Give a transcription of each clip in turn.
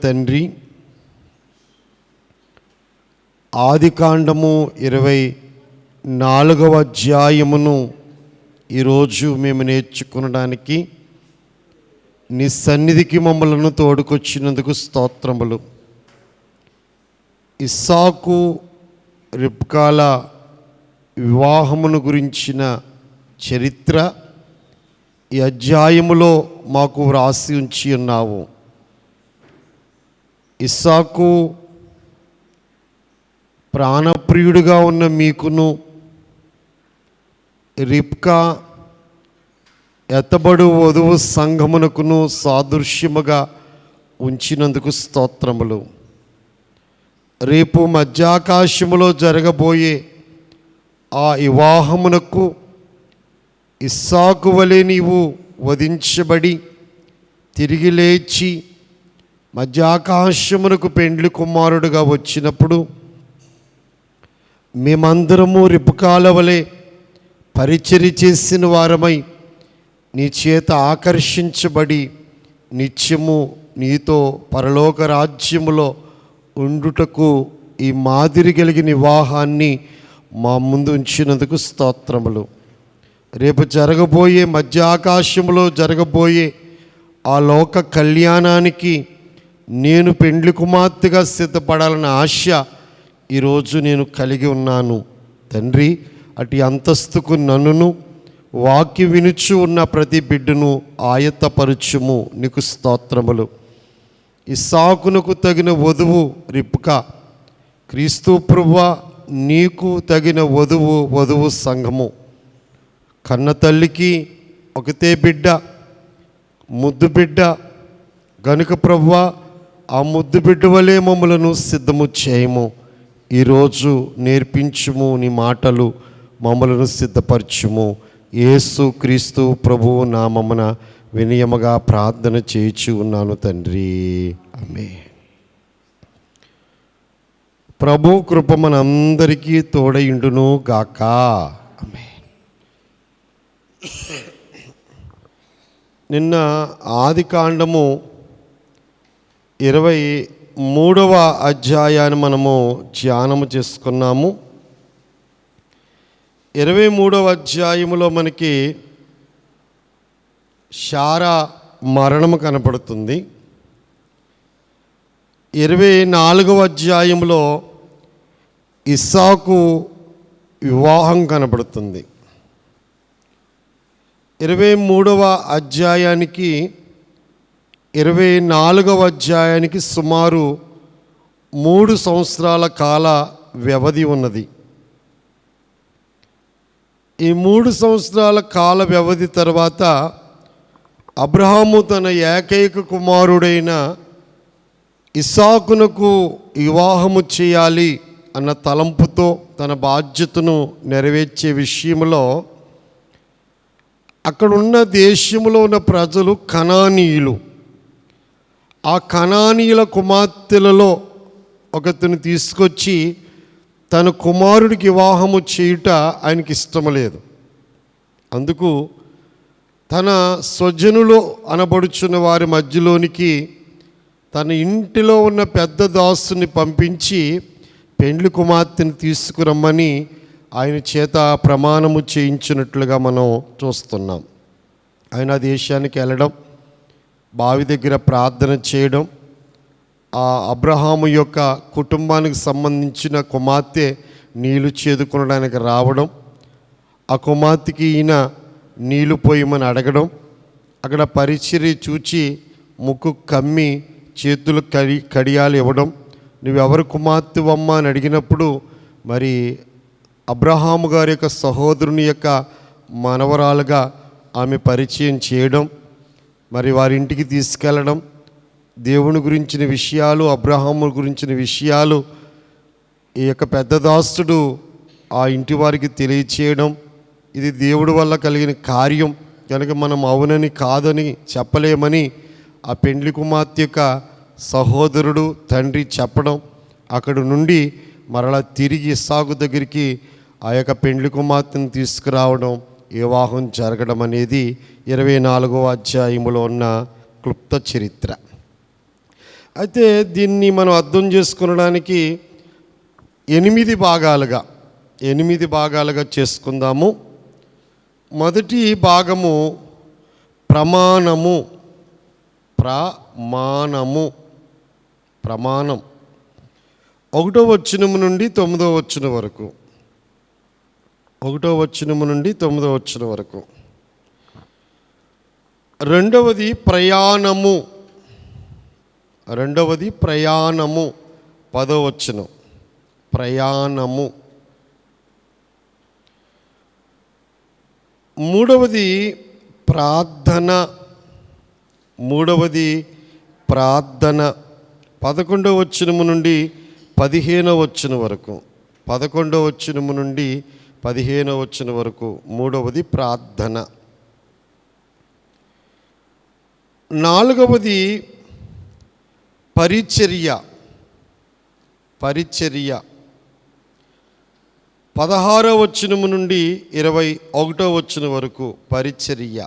తండ్రి, ఆదికాండము 24వ అధ్యాయమును ఈరోజు మేము నేర్చుకునడానికి నీ సన్నిధికి మమ్మలను తోడుకొచ్చినందుకు స్తోత్రములు. ఇస్సాకు రిబ్కాల వివాహమును గురించిన చరిత్ర ఈ అధ్యాయములో మాకు వ్రాసి ఉంచి ఉన్నావు. ఇస్సాకు ప్రాణప్రియుడిగా ఉన్న మీకును, రిబ్కా ఎత్తబడు వధువు సంఘమునకును సాదృశ్యముగా ఉంచినందుకు స్తోత్రములు. రేపు మధ్యాకాశములో జరగబోయే ఆ వివాహమునకు ఇస్సాకు వలె నీవు వధించబడి తిరిగి లేచి మధ్యాకాశమునకు పెండ్లి కుమారుడుగా వచ్చినప్పుడు మేమందరము రిబ్కాల వలె పరిచర్య చేసిన వారమై నీ చేత ఆకర్షించబడి నిత్యము నీతో పరలోక రాజ్యములో ఉండుటకు ఈ మాదిరి కలిగిన వివాహాన్ని మా ముందు ఉంచినందుకు స్తోత్రములు. రేపు జరగబోయే మధ్యాకాశములో జరగబోయే ఆ లోక కళ్యాణానికి నేను పెండ్లి కుమార్తెగా సిద్ధపడాలన్న ఆశ ఈరోజు నేను కలిగి ఉన్నాను. తండ్రి, అటు అంతస్తుకు నన్నును వాక్య వినుచు ఉన్న ప్రతి బిడ్డను ఆయత్తపరచుము. నీకు స్తోత్రములు. ఇస్సాకునకు తగిన వధువు రిబ్కా, క్రీస్తు ప్రభువా నీకు తగిన వధువు సంఘము. కన్న తల్లికి ఒకతే బిడ్డ, ముద్దు బిడ్డ గనుక ప్రభువా ఆ ముద్దు బిడ్డ వలె మమ్మలను సిద్ధము చేయము. ఈరోజు నేర్పించుము, నీ మాటలు మమ్మలను సిద్ధపరచుము. యేసు క్రీస్తు ప్రభువు నామమున వినయముగా ప్రార్థన చేయుచు ఉన్నాను తండ్రి, ఆమేన్. ప్రభు కృప మనందరికీ తోడయుండును గాక, ఆమేన్. నిన్న ఆదికాండము 23వ అధ్యాయాన్ని మనము ధ్యానము చేసుకున్నాము. 23వ అధ్యాయములో మనకి శారా మరణము కనపడుతుంది. 24వ అధ్యాయంలో ఇస్సాకు వివాహం కనపడుతుంది. 23వ అధ్యాయానికి 24వ అధ్యాయానికి సుమారు 3 సంవత్సరాల కాల వ్యవధి ఉన్నది. ఈ 3 సంవత్సరాల కాల వ్యవధి తర్వాత అబ్రహాము తన ఏకైక కుమారుడైన ఇస్సాకునకు వివాహము చేయాలి అన్న తలంపుతో తన బాధ్యతను నెరవేర్చే విషయంలో అక్కడున్న దేశంలో ఉన్న ప్రజలు కనానీయులు. ఆ కనానీయుల కుమార్తెలలో ఒకతను తీసుకొచ్చి తన కుమారుడికి వివాహము చేయుట ఆయనకి ఇష్టం లేదు. అందుకు తన స్వజనులు అనబడుచున్న వారి మధ్యలోనికి తన ఇంటిలో ఉన్న పెద్ద దాసుని పంపించి పెండ్లి కుమార్తెను తీసుకురమ్మని ఆయన చేత ప్రమాణము చేయించినట్లుగా మనం చూస్తున్నాం. ఆయన దేశానికి వెళ్ళడం, బావి దగ్గర ప్రార్థన చేయడం, ఆ అబ్రహాము యొక్క కుటుంబానికి సంబంధించిన కుమార్తె నీళ్లు చేదుకొనడానికి రావడం, ఆ కుమార్తెకి ఈయన నీళ్లు పోయమని అడగడం, అక్కడ పరిచర్య చూచి ముక్కు కమ్మి చేతులు కడియాలు ఇవ్వడం, నువ్వెవరు కుమార్తెవమ్మ అని అడిగినప్పుడు మరి అబ్రహాము గారి యొక్క సహోదరుని యొక్క మనవరాలుగా ఆమె పరిచయం చేయడం, మరి వారి ఇంటికి తీసుకెళ్ళడం, దేవుని గురించిన విషయాలు, అబ్రహాము గురించిన విషయాలు ఈ యొక్క పెద్ద దాసుడు ఆ ఇంటి వారికి తెలియచేయడం, ఇది దేవుడి వల్ల కలిగిన కార్యం కనుక మనం అవునని కాదని చెప్పలేమని ఆ పెండ్లి కుమార్తె యొక్క సహోదరుడు తండ్రి చెప్పడం, అక్కడి నుండి మరలా తిరిగి ఇస్సాకు దగ్గరికి ఆ యొక్క పెండ్లి కుమార్తెను తీసుకురావడం, వివాహం జరగడం అనేది 24వ అధ్యాయములో ఉన్న క్లుప్త చరిత్ర. అయితే దీన్ని మనం అర్థం చేసుకునడానికి 8 భాగాలుగా చేసుకుందాము. మొదటి భాగము ప్రమాణం 1వ వచనం నుండి 9వ వచనం వరకు. 1వ వచనం నుండి 9వ వచనం వరకు. రెండవది ప్రయాణము 10వ వచనం. ప్రయాణము. మూడవది ప్రార్థన 11వ వచనం నుండి 15వ వచనం వరకు. 11వ వచనం నుండి 15వ వచనం వరకు మూడవది ప్రార్థన. నాలుగవది పరిచర్య 16వ వచనం నుండి 21వ వచనం వరకు పరిచర్య.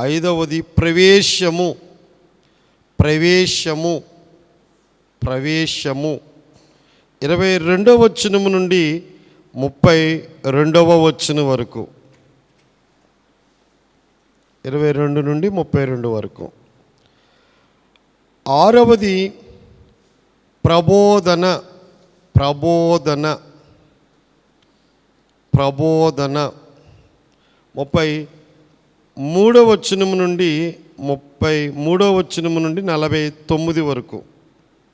ఐదవది ప్రవేశము 22వ వచనం నుండి 32వ వచనం వరకు. 22 నుండి 32 వరకు. ఆరవది ప్రబోధన 33వ వచనం నుండి 49 వరకు.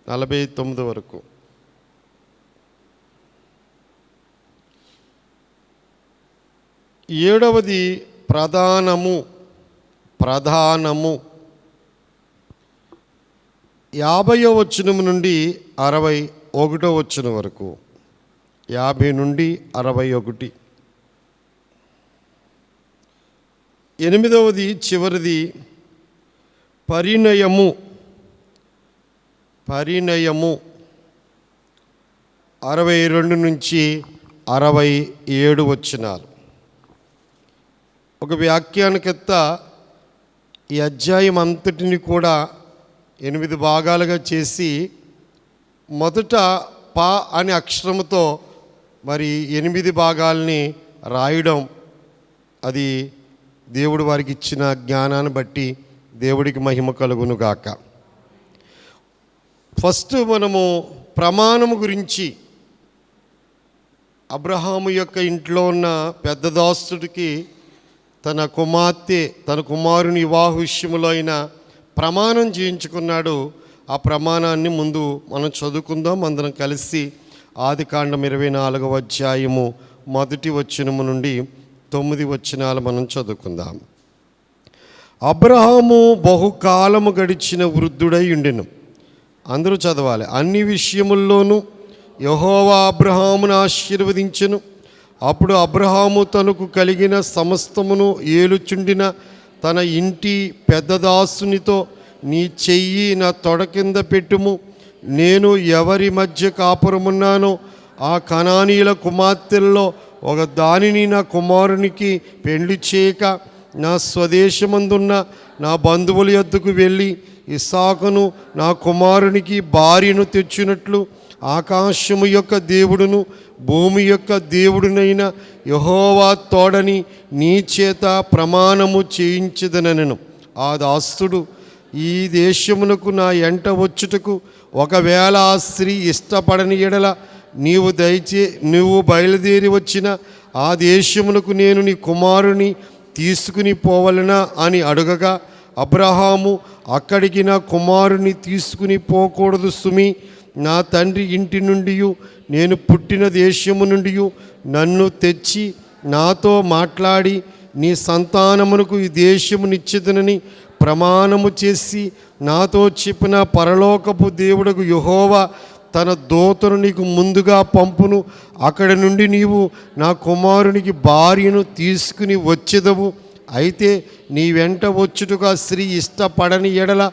49 వరకు. ఏడవది ప్రధానము 50వ వచనం నుండి 61వ వచనం వరకు. 50 నుండి 61. ఎనిమిదవది చివరిది పరిణయము 62 నుంచి 67 వచనాలు. ఒక వ్యాఖ్యానకర్త ఈ అధ్యాయం అంతటిని కూడా 8 భాగాలుగా చేసి మొదట పా అనే అక్షరముతో మరి 8 భాగాల్ని రాయడం, అది దేవుడు వారికి ఇచ్చిన జ్ఞానాన్ని బట్టి దేవుడికి మహిమ కలుగునుగాక. ఫస్ట్ మనము ప్రమాణము గురించి, అబ్రహాము యొక్క ఇంట్లో ఉన్న పెద్ద దాసుడికి తన కుమారుని వివాహ విషయంలో అయిన ప్రమాణం చేయించుకున్నాడు. ఆ ప్రమాణాన్ని ముందు మనం చదువుకుందాం అందరం కలిసి. ఆదికాండం 24వ అధ్యాయము 1వ వచనము నుండి 9 వచనాలు మనం చదువుకుందాం. అబ్రహాము బహుకాలము గడిచిన వృద్ధుడై ఉండెను. అందరూ చదవాలి. అన్ని విషయముల్లోనూ యెహోవా అబ్రహామును ఆశీర్వదించెను. అప్పుడు అబ్రహాము తనకు కలిగిన సమస్తమును ఏలుచుండిన తన ఇంటి పెద్దదాసునితో, నీ చెయ్యి నా తొడ కింద పెట్టుము, నేను ఎవరి మధ్య కాపురమున్నానో ఆ కనానీయుల కుమార్తెల్లో ఒక దానిని నా కుమారునికి పెండ్లి చేయక నా స్వదేశమందున్న నా బంధువుల యొద్దకు వెళ్ళి ఇస్సాకును నా కుమారునికి భార్యను తెచ్చినట్లు ఆకాశము యొక్క దేవుడును భూమి యొక్క దేవుడునైన యెహోవా తోడని నీ చేత ప్రమాణము చేయించదనెను. ఆ దాసుడు, ఈ దేశమునకు నా ఎంట వచ్చుటకు ఒకవేళ ఆ స్త్రీ ఇష్టపడని ఎడల నీవు బయలుదేరి వచ్చిన ఆ దేశమునకు నేను నీ కుమారుని తీసుకుని పోవలనా అని అడుగగా, అబ్రహాము, అక్కడికి నా కుమారుని తీసుకుని పోకూడదు సుమి. నా తండ్రి ఇంటి నుండి నేను పుట్టిన దేశము నుండి నన్ను తెచ్చి నాతో మాట్లాడి నీ సంతానమునకు ఈ దేశమునిచ్చేదనని ప్రమాణము చేసి నాతో చెప్పిన పరలోకపు దేవుడకు యెహోవా తన దూతను నీకు ముందుగా పంపును. అక్కడి నుండి నీవు నా కుమారునికి భార్యను తీసుకుని వచ్చేదవు. అయితే నీ వెంట వచ్చుటకు ఆ స్త్రీ ఇష్టపడని ఎడల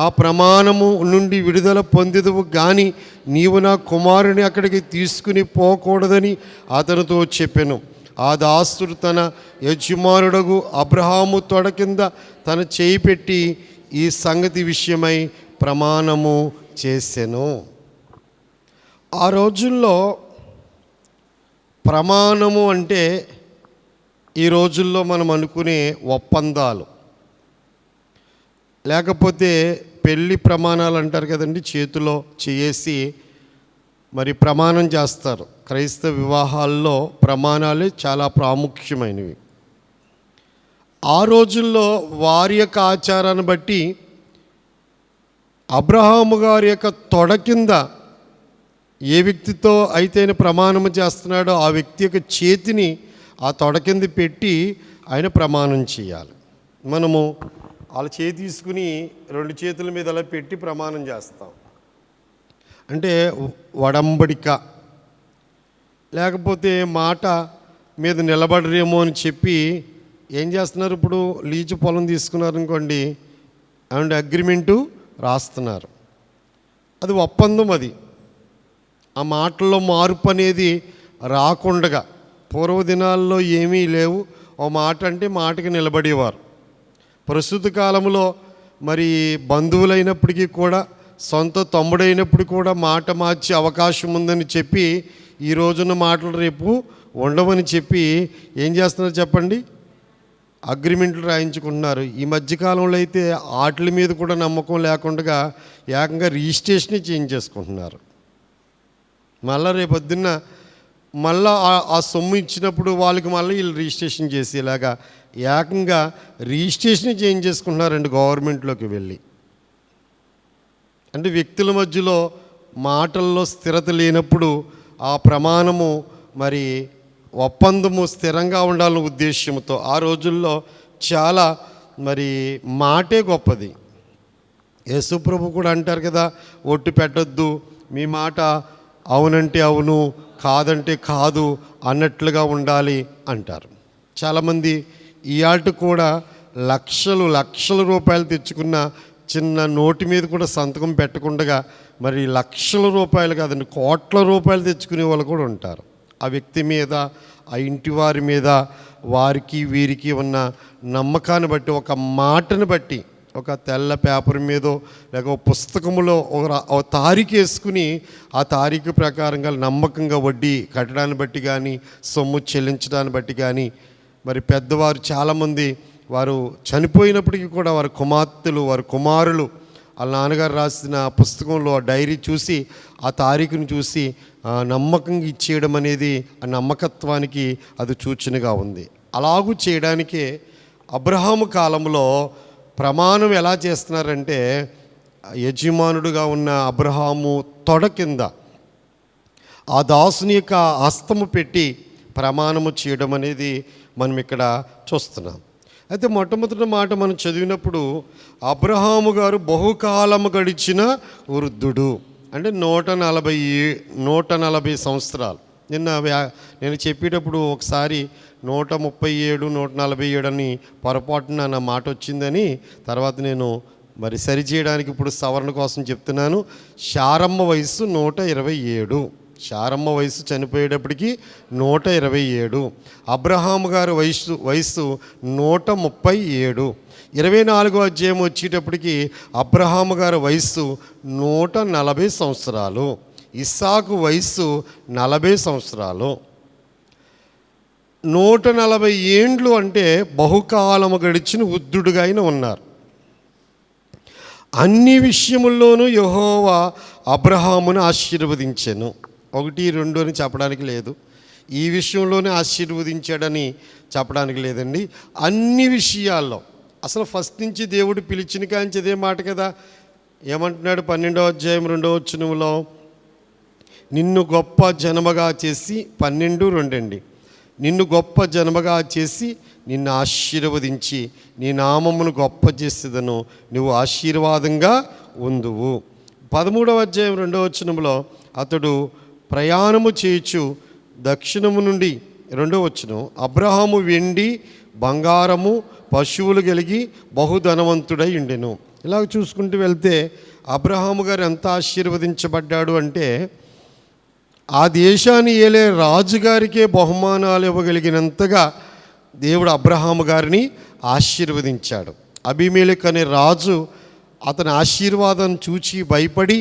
ఆ ప్రమాణము నుండి విడుదల పొందిదవు గాని నీవు నా కుమారుని అక్కడికి తీసుకుని పోకూడదని అతనితో చెప్పెను. ఆ దాసుడు తన యజమానుడగు అబ్రహాము తొడ కింద తన చేయి పెట్టి ఈ సంగతి విషయమై ప్రమాణము చేసెను. ఆ రోజుల్లో ప్రమాణము అంటే ఈ రోజుల్లో మనం అనుకునే ఒప్పందాలు, లేకపోతే పెళ్ళి ప్రమాణాలు అంటారు కదండి, చేతిలో చేసి మరి ప్రమాణం చేస్తారు. క్రైస్తవ వివాహాల్లో ప్రమాణాలే చాలా ప్రాముఖ్యమైనవి. ఆ రోజుల్లో వారి యొక్క ఆచారాన్ని బట్టి అబ్రహాము గారి యొక్క తొడ కింద ఏ వ్యక్తితో అయితే ఆయన ప్రమాణం చేస్తున్నాడో ఆ వ్యక్తి యొక్క చేతిని ఆ తొడ కింద పెట్టి ఆయన ప్రమాణం చేయాలి. మనము వాళ్ళ చేతి తీసుకుని రెండు చేతుల మీద అలా పెట్టి ప్రమాణం చేస్తాం. అంటే వడంబడిక, లేకపోతే మాట మీద నిలబడరేమో అని చెప్పి ఏం చేస్తున్నారు, ఇప్పుడు లీజు పొలం తీసుకున్నారు అనుకోండి, అండ్ అగ్రిమెంటు రాస్తున్నారు. అది ఒప్పందం. అది ఆ మాటల్లో మార్పు అనేది రాకుండగా, పూర్వ దినాల్లో ఏమీ లేవు. ఓ మాట అంటే మాటకి నిలబడేవారు. ప్రస్తుత కాలంలో మరి బంధువులైనప్పటికీ కూడా, సొంత తమ్ముడైనప్పుడు కూడా మాట మార్చే అవకాశం ఉందని చెప్పి ఈ రోజున మాటలు రేపు ఉండవని చెప్పి ఏం చేస్తున్నారు చెప్పండి, అగ్రిమెంట్లు రాయించుకుంటున్నారు. ఈ మధ్యకాలంలో అయితే వాటి మీద కూడా నమ్మకం లేకుండా ఏకంగా రిజిస్ట్రేషన్ చేయించేసుకుంటున్నారు. మళ్ళీ రేపొద్దున్న మళ్ళీ ఆ సొమ్ము ఇచ్చినప్పుడు వాళ్ళకి మళ్ళీ వీళ్ళు రిజిస్ట్రేషన్ చేసేలాగా ఏకంగా రిజిస్ట్రేషన్ చేయించేసుకుంటున్నారండి గవర్నమెంట్లోకి వెళ్ళి. అంటే వ్యక్తుల మధ్యలో మాటల్లో స్థిరత లేనప్పుడు ఆ ప్రమాణము మరి ఒప్పందము స్థిరంగా ఉండాలనే ఉద్దేశంతో ఆ రోజుల్లో చాలా మరి మాటే గొప్పది. యేసుప్రభు కూడా అంటారు కదా, ఒట్టు పెట్టొద్దు, మీ మాట అవునంటే అవును, కాదంటే కాదు అన్నట్లుగా ఉండాలి అంటారు. చాలామంది ఈ ఆట కూడా లక్షల రూపాయలు తెచ్చుకున్న చిన్న నోటి మీద కూడా సంతకం పెట్టకుండా మరి లక్షల రూపాయలు కాదండి, కోట్ల రూపాయలు తెచ్చుకునే వాళ్ళు కూడా ఉంటారు. ఆ వ్యక్తి మీద, ఆ ఇంటి వారి మీద, వారికి వీరికి ఉన్న నమ్మకాన్ని బట్టి, ఒక మాటను బట్టి, ఒక తెల్ల పేపర్ మీదో లేక ఒక పుస్తకంలో ఒక తారీఖు వేసుకుని ఆ తారీఖు ప్రకారంగా నమ్మకంగా వడ్డీ కట్టడాన్ని బట్టి కానీ, సొమ్ము చెల్లించడాన్ని బట్టి కానీ, మరి పెద్దవారు చాలామంది వారు చనిపోయినప్పటికీ కూడా వారి కుమార్తెలు, వారి కుమారులు వాళ్ళ నాన్నగారు రాసిన పుస్తకంలో ఆ డైరీ చూసి ఆ తారీఖుని చూసి నమ్మకంగా ఇచ్చేయడం అనేది ఆ నమ్మకత్వానికి అది సూచనగా ఉంది. అలాగూ చేయడానికే అబ్రహాము కాలంలో ప్రమాణం ఎలా చేస్తున్నారంటే, యజమానుడుగా ఉన్న అబ్రహాము తొడ కింద ఆ దాసుని యొక్క హస్తము పెట్టి ప్రమాణము చేయడం అనేది మనం ఇక్కడ చూస్తున్నాం. అయితే మొట్టమొదటి మాట మనం చదివినప్పుడు అబ్రహాము గారు బహుకాలము గడిచిన వృద్ధుడు, అంటే 140 సంవత్సరాలు. నేను చెప్పేటప్పుడు ఒకసారి 137, 147 అని పొరపాటున నా మాట వచ్చిందని తర్వాత నేను మరి సరిచేయడానికి ఇప్పుడు సవరణ కోసం చెప్తున్నాను. శారమ్మ వయస్సు 127. శారమ్మ వయస్సు చనిపోయేటప్పటికి 127. అబ్రహాము గారి వయస్సు 137. 24వ అధ్యాయం వచ్చేటప్పటికి అబ్రహాము గారి వయస్సు 140 సంవత్సరాలు. ఇస్సాకు వయస్సు 40 సంవత్సరాలు. 140 ఏండ్లు అంటే బహుకాలము గడిచిన వృద్ధుడుగా ఆయన ఉన్నారు. అన్ని విషయముల్లోనూ యెహోవా అబ్రహామును ఆశీర్వదించెను. 1, 2 అని చెప్పడానికి లేదు, ఈ విషయంలోనే ఆశీర్వదించాడని చెప్పడానికి లేదండి. అన్ని విషయాల్లో అసలు ఫస్ట్ నుంచి దేవుడు పిలిచిన కాంచి అదే మాట కదా. ఏమంటున్నాడు 12వ అధ్యాయం 2వ వచనంలో, నిన్ను గొప్ప జనముగా చేసి 12:2 అండి, నిన్ను గొప్ప జనముగా చేసి నిన్ను ఆశీర్వదించి నీ నామమును గొప్ప చేసేదను, నువ్వు ఆశీర్వాదంగా ఉందువు. 13వ అధ్యాయం 2వ వచనంలో, అతడు ప్రయాణము చేయుచు దక్షిణము నుండి 2వ వచనం, అబ్రహాము వెండి బంగారము పశువులు కలిగి బహుధనవంతుడై ఉండెను. ఇలాగ చూసుకుంటూ వెళ్తే అబ్రహాము గారు ఎంత ఆశీర్వదించబడ్డాడు అంటే, ఆ దేశాన్ని ఏలే రాజుగారికే బహుమానాలు ఇవ్వగలిగినంతగా దేవుడు అబ్రహాము గారిని ఆశీర్వదించాడు. అబీమెలెకు అనే రాజు అతని ఆశీర్వాదం చూచి భయపడి,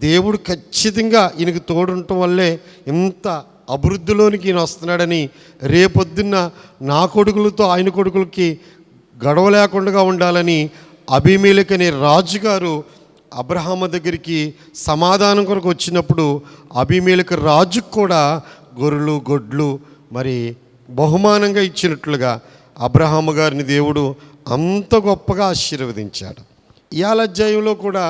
దేవుడు ఖచ్చితంగా ఈయనకు తోడుండటం వల్లే ఇంత అభివృద్ధిలోనికి ఈయన వస్తున్నాడని, రేపొద్దున్న నా కొడుకులతో ఆయన కొడుకులకి గొడవ లేకుండా ఉండాలని అబీమెలెకు అనే రాజుగారు అబ్రహాము దగ్గరికి సమాధానం కొరకు వచ్చినప్పుడు, అబీమెలెకు రాజుకు కూడా గొర్రెలు గొడ్లు మరి బహుమానంగా ఇచ్చినట్లుగా అబ్రహాము గారిని దేవుడు అంత గొప్పగా ఆశీర్వదించాడు. ఇయాల అధ్యాయంలో కూడా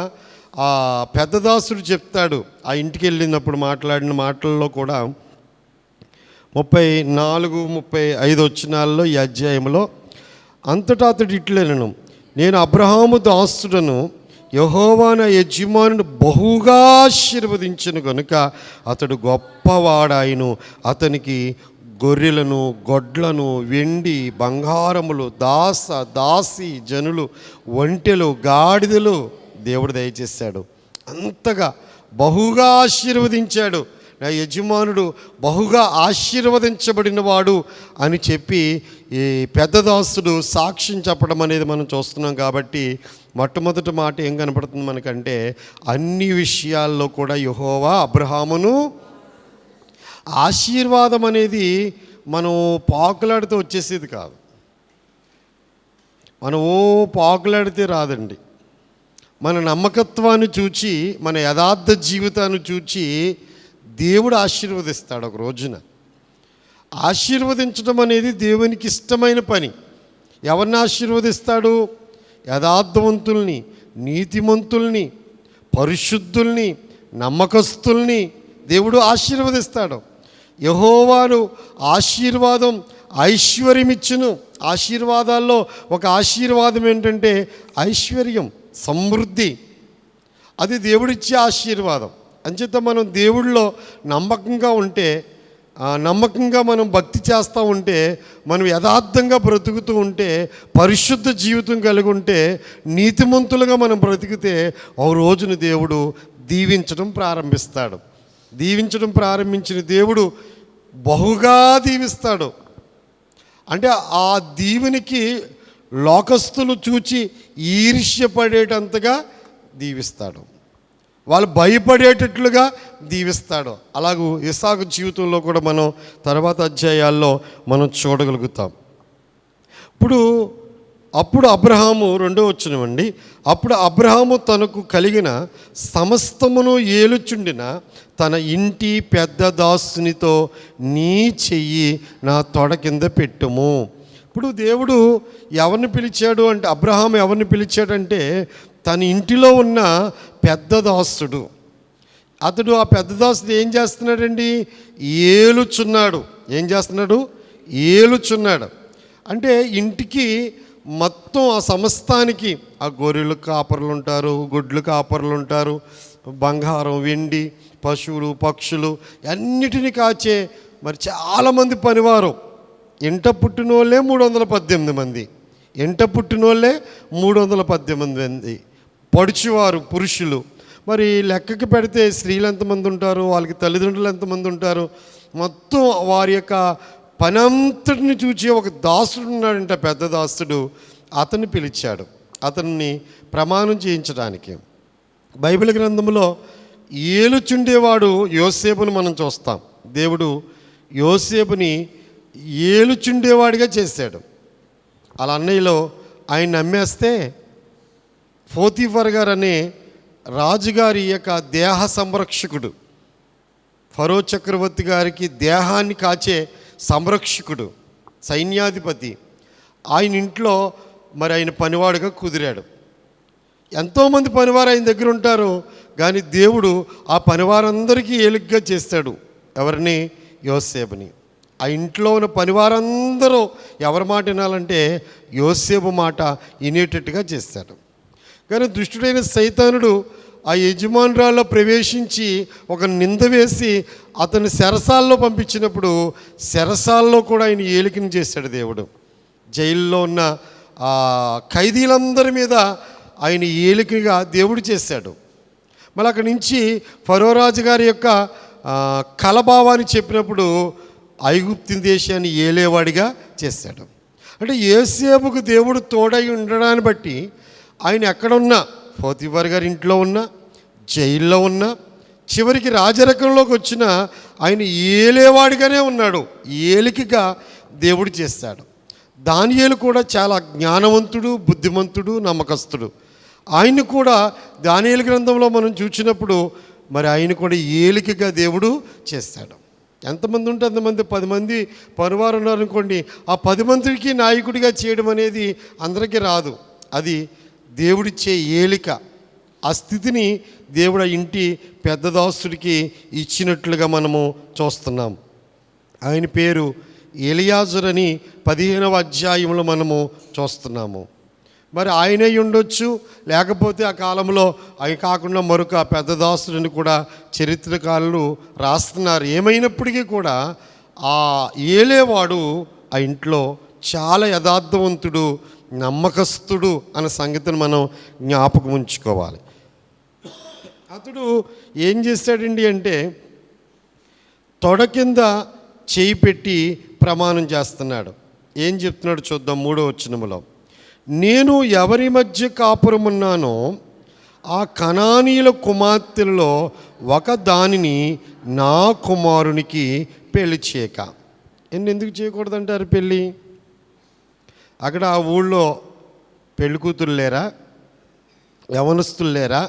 ఆ పెద్ద దాసుడు చెప్తాడు, ఆ ఇంటికి వెళ్ళినప్పుడు మాట్లాడిన మాటల్లో కూడా 34-35 వచనాల్లో ఈ అధ్యాయంలో, అంతటా అతడు ఇట్లనెను, నేను అబ్రహాము దాసుడను, యెహోవా నా యజమానుని బహుగా ఆశీర్వదించను కనుక అతడు గొప్పవాడాయను. అతనికి గొర్రెలను గొడ్లను వెండి బంగారములు దాసి జనులు ఒంటెలు గాడిదలు దేవుడు దయచేశాడు. అంతగా బహుగా ఆశీర్వదించాడు. నా యజమానుడు బహుగా ఆశీర్వదించబడినవాడు అని చెప్పి ఈ పెద్ద దాసుడు సాక్ష్యం చెప్పడం అనేది మనం చూస్తున్నాం. కాబట్టి మొట్టమొదటి మాట ఏం కనపడుతుంది మనకంటే, అన్ని విషయాల్లో కూడా యెహోవా అబ్రహామును ఆశీర్వాదం అనేది మనం పాకులాడితే వచ్చేసేది కాదు. మనం పాకులాడితే రాదండి. మన నమ్మకత్వాన్ని చూచి, మన యథార్థ జీవితాన్ని చూచి దేవుడు ఆశీర్వదిస్తాడు. ఒక రోజున ఆశీర్వదించడం అనేది దేవునికి ఇష్టమైన పని. ఎవరిని ఆశీర్వదిస్తాడు? యథార్థవంతుల్ని, నీతిమంతుల్ని, పరిశుద్ధుల్ని, నమ్మకస్తుల్ని దేవుడు ఆశీర్వదిస్తాడు. యెహోవాను ఆశీర్వాదం ఐశ్వర్యమిచ్చును. ఆశీర్వాదాల్లో ఒక ఆశీర్వాదం ఏంటంటే ఐశ్వర్యం, సమృద్ధి. అది దేవుడిచ్చే ఆశీర్వాదం. అంచేత మనం దేవుడిలో నమ్మకంగా ఉంటే, నమ్మకంగా మనం భక్తి చేస్తూ ఉంటే, మనం యథార్థంగా బ్రతుకుతూ ఉంటే, పరిశుద్ధ జీవితం కలిగి ఉంటే, నీతిమంతులుగా మనం బ్రతికితే ఒక రోజున దేవుడు దీవించడం ప్రారంభిస్తాడు. దీవించడం ప్రారంభించిన దేవుడు బహుగా దీవిస్తాడు. అంటే ఆ దీవెనికి లోకస్తులు చూచి ఈర్ష్యపడేటంతగా దీవిస్తాడు. వాళ్ళు భయపడేటట్లుగా దీవిస్తాడు. అలాగూ ఇస్సాకు జీవితంలో కూడా మనం తర్వాత అధ్యాయాల్లో మనం చూడగలుగుతాం. అప్పుడు అబ్రహాము, 2వ వచనమండి, అప్పుడు అబ్రహాము తనకు కలిగిన సమస్తమును ఏలుచుండిన తన ఇంటి పెద్ద దాసునితో, నీ చెయ్యి నా తొడ కింద పెట్టుము. ఇప్పుడు దేవుడు ఎవరిని పిలిచాడు అంటే, అబ్రహాము ఎవరిని పిలిచాడంటే తన ఇంటిలో ఉన్న పెద్ద దాసుడు. అతడు ఆ పెద్ద దాసుడు ఏం చేస్తున్నాడండి? ఏలుచున్నాడు. ఏం చేస్తున్నాడు? ఏలుచున్నాడు. అంటే ఇంటికి మొత్తం ఆ సమస్తానికి ఆ గొర్రెలు కాపర్లు ఉంటారు, గుడ్లు కాపర్లు ఉంటారు, బంగారం వెండి పశువులు పక్షులు అన్నిటినీ కాచే మరి చాలామంది పనివారు. ఎంట పుట్టినోళ్ళే 318 మంది. ఎంట పుట్టినోళ్ళే 318 మంది పడుచువారు పురుషులు. మరి లెక్కకి పెడితే స్త్రీలు ఎంతమంది ఉంటారు, వాళ్ళకి తల్లిదండ్రులు ఎంతమంది ఉంటారు, మొత్తం వారి యొక్క పనంతటిని చూచి ఒక దాసుడు ఉన్నాడంట, పెద్ద దాసుడు. అతన్ని పిలిచాడు, అతన్ని ప్రమాణం చేయించడానికి. బైబిల్ గ్రంథంలో ఏలుచుండేవాడు యోసేపుని మనం చూస్తాం. దేవుడు యోసేపుని ఏలుచుండేవాడిగా చేశాడు. అలా అన్నయ్యలో ఆయన నమ్మేస్తే పోతీఫర్ గారు అనే రాజుగారి యొక్క దేహ సంరక్షకుడు, ఫరో చక్రవర్తి గారికి దేహాన్ని కాచే సంరక్షకుడు, సైన్యాధిపతి, ఆయన ఇంట్లో మరి ఆయన పనివాడుగా కుదిరాడు. ఎంతోమంది పనివారు ఆయన దగ్గర ఉంటారు, కానీ దేవుడు ఆ పనివారందరికీ ఏలుగ్గా చేస్తాడు. ఎవరిని? యోసేపుని. ఆ ఇంట్లో ఉన్న పనివారందరూ ఎవరి మాట వినాలంటే యోసేపు మాట వినేటట్టుగా చేస్తాడు. కానీ దుష్టుడైన సైతానుడు ఆ యజమానురాల్లో ప్రవేశించి ఒక నింద వేసి అతన్ని చెరసాల్లో పంపించినప్పుడు చెరసాల్లో కూడా ఆయన ఏలికని చేశాడు దేవుడు. జైల్లో ఉన్న ఖైదీలందరి మీద ఆయన ఏలికగా దేవుడు చేశాడు. మళ్ళీ అక్కడి నుంచి ఫరో రాజు గారి యొక్క కలభావాన్ని చెప్పినప్పుడు ఐగుప్తు దేశాన్ని ఏలేవాడిగా చేశాడు. అంటే యోసేపుకు దేవుడు తోడై ఉండడాన్ని బట్టి ఆయన ఎక్కడున్నా, పోతీఫర్ గారి ఇంట్లో ఉన్నా, జైల్లో ఉన్నా, చివరికి రాజరకంలోకి వచ్చిన ఆయన ఏలేవాడిగానే ఉన్నాడు. ఏలికగా దేవుడు చేశాడు. దానియేలు కూడా చాలా జ్ఞానవంతుడు, బుద్ధిమంతుడు, నమ్మకస్తుడు. ఆయన కూడా దానియేలు గ్రంథంలో మనం చూసినప్పుడు మరి ఆయన కూడా ఏలికగా దేవుడు చేశాడు. ఎంతమంది ఉంటే అంతమంది, 10 మంది పనివారు ఉన్నారనుకోండి, ఆ 10 మందికి నాయకుడిగా చేయడం అనేది అందరికీ రాదు. అది దేవుడిచ్చే ఏలిక. ఆ స్థితిని దేవుడు ఆ ఇంటి పెద్ద దాసుడికి ఇచ్చినట్లుగా మనము చూస్తున్నాం. ఆయన పేరు ఎలియాజరు అని 15వ అధ్యాయంలో మనము చూస్తున్నాము. మరి ఆయనే ఉండొచ్చు, లేకపోతే ఆ కాలంలో ఆయన కాకుండా మరొక పెద్ద దాసుడిని కూడా చరిత్రకారులు రాస్తున్నారు. ఏమైనప్పటికీ కూడా ఆ ఏలేవాడు ఆ ఇంట్లో చాలా యథార్థవంతుడు, నమ్మకస్తుడు అన్న సంగతిని మనం జ్ఞాపకం ఉంచుకోవాలి. అతడు ఏం చేశాడండి అంటే తొడ కింద చేయి పెట్టి ప్రమాణం చేస్తున్నాడు. ఏం చెప్తున్నాడు చూద్దాం. 3వ వచనములో, నేను ఎవరి మధ్య కాపురమున్నానో ఆ కనానీయుల కుమార్తెలలో ఒక దానిని నా కుమారునికి పెళ్లి చేయక. ఎందుకు చేయకూడదంటారు పెళ్ళి? అక్కడ ఆ ఊళ్ళో పెళ్లి కూతురు లేరా? యవనస్తులు లేరా?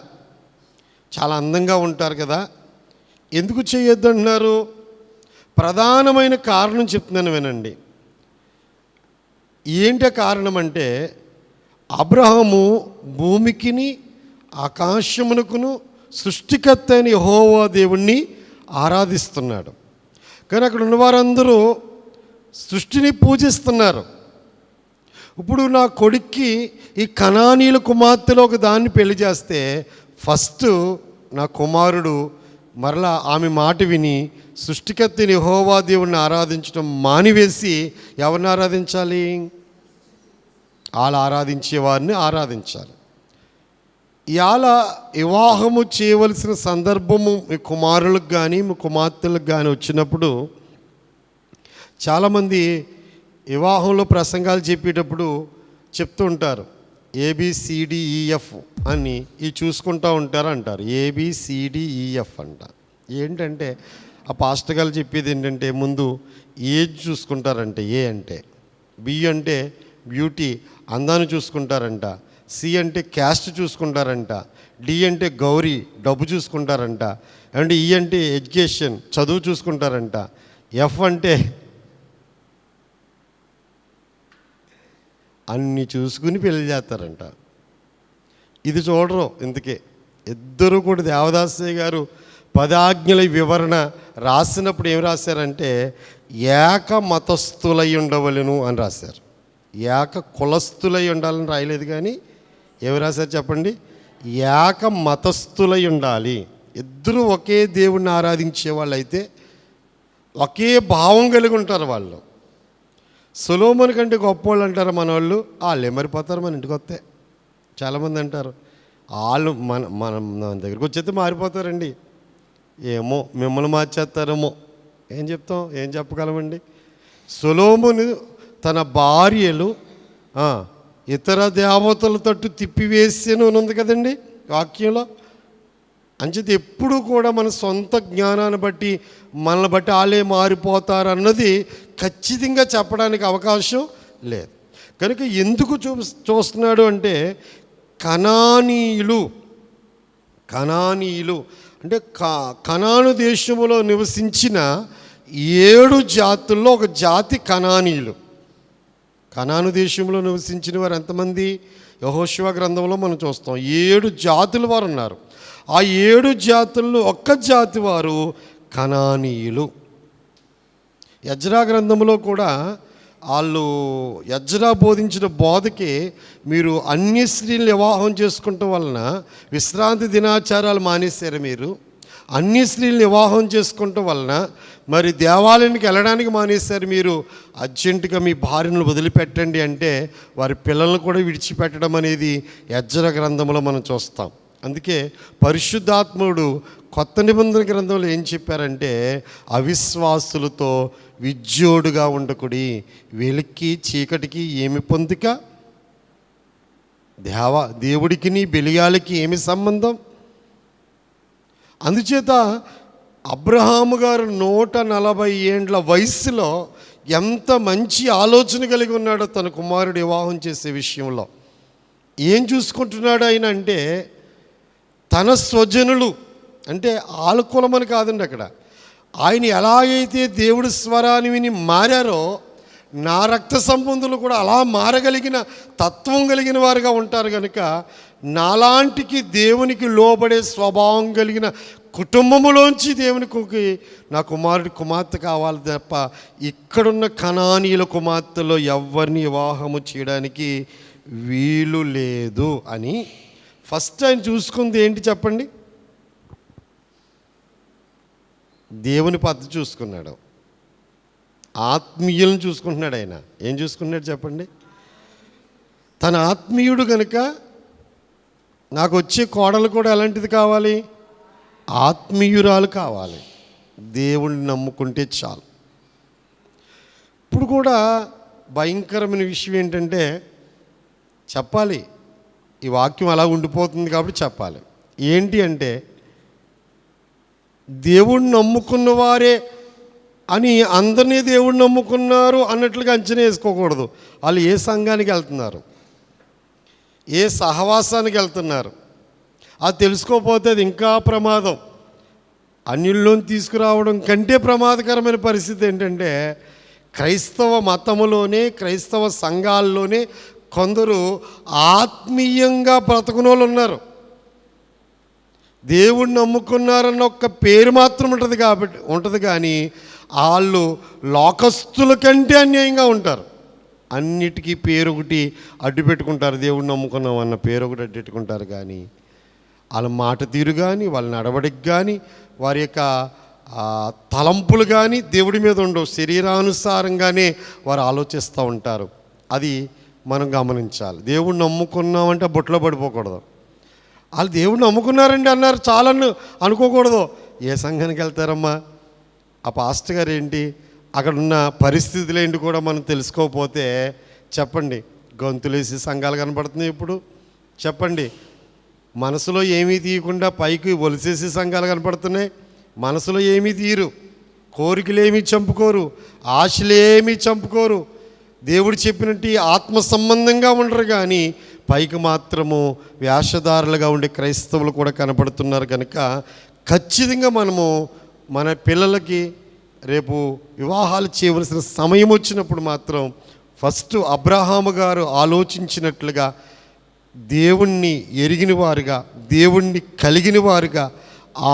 చాలా అందంగా ఉంటారు కదా, ఎందుకు చేయొద్దు అంటున్నారు? ప్రధానమైన కారణం చెప్తున్నాను వినండి. ఏంటి కారణం అంటే, అబ్రహాము భూమికిని ఆకాశమునకును సృష్టికర్త అయిన యెహోవా దేవుణ్ణి ఆరాధిస్తున్నాడు. కానీ అక్కడ ఉన్నవారందరూ సృష్టిని పూజిస్తున్నారు. ఇప్పుడు నా కొడుక్కి ఈ కనానీయుల కుమార్తెలో ఒక దాన్ని పెళ్లి చేస్తే ఫస్ట్ నా కుమారుడు మరలా ఆమె మాట విని సృష్టికర్తని యెహోవా దేవుణ్ణి ఆరాధించడం మానివేసి ఎవరిని ఆరాధించాలి? వాళ్ళు ఆరాధించే వారిని ఆరాధించాలి. ఇవాళ వివాహము చేయవలసిన సందర్భము మీ కుమారులకు కానీ మీ కుమార్తెలకు కానీ వచ్చినప్పుడు చాలామంది వివాహంలో ప్రసంగాలు చెప్పేటప్పుడు చెప్తూ ఉంటారు, ABCDEF అని ఇవి చూసుకుంటూ ఉంటారు అంటారు. ABCDEF అంట. ఏంటంటే ఆ పాస్టర్ గారు చెప్పేది ఏంటంటే ముందు ఏజ్ చూసుకుంటారంట. ఏ అంటే, B అంటే బ్యూటీ, అందాన్ని చూసుకుంటారంట. C అంటే క్యాస్ట్ చూసుకుంటారంట. D అంటే గౌరీ, డబ్బు చూసుకుంటారంట. అండ్ E అంటే ఎడ్యుకేషన్, చదువు చూసుకుంటారంట. F అంటే అన్నీ చూసుకుని పెళ్లి చేస్తారంట. ఇది చూడరు. ఇందుకే ఇద్దరు కూడా దేవదాసయ్య గారు 10 ఆజ్ఞల వివరణ రాసినప్పుడు ఏం రాశారంటే ఏక మతస్థులై ఉండవలను అని రాశారు. ఏక కులస్థులై ఉండాలని రాయలేదు, కానీ ఏమి రాశారు చెప్పండి? ఏక మతస్థులై ఉండాలి. ఇద్దరు ఒకే దేవుణ్ణి ఆరాధించే వాళ్ళు అయితే ఒకే భావం కలిగి ఉంటారు వాళ్ళు. సొలొమోను కంటే గొప్పవాళ్ళు అంటారు మన వాళ్ళు. వాళ్ళే మారిపోతారు మన ఇంటికి వస్తే. చాలామంది అంటారు వాళ్ళు మన దగ్గరికి వచ్చేస్తే మారిపోతారండి. ఏమో మిమ్మల్ని మార్చేస్తారేమో. ఏం చెప్తాం, ఏం చెప్పగలమండి? సొలొమోను తన భార్యలు ఇతర దేవతల తట్టు తిప్పివేసేను ఉంది కదండి వాక్యంలో. అంచేత ఎప్పుడు కూడా మన సొంత జ్ఞానాన్ని బట్టి మనల్ని బట్టి వాళ్ళే మారిపోతారు అన్నది ఖచ్చితంగా చెప్పడానికి అవకాశం లేదు. కనుక ఎందుకు చూస్తున్నాడు అంటే కనానీయులు అంటే కనాను దేశంలో నివసించిన 7 జాతుల్లో ఒక జాతి కనానీయులు. కనాను దేశంలో నివసించిన వారు ఎంతమంది? యెహోషువ గ్రంథంలో మనం చూస్తాం 7 జాతుల వారు ఉన్నారు. ఆ 7 జాతుల్లో ఒక్క జాతి వారు కనానీయులు. యజ్రా గ్రంథంలో కూడా వాళ్ళు యజ్రా బోధించిన బోధకి మీరు అన్య స్త్రీలు వివాహం చేసుకుంటాం వలన విశ్రాంతి దినాచారాలు మానేశారు మీరు, అన్ని స్త్రీలను వివాహం చేసుకుంటం వలన మరి దేవాలయానికి వెళ్ళడానికి మానేశారు మీరు, అర్జెంటుగా మీ భార్యను వదిలిపెట్టండి అంటే వారి పిల్లలను కూడా విడిచిపెట్టడం అనేది యెజ్రా గ్రంథంలో మనం చూస్తాం. అందుకే పరిశుద్ధాత్ముడు కొత్త నిబంధన గ్రంథంలో ఏం చెప్పారంటే, అవిశ్వాసులతో విజ్జోడుగా ఉండకుడి, వెలికి చీకటికి ఏమి పొందిక, దేవుడికి నీ బెలియాలకి ఏమి సంబంధం. అందుచేత అబ్రహాము గారు 140 ఏండ్ల వయసులో ఎంత మంచి ఆలోచన కలిగి ఉన్నాడో తన కుమారుడు వివాహం చేసే విషయంలో. ఏం చూసుకుంటున్నాడు ఆయన అంటే, తన స్వజనులు అంటే ఆలుకులమని కాదండి అక్కడ, ఆయన ఎలాగైతే దేవుడి స్వరాన్ని విని మారారో నా రక్త సంబంధులు కూడా అలా మారగలిగిన తత్వం కలిగిన వారుగా ఉంటారు కనుక, నాలాంటికి దేవునికి లోబడే స్వభావం కలిగిన కుటుంబములోంచి దేవునికి నా కుమారుడి కుమార్తె కావాలి తప్ప ఇక్కడున్న కనానీయుల కుమార్తెలో ఎవరిని వివాహము చేయడానికి వీలు లేదు అని ఫస్ట్ ఆయన చూసుకుంది ఏంటి చెప్పండి? దేవుని పద్ధతి చూసుకున్నాడు, ఆత్మీయులను చూసుకుంటున్నాడు. ఆయన ఏం చూసుకున్నాడు చెప్పండి? తన ఆత్మీయుడు కనుక నాకు వచ్చే కోడలు కూడా ఎలాంటిది కావాలి? ఆత్మీయురాలు కావాలి. దేవుణ్ణి నమ్ముకుంటే చాలు. ఇప్పుడు కూడా భయంకరమైన విషయం ఏంటంటే చెప్పాలి, ఈ వాక్యం అలా ఉండిపోతుంది కాబట్టి చెప్పాలి. ఏంటి అంటే, దేవుణ్ణి నమ్ముకున్న వారే అని అందరినీ దేవుణ్ణి నమ్ముకున్నారు అన్నట్లుగా అంచనా వేసుకోకూడదు. వాళ్ళు ఏ సంఘానికి వెళ్తున్నారు, ఏ సహవాసానికి వెళ్తున్నారు అది తెలుసుకోకపోతే అది ఇంకా ప్రమాదం. అన్యుల్లోని తీసుకురావడం కంటే ప్రమాదకరమైన పరిస్థితి ఏంటంటే, క్రైస్తవ మతములోనే క్రైస్తవ సంఘాల్లోనే కొందరు ఆత్మీయంగా బ్రతకని వాళ్ళు ఉన్నారు. దేవుణ్ణి నమ్ముకున్నారన్న ఒక్క పేరు మాత్రం ఉంటుంది కానీ వాళ్ళు లోకస్తుల కంటే అన్యాయంగా ఉంటారు. అన్నిటికీ పేరు ఒకటి అడ్డు పెట్టుకుంటారు, దేవుణ్ణి నమ్ముకున్నాం అన్న పేరు ఒకటి అడ్డు పెట్టుకుంటారు. కానీ వాళ్ళ మాట తీరు కానీ, వాళ్ళ నడవడికి కానీ, వారి యొక్క తలంపులు కానీ దేవుడి మీద ఉండవు. శరీరానుసారంగానే వారు ఆలోచిస్తూ ఉంటారు. అది మనం గమనించాలి. దేవుణ్ణి నమ్ముకున్నామంటే బొట్లో పడిపోకూడదు. వాళ్ళు దేవుణ్ణి నమ్ముకున్నారండి అన్నారు చాలని అనుకోకూడదు. ఏ సంఘానికి వెళ్తారమ్మా, ఆ పాస్టర్ గారు ఏంటి, అక్కడ ఉన్న పరిస్థితులు ఏంటి కూడా మనం తెలుసుకోకపోతే చెప్పండి, గొంతులేసి సంఘాలు కనపడుతున్నాయి. ఇప్పుడు చెప్పండి, మనసులో ఏమీ తీయకుండా పైకి ఒలిసేసి సంఘాలు కనపడుతున్నాయి. మనసులో ఏమీ తీయరు, కోరికలేమీ చంపుకోరు, ఆశలేమీ చంపుకోరు, దేవుడు చెప్పినట్టు ఆత్మ సంబంధంగా ఉండరు. కానీ పైకి మాత్రము వేషధారులుగా ఉండే క్రైస్తవులు కూడా కనపడుతున్నారు. కనుక ఖచ్చితంగా మనము మన పిల్లలకి రేపు వివాహాలు చేయవలసిన సమయం వచ్చినప్పుడు మాత్రం ఫస్ట్ అబ్రహాము గారు ఆలోచించినట్లుగా దేవుణ్ణి ఎరిగిన వారుగా, దేవుణ్ణి కలిగిన వారుగా,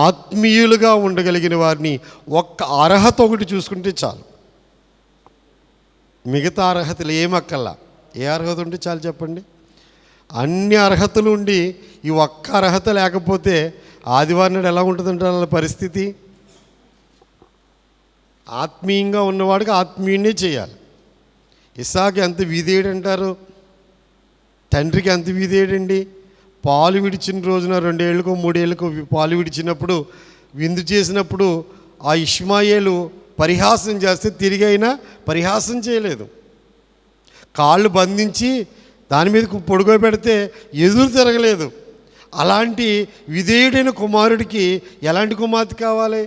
ఆత్మీయులుగా ఉండగలిగిన వారిని ఒక్క అర్హత ఒకటి చూసుకుంటే చాలు. మిగతా అర్హతలు ఏమక్కల్లా. ఏ అర్హత ఉంటే చాలు చెప్పండి? అన్ని అర్హతలు ఉండి ఈ ఒక్క అర్హత లేకపోతే ఆదివారం నాడు ఎలా ఉంటుందంటే వాళ్ళ పరిస్థితి. ఆత్మీయంగా ఉన్నవాడికి ఆత్మీయునే చేయాలి. ఇస్సాకు ఎంత విధేయుడు అంటారు, తండ్రికి ఎంత విధేయుడండి. పాలు విడిచిన రోజున 2 ఏళ్ళకో 3 ఏళ్ళకో పాలు విడిచినప్పుడు విందు చేసినప్పుడు ఆ ఇష్మాయేలు పరిహాసం చేస్తే తిరిగి అయినా పరిహాసం చేయలేదు. కాళ్ళు బంధించి దాని మీద పొడుగోబెడితే ఎదురు తిరగలేదు. అలాంటి విధేయుడైన కుమారుడికి ఎలాంటి కుమార్తె కావాలి?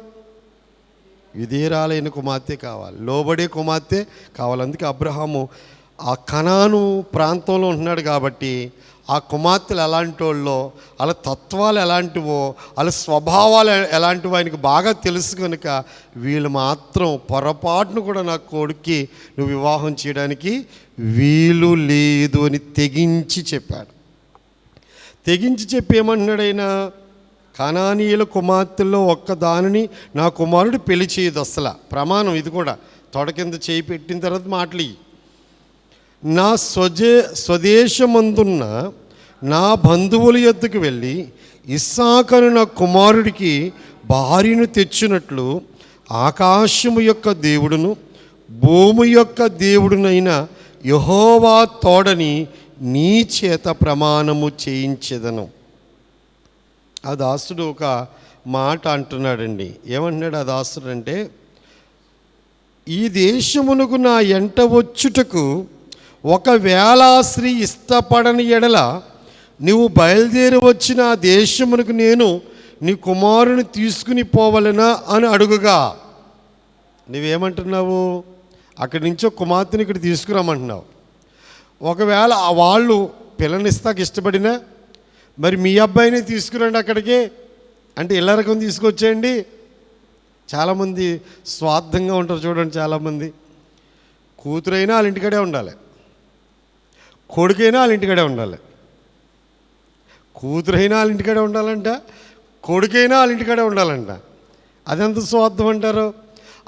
విధేయురాలైన కుమార్తె కావాలి, లోబడే కుమార్తె కావాలి. అందుకే అబ్రహాము ఆ కనాను ప్రాంతంలో ఉంటున్నాడు కాబట్టి ఆ కుమార్తెలు ఎలాంటి వాళ్ళో, వాళ్ళ తత్వాలు ఎలాంటివో, వాళ్ళ స్వభావాలు ఎలాంటివో ఆయనకు బాగా తెలుసు. కనుక వీళ్ళు మాత్రం పొరపాటును కూడా నా కొడుక్కి నువ్వు వివాహం చేయడానికి వీలు లేదు అని తెగించి చెప్పాడు. తెగించి చెప్పి ఏమంటున్నాడైనా, కనానీయుల కుమార్తెల్లో ఒక్క దానిని నా కుమారుడు పెళ్లి చేయదు. అసలు ప్రమాణం ఇది కూడా. తొడ కింద చేయి పెట్టిన తర్వాత మాటలు, నా స్వదేశమందున్న నా బంధువుల యొద్దకు వెళ్ళి ఇస్సాకును నా కుమారుడికి భార్యను తెచ్చినట్లు ఆకాశము యొక్క దేవుడును భూమి యొక్క దేవుడునైన యెహోవా తోడని నీ చేత ప్రమాణము చేయించెదను. ఆ దాసుడు ఒక మాట అంటున్నాడండి. ఏమంటున్నాడు ఆ దాసుడు అంటే, ఈ దేశమునకు నా ఎంట వచ్చుటకు ఒకవేళ స్త్రీ ఇష్టపడని ఎడల నువ్వు బయలుదేరి వచ్చిన ఆ దేశమునకు నేను నీ కుమారుని తీసుకుని పోవలెనా అని అడుగుగా. నువ్వేమంటున్నావు? అక్కడి నుంచి ఒక కుమార్తెని ఇక్కడ తీసుకురామంటున్నావు. ఒకవేళ వాళ్ళు పిల్లనిస్తాకు ఇష్టపడినా మరి మీ అబ్బాయిని తీసుకురండి అక్కడికి అంటే ఇళ్ళరకం తీసుకొచ్చేయండి. చాలామంది స్వార్థంగా ఉంటారు చూడండి. చాలామంది కూతురైనా వాళ్ళ ఇంటికాడే ఉండాలి, కొడుకైనా వాళ్ళ ఇంటికాడే ఉండాలి. కూతురైనా వాళ్ళ ఇంటికాడే ఉండాలంట, కొడుకైనా వాళ్ళ ఇంటికాడే ఉండాలంట. అదెంత స్వార్థం అంటారు?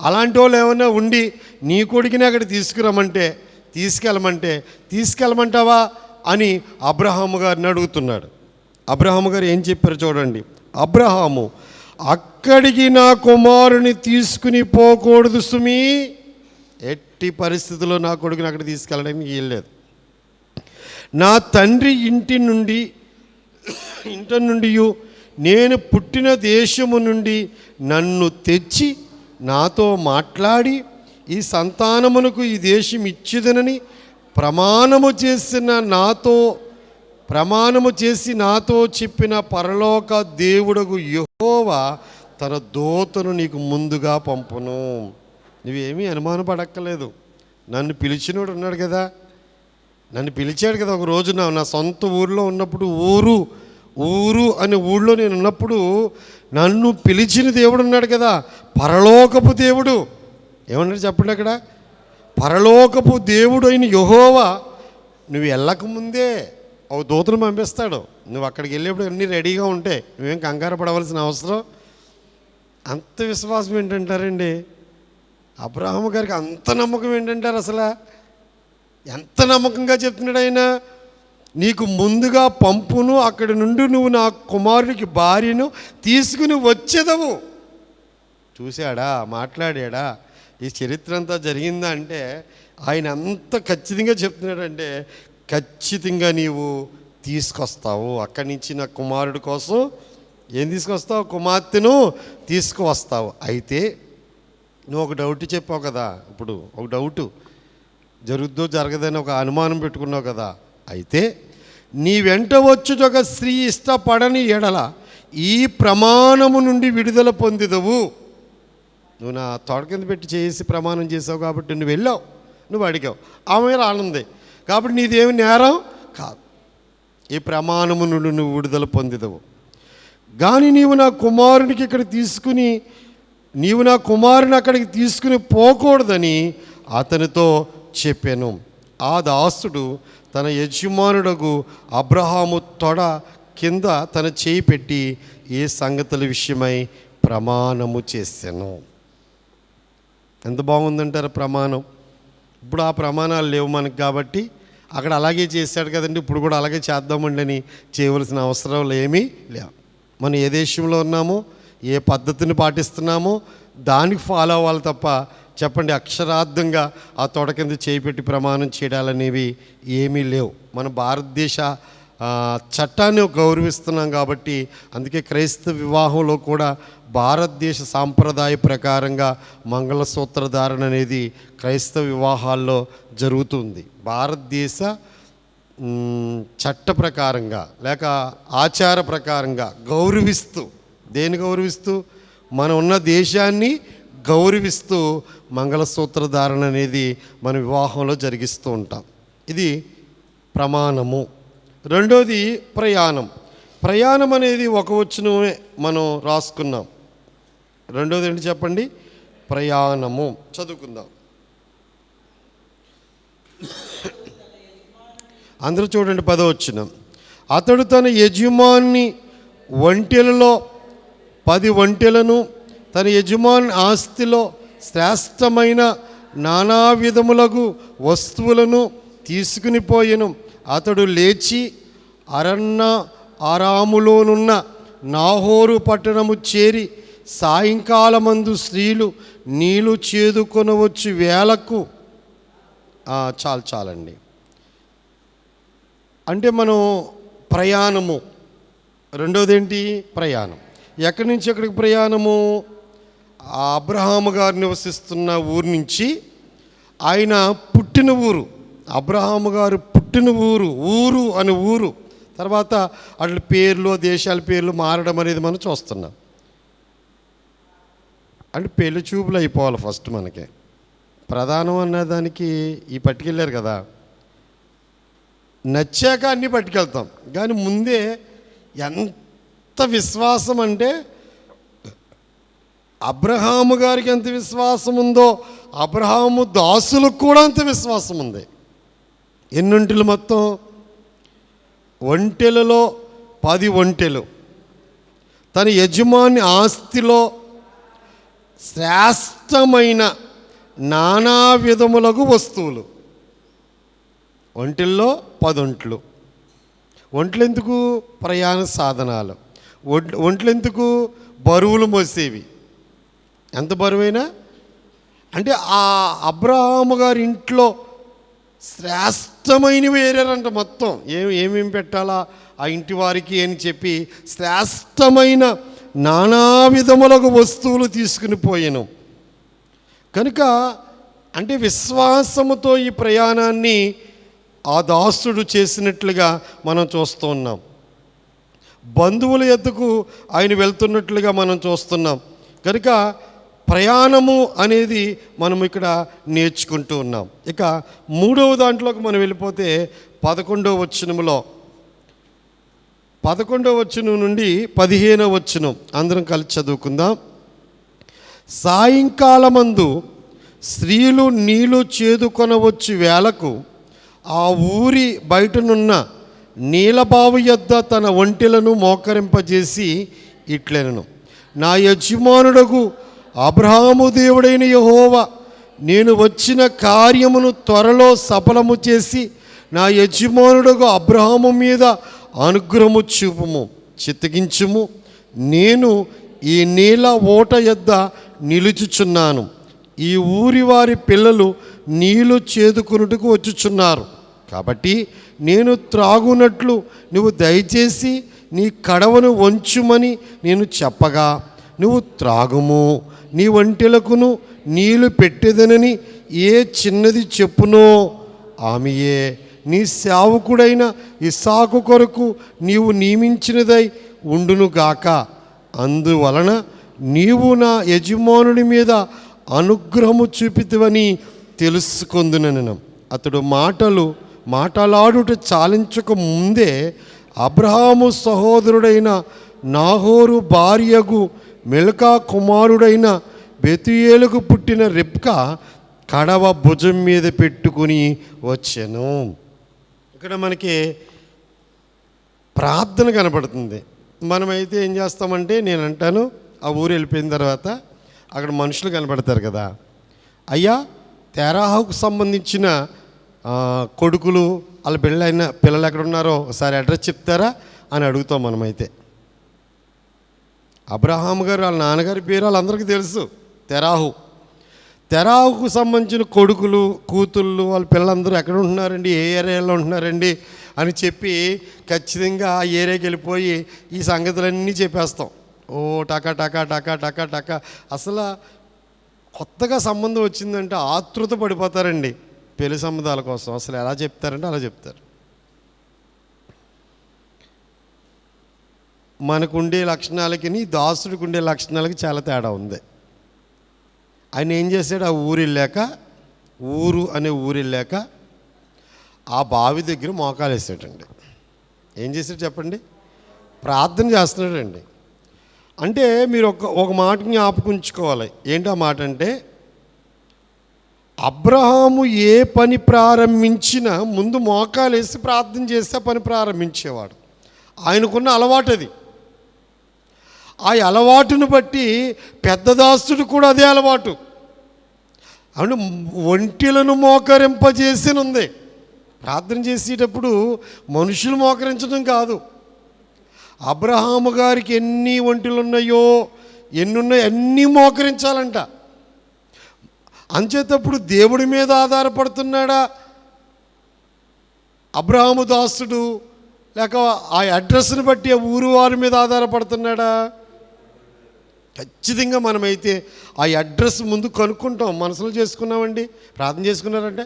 అలాంటి వాళ్ళు ఏమన్నా ఉండి నీ కొడుకుని అక్కడ తీసుకెళ్ళమంటావా అని అబ్రహాము గారిని అడుగుతున్నాడు. అబ్రహాము గారు ఏం చెప్పారు చూడండి. అబ్రహాము, అక్కడికి నా కుమారుని తీసుకుని పోకూడదు సుమీ, ఎట్టి పరిస్థితుల్లో నా కొడుకుని అక్కడ తీసుకెళ్ళడానికి వీల్లేదు. నా తండ్రి ఇంటి నుండి నేను పుట్టిన దేశము నుండి నన్ను తెచ్చి నాతో మాట్లాడి ఈ సంతానమునకు ఈ దేశం ఇచ్చిదనని ప్రమాణము చేసి నాతో చెప్పిన పరలోక దేవుడగు యెహోవా తన దూతను నీకు ముందుగా పంపును. నువ్వేమీ అనుమానపడక్కర్లేదు. నన్ను పిలిచినోడు ఉన్నాడు కదా, నన్ను పిలిచాడు కదా. ఒక రోజు నా సొంత ఊరిలో ఉన్నప్పుడు ఊరు అనే ఊళ్ళో నేను ఉన్నప్పుడు నన్ను పిలిచిన దేవుడు ఉన్నాడు కదా, పరలోకపు దేవుడు. ఏమన్నాడు చెప్పండి అక్కడ? పరలోకపు దేవుడు అయిన యెహోవా నువ్వు వెళ్ళకముందే ఒక దూతను పంపిస్తాడు. నువ్వు అక్కడికి వెళ్ళేప్పుడు అన్నీ రెడీగా ఉంటాయి, నువ్వేం కంగారు పడవలసిన అవసరం. అంత విశ్వాసం ఏంటంటారండి అబ్రహాము గారికి? అంత నమ్మకం ఏంటంటారు? అసలు ఎంత నమ్మకంగా చెప్తున్నాడు ఆయన. నీకు ముందుగా పంపును, అక్కడి నుండి నువ్వు నా కుమారుడికి భార్యను తీసుకుని వచ్చేదవు. చూశాడా, మాట్లాడాడా, ఈ చరిత్ర అంతా జరిగిందా అంటే ఆయన అంత ఖచ్చితంగా చెప్తున్నాడంటే ఖచ్చితంగా నీవు తీసుకొస్తావు. అక్కడి నుంచి నా కుమారుడి కోసం ఏం తీసుకొస్తావు? కుమార్తెను తీసుకువస్తావు. అయితే నువ్వు ఒక డౌట్ చెప్పావు కదా, ఇప్పుడు ఒక డౌటు జరుగుద్దో జరగదని ఒక అనుమానం పెట్టుకున్నావు కదా. అయితే నీ వెంట వచ్చుట ఒక స్త్రీ ఇష్టపడని ఎడల ఈ ప్రమాణము నుండి విడుదల పొందిదవు. నువ్వు నా తోట కింద పెట్టి చేసి ప్రమాణం చేసావు కాబట్టి నువ్వు వెళ్ళావు, నువ్వు అడిగావు, ఆమె రానుంది కాబట్టి నీదేమి నేరం కాదు. ఈ ప్రమాణము నుండి నువ్వు విడుదల పొందిదవు. కానీ నీవు నా కుమారుని అక్కడికి తీసుకుని పోకూడదని అతనితో చెప్పాను. ఆ దాసుడు తన యజమానుడగు అబ్రహాము తొడ కింద తన చేయి పెట్టి ఏ సంగతుల విషయమై ప్రమాణము చేశాను. ఎంత బాగుందంటారు ప్రమాణం. ఇప్పుడు ఆ ప్రమాణాలు లేవు మనకు కాబట్టి అక్కడ అలాగే చేశాడు కదండి, ఇప్పుడు కూడా అలాగే చేద్దామండి అని చేయవలసిన అవసరం ఏమీ లేవు. మనం ఏ దేశంలో ఉన్నామో, ఏ పద్ధతిని పాటిస్తున్నామో దానికి ఫాలో అవ్వాలి తప్ప చెప్పండి అక్షరార్థంగా ఆ తొడ కింద చేయి పెట్టి ప్రమాణం చేయడాలనేవి ఏమీ లేవు. మన భారతదేశ చట్టాన్ని గౌరవిస్తున్నాం కాబట్టి అందుకే క్రైస్తవ వివాహంలో కూడా భారతదేశ సాంప్రదాయ ప్రకారంగా మంగళసూత్ర ధారణ అనేది క్రైస్తవ వివాహాల్లో జరుగుతుంది. భారతదేశ చట్ట ప్రకారంగా లేక ఆచార ప్రకారంగా గౌరవిస్తూ, దేన్ని గౌరవిస్తూ? మనం ఉన్న దేశాన్ని గౌరవిస్తూ మంగళసూత్ర ధారణ అనేది మన వివాహంలో జరిగిస్తూ ఉంటాం. ఇది ప్రమాణము. రెండోది ప్రయాణం అనేది ఒక వచనమే మనం రాసుకున్నాం. రెండోది ఏంటి చెప్పండి? ప్రయాణము. చదువుకుందాం అందరూ చూడండి. 10వ వచనం. అతడు తన యజమాని ఒంటెలలో 10 ఒంటెలను తన యజమాని ఆస్తిలో శ్రేష్టమైన నానా విధములగు వస్తువులను తీసుకుని పోయెను. అతడు లేచి ఆరాములోనున్న నాహోరు పట్టణము చేరి సాయంకాలమందు స్త్రీలు నీళ్లు చేదుకొనవచ్చు వేళకు. చాలండి. అంటే మనం ప్రయాణము, రెండోది ఏంటి? ప్రయాణం. ఎక్కడి నుంచి ఎక్కడికి ప్రయాణము? అబ్రహాము గారు నివసిస్తున్న ఊరు నుంచి ఆయన పుట్టిన ఊరు, అబ్రహాము గారు పుట్టిన ఊరు అని ఊరు, తర్వాత అట్ల పేర్లు, దేశాల పేర్లు మారడం అనేది మనం చూస్తున్నాం. అంటే పెళ్లి చూపులు అయిపోవాలి ఫస్ట్. మనకి ప్రధానం అన్నదానికి ఈ పట్టుకెళ్ళారు కదా, నచ్చాక అన్నీ పట్టుకెళ్తాం. కానీ ముందే ఎంత విశ్వాసం అంటే, అబ్రహాము గారికి ఎంత విశ్వాసం ఉందో అబ్రహాము దాసులకు కూడా అంత విశ్వాసం ఉంది. ఎన్నొంటెలు మొత్తం? ఒంటెలలో 10 ఒంటెలు, తన యజమాని ఆస్తిలో శ్రేష్టమైన నానా విధములకు వస్తువులు. ఒంటెల్లో 10 ఒంట్లు. ఒంట్లు ఎందుకు? ప్రయాణ సాధనాలు. ఒంట్లు ఎందుకు? బరువులు మోసేవి. ఎంత బరువైనా. అంటే ఆ అబ్రహాము గారి ఇంట్లో శ్రేష్టమైనవి ఏరారంట మొత్తం. ఏమేమి పెట్టాలా ఆ ఇంటి వారికి అని చెప్పి శ్రేష్టమైన నానా విధములకు వస్తువులు తీసుకుని పోయాను. కనుక అంటే విశ్వాసముతో ఈ ప్రయాణాన్ని ఆ దాసుడు చేసినట్లుగా మనం చూస్తూ ఉన్నాం. బంధువుల యొద్దకు ఆయన వెళ్తున్నట్లుగా మనం చూస్తున్నాం. కనుక ప్రయాణము అనేది మనం ఇక్కడ నేర్చుకుంటూ ఉన్నాం. ఇక 3వ దాంట్లోకి మనం వెళ్ళిపోతే 11వ వచనములో, 11వ వచనం నుండి 15వ వచనం అందరం కలిసి చదువుకుందాం. సాయంకాలమందు స్త్రీలు నీళ్లు చేదుకొనవచ్చు వేళకు ఆ ఊరి బయటనున్న నీలబావు యొద్ద తన ఒంటెలను మోకరింపజేసి ఇట్లెనను, నా యజమానుడకు అబ్రహాము దేవుడైన యెహోవా, నేను వచ్చిన కార్యమును త్వరలో సఫలము చేసి నా యజమానుడకు అబ్రహాము మీద అనుగ్రహము చూపుము, చిత్తగించుము. నేను ఈ నీళ్ళ ఓట యొద్ద నిలుచుచున్నాను. ఈ ఊరి వారి పిల్లలు నీళ్లు చేదుకొనుటకు వచ్చుచున్నారు. కాబట్టి నేను త్రాగునట్లు నువ్వు దయచేసి నీ కడవను వంచుమని నేను చెప్పగా, నువ్వు త్రాగుము, నీ ఒంటెలకును నీళ్లు పెట్టేదనని ఏ చిన్నది చెప్పునో ఆమెయే నీ సేవకుడైన ఇస్సాకు కొరకు నీవు నియమించినదై ఉండునుగాక. అందువలన నీవు నా యజమానుడి మీద అనుగ్రహము చూపితివని తెలుసుకొందునను. అతడు మాటలాడుట చాలించక ముందే అబ్రహాము సహోదరుడైన నాహోరు భార్యకు మిల్కా కుమారుడైన బెతుయేలుకు పుట్టిన రిబ్కా కడవ భుజం మీద పెట్టుకుని వచ్చాను. ఇక్కడ మనకి ప్రార్థన కనపడుతుంది. మనమైతే ఏం చేస్తామంటే, నేను అంటాను, ఆ ఊరు వెళ్ళిపోయిన తర్వాత అక్కడ మనుషులు కనపడతారు కదా, అయ్యా తెరాహుకు సంబంధించిన కొడుకులు వాళ్ళ పెళ్ళైన పిల్లలు ఎక్కడ ఉన్నారో ఒకసారి అడ్రస్ చెప్తారా అని అడుగుతాం మనమైతే. అబ్రహాము గారు వాళ్ళ నాన్నగారి పేరు వాళ్ళందరికీ తెలుసు, తెరాహుకు సంబంధించిన కొడుకులు కూతుళ్ళు వాళ్ళ పిల్లలందరూ ఎక్కడ ఉంటున్నారండి, ఏ ఏరియాలో ఉంటున్నారండి అని చెప్పి ఖచ్చితంగా ఆ ఏరియాకి వెళ్ళిపోయి ఈ సంగతులన్నీ చెప్పేస్తాం. ఓ టకా టకా టకా టకా టకా. అసలు కొత్తగా సంబంధం వచ్చిందంటే ఆతృత పడిపోతారండి పెళ్లి సంబంధాల కోసం. అసలు ఎలా చెప్తారంటే అలా చెప్తారు. మనకుండే లక్షణాలకి దాసుడికి ఉండే లక్షణాలకి చాలా తేడా ఉంది. ఆయన ఏం చేశాడు, ఆ ఊరు అనే ఊరు వెళ్ళాక ఆ బావి దగ్గర మోకాలు వేసాడండి. ఏం చేశాడు చెప్పండి? ప్రార్థన చేస్తున్నాడండి. అంటే మీరు ఒక మాట జ్ఞాపకుంచుకోవాలి. ఏంటి ఆ మాట అంటే, అబ్రహాము ఏ పని ప్రారంభించినా ముందు మోకాలు వేసి ప్రార్థన చేస్తే పని ప్రారంభించేవాడు. ఆయనకున్న అలవాటు అది. ఆ అలవాటును బట్టి పెద్ద దాసుడు కూడా అదే అలవాటు. అవును, ఒంటెలను మోకరింపజేసినుంది. ప్రార్థన చేసేటప్పుడు మనుషులు మోకరించడం కాదు. అబ్రహాము గారికి ఎన్ని ఒంటెలు ఉన్నాయో ఎన్నున్నాయి అన్నీ మోకరించాలంట. అంచేటప్పుడు దేవుడి మీద ఆధారపడుతున్నాడా అబ్రహాము దాసుడు, లేక ఆ అడ్రస్ని బట్టి ఆ ఊరు వారి మీద ఆధారపడుతున్నాడా? ఖచ్చితంగా మనమైతే ఆ అడ్రస్ ముందు కనుక్కుంటాం. మనసులో చేసుకున్నామండి, ప్రార్థన చేసుకున్నారంటే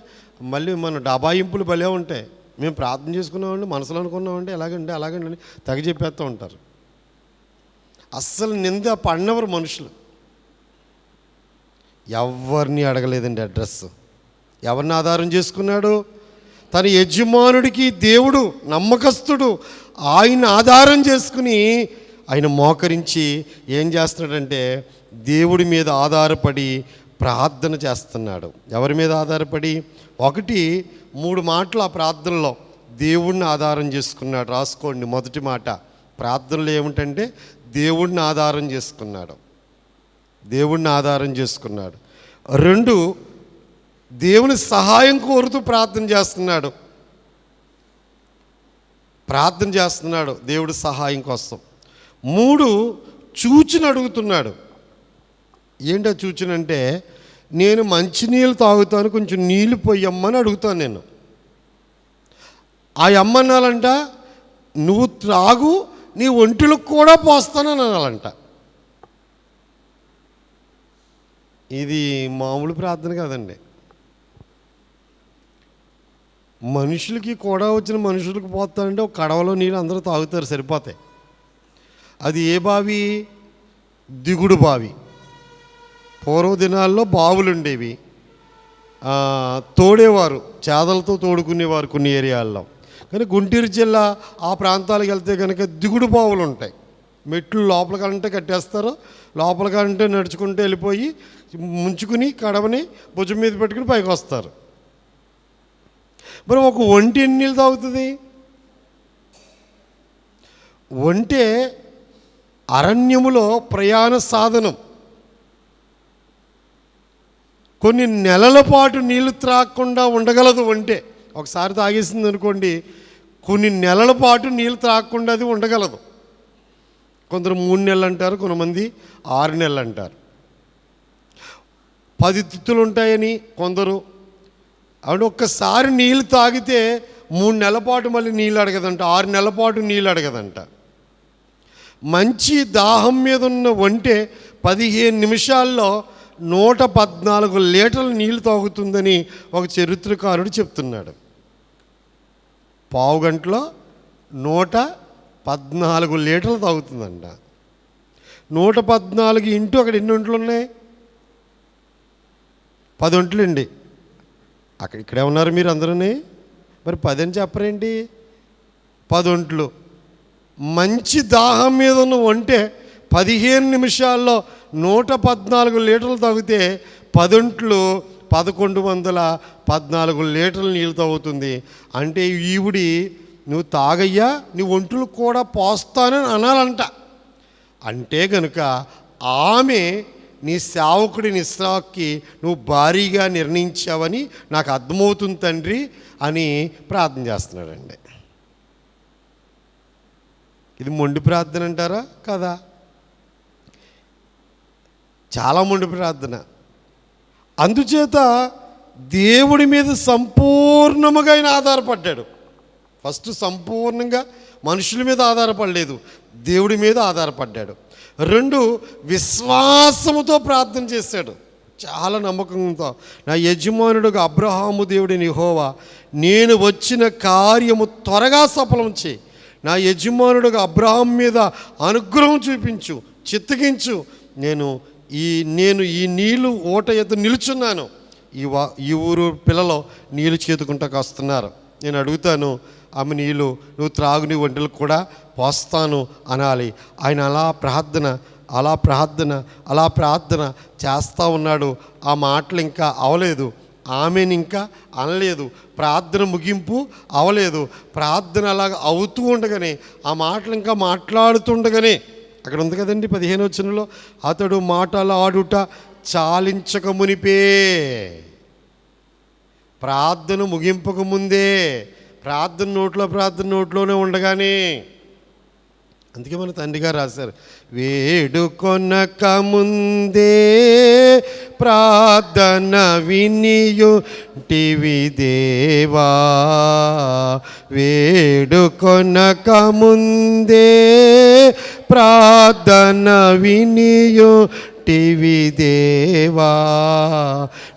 మళ్ళీ మన డబాయింపులు భలే ఉంటాయి. మేము ప్రార్థన చేసుకున్నామండి, మనసులో అనుకున్నామండి, ఎలాగండి అలాగండి అని తెగ చెప్పేస్తూ ఉంటారు. అస్సలు నింద పడినవారు మనుషులు. ఎవరిని అడగలేదండి అడ్రస్. ఎవరిని ఆధారం చేసుకున్నాడు? తన యజమానుడికి దేవుడు నమ్మకస్తుడు, ఆయన ఆధారం చేసుకుని ఆయన మోకరించి ఏం చేస్తున్నాడంటే దేవుడి మీద ఆధారపడి ప్రార్థన చేస్తున్నాడు. ఎవరి మీద ఆధారపడి? 3 మాటలు ఆ ప్రార్థనలో దేవుడిని ఆధారం చేసుకున్నాడు. రాసుకోండి. మొదటి మాట ప్రార్థనలో ఏమిటంటే దేవుడిని ఆధారం చేసుకున్నాడు. దేవుడిని ఆధారం చేసుకున్నాడు. 2 దేవుని సహాయం కోరుతూ ప్రార్థన చేస్తున్నాడు దేవుడి సహాయం కోసం. 3 చూచుని అడుగుతున్నాడు. ఏంటో చూచునంటే నేను మంచినీళ్ళు తాగుతాను, కొంచెం నీళ్ళు పొయ్యమ్మని అడుగుతాను నేను. ఆ అమ్మన్నాలంట నువ్వు త్రాగు, నీ ఒంటిలకు కూడా పోస్తానని అనాలంట. ఇది మామూలు ప్రార్థన కాదండి. మనుషులకి కూడా వచ్చిన మనుషులకు పోతానంటే ఒక కడవలో నీళ్ళు అందరూ తాగుతారు, సరిపోతాయి. అది ఏ బావి? దిగుడు బావి. పూర్వ దినాల్లో బావులు ఉండేవి, తోడేవారు, చేదలతో తోడుకునేవారు కొన్ని ఏరియాల్లో. కానీ గుంటూరు జిల్లా ఆ ప్రాంతాలకు వెళ్తే కనుక దిగుడు బావులు ఉంటాయి. మెట్లు లోపలికంటే కట్టేస్తారు, లోపలికంటే నడుచుకుంటూ వెళ్ళిపోయి ముంచుకుని కడవని భుజం మీద పెట్టుకుని పైకి వస్తారు. మరి ఒక ఒంటి ఎన్ని నీళ్ళు తాగుతుంది? ఒంటే అరణ్యములో ప్రయాణ సాధనం. కొన్ని నెలల పాటు నీళ్లు త్రాగకుండా ఉండగలదు ఒంటే. ఒకసారి తాగేసింది అనుకోండి, కొన్ని నెలల పాటు నీళ్ళు త్రాగకుండా అది ఉండగలదు. కొందరు 3 నెలలు అంటారు, కొంతమంది 6 నెలలు అంటారు. 10 తిత్తులు ఉంటాయని కొందరు. అవును, ఒక్కసారి నీళ్ళు తాగితే 3 నెలల పాటు మళ్ళీ నీళ్ళు అడగదంట, 6 నెలల పాటు నీళ్ళు అడగదంట. మంచి దాహం మీద ఉన్న ఒంటే 15 నిమిషాల్లో 114 లీటర్ల నీళ్ళు తాగుతుందని ఒక చరిత్రకారుడు చెప్తున్నాడు. పావు గంటలో 114 లీటర్లు తాగుతుందంట. 114 ఇంటూ అక్కడ ఎన్ని ఒంట్లు ఉన్నాయి? 10 ఒంట్లు అండి. ఇక్కడే ఉన్నారు మీరు అందరూనే, మరి 10 అని చెప్పరేంటి? 10 ఒంట్లు. మంచి దాహం మీద ఉన్న ఒంటే 15 నిమిషాల్లో 114 లీటర్లు తాగితే 10 ఒంట్లు 1114 లీటర్ల నీళ్ళు తాగుతుంది. అంటే ఈవిడి నువ్వు తాగయ్యా, నీ ఒంట్లు కూడా పోస్తానని అనాలంట. అంటే కనుక ఆమె నీ సేవకుడిని ఇస్సాకుకి నువ్వు భారీగా నిర్ణయించావని నాకు అర్థమవుతుంది తండ్రి అని ప్రార్థన చేస్తున్నాడండి. ఇది మొండి ప్రార్థన అంటారా? కదా, చాలా మొండి ప్రార్థన. అందుచేత దేవుడి మీద సంపూర్ణముగా ఆయన ఆధారపడ్డాడు. ఫస్ట్ సంపూర్ణంగా మనుషుల మీద ఆధారపడలేదు, దేవుడి మీద ఆధారపడ్డాడు. 2 విశ్వాసముతో ప్రార్థన చేశాడు, చాలా నమ్మకంతో. నా యజమానుడుగా అబ్రహాము దేవుడిని యెహోవా, నేను వచ్చిన కార్యము త్వరగా సఫలం చేయి. నా యజమానుడుగా అబ్రహాం మీద అనుగ్రహం చూపించు, చిత్తగించు. నేను ఈ నీళ్ళు ఓట ఎద్దు నిలుచున్నాను. ఈ ఊరు పిల్లలు నీళ్ళు చేతుకుంటాకు వస్తున్నారు. నేను అడుగుతాను, ఆమె నీళ్ళు నువ్వు త్రాగు, నీ ఒంటలకు కూడా పోస్తాను అనాలి. ఆయన అలా ప్రార్థన చేస్తూ ఉన్నాడు. ఆ మాటలు ఇంకా అవలేదు, ఆమెను ఇంకా అనలేదు, ప్రార్థన ముగింపు అవలేదు. ప్రార్థన అలాగ అవుతూ ఉండగానే, ఆ మాటలు ఇంకా మాట్లాడుతుండగానే, అక్కడ ఉంది కదండి 15వ వచనంలో, అతడు మాటలాడుట చాలించక మునిపే, ప్రార్థన ముగింపక ముందే, ప్రార్థన నోట్లోనే ఉండగానే అందుకే మన తండ్రి గారు రాశారు, వేడుకొనక ముందే ప్రార్థన వినియుంటివి దేవా, వేడుకొనక ముందే ప్రార్థన వినియుంటివి దేవా,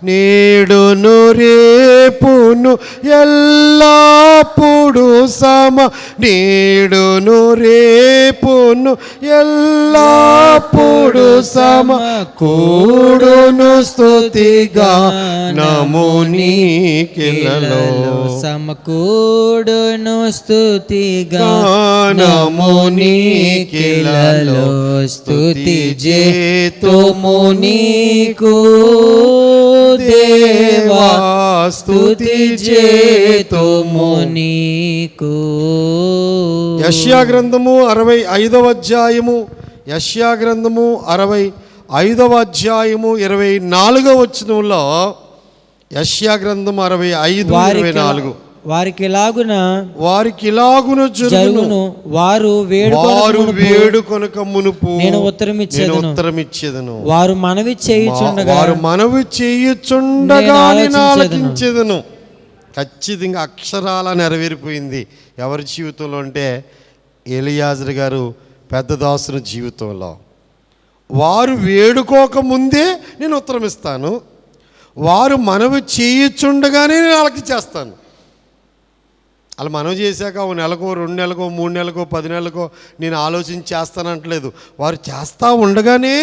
నేడును రేపును ఎల్లప్పుడు సమ, నేడును రేపును ఎల్లప్పుడు సమ, కూడును స్తుతిగా నమో నీకిలలో, సమకూడును స్తుతిగా నమో నీకిలలో, స్తుతి జేతుము నీకు దేవా, స్తుతి జేతుము నీకు. యెషయా గ్రంథము 65వ అధ్యాయము, యెషయా గ్రంథము 65వ అధ్యాయము 24వ వచనంలో, యెషయా గ్రంథం 65:24, వారికి ఇలాగున జరుగును, వారు వేడుకొనక మునుపు నేను ఉత్తరమిచ్చేదను, వారు మనవి చేయుచుండగా నేను ఆలకించేదను. ఖచ్చితంగా అక్షరాల నెరవేరిపోయింది. ఎవరి జీవితంలో అంటే ఎలియాజరు గారు పెద్ద దాసుని జీవితంలో. వారు వేడుకోక ముందే నేను ఉత్తరం ఇస్తాను, వారు మనవి చేయుచుండగానే నేను ఆలకించేస్తాను. అలా మనవి చేశాక ఓ నెలకో 2 నెలకో 3 నెలకో 10 నెలకో నేను ఆలోచించి చేస్తానంటలేదు. వారు చేస్తూ ఉండగానే,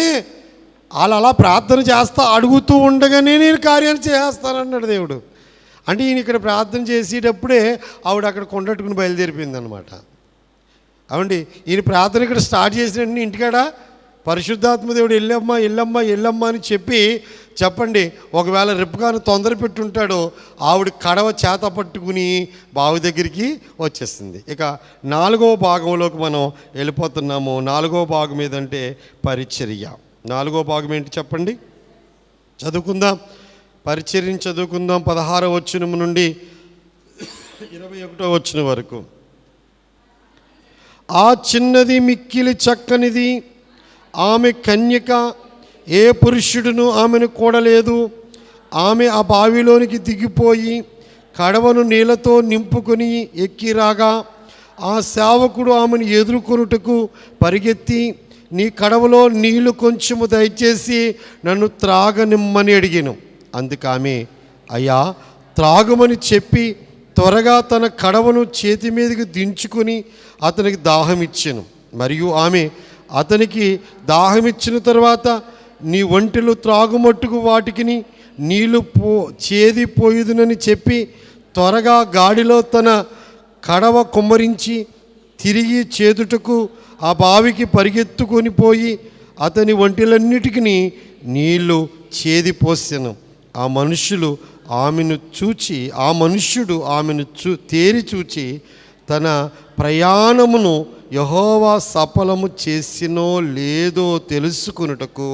వాళ్ళు అలా ప్రార్థన చేస్తూ అడుగుతూ ఉండగానే నేను కార్యాన్ని చేస్తానన్నాడు దేవుడు. అంటే ఈయన ఇక్కడ ప్రార్థన చేసేటప్పుడే ఆవిడ అక్కడ కొండట్టుకుని బయలుదేరిపోయింది అనమాట. అవండి, ఈయన ప్రార్థన ఇక్కడ స్టార్ట్ చేసిన వెంటనే ఇంటికాడ పరిశుద్ధాత్మ దేవుడు ఎల్లమ్మ అని చెప్పండి. ఒకవేళ రిప్కాను తొందర పెట్టుంటాడో ఆవిడ కడవ చేత పట్టుకుని బావి దగ్గరికి వచ్చేసింది. ఇక 4వ భాగంలోకి మనం వెళ్ళిపోతున్నాము. 4వ భాగం ఏదంటే పరిచర్య. 4వ భాగం ఏంటి చెప్పండి, చదువుకుందాం. పరిచర్యను చదువుకుందాం. 16వ వచనం నుండి 21వ వచనం వరకు. ఆ చిన్నది మిక్కిలి చక్కనిది, ఆమె కన్యక, ఏ పురుషుడును ఆమెను కూడలేదు. ఆమె ఆ బావిలోనికి దిగిపోయి కడవను నీళ్లతో నింపుకొని ఎక్కిరాగా, ఆ సేవకుడు ఆమెను ఎదుర్కొనుటకు పరిగెత్తి, నీ కడవలో నీళ్లు కొంచెము దయచేసి నన్ను త్రాగనిమ్మని అడిగాను. అందుకు ఆమె, అయ్యా త్రాగుమని చెప్పి త్వరగా తన కడవను చేతి మీదకి దించుకొని అతనికి దాహమిచ్చాను. మరియు ఆమె అతనికి దాహమిచ్చిన తర్వాత, నీ ఒంటెలు త్రాగుమట్టుకు వాటికి నీళ్లు చేదిపోయుదునని చెప్పి త్వరగా గాడిలో తన కడవ కుమ్మరించి తిరిగి చేదుటకు ఆ బావికి పరిగెత్తుకొని పోయి అతని ఒంటెలన్నిటికీ నీళ్లు చేదిపోసెను. ఆ మనుష్యుడు ఆమెను తేరి చూచి తన ప్రయాణమును యెహోవా సఫలము చేసినో లేదో తెలుసుకొనుటకు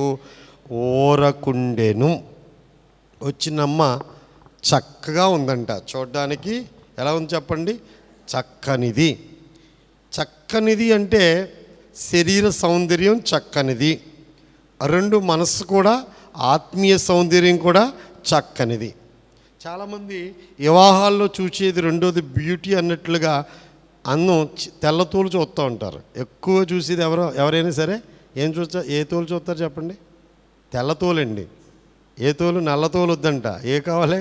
ఓరకుండెను. వచ్చినమ్మ చక్కగా ఉందంట. చూడ్డానికి ఎలా ఉంది చెప్పండి, చక్కనిది. చక్కనిది అంటే శరీర సౌందర్యం చక్కనిది, 2 మనస్సు కూడా ఆత్మీయ సౌందర్యం కూడా చక్కనిది. చాలామంది వివాహాల్లో చూసేది రెండోది బ్యూటీ అన్నట్లుగా అందం తెల్లతోలు చూస్తూ ఉంటారు. ఎక్కువ చూసేది ఎవరైనా సరే ఏ తోలు చూస్తారు చెప్పండి, తెల్లతోలండి. ఏ తోలు నల్లతోలు వద్దంట, ఏ కావాలి,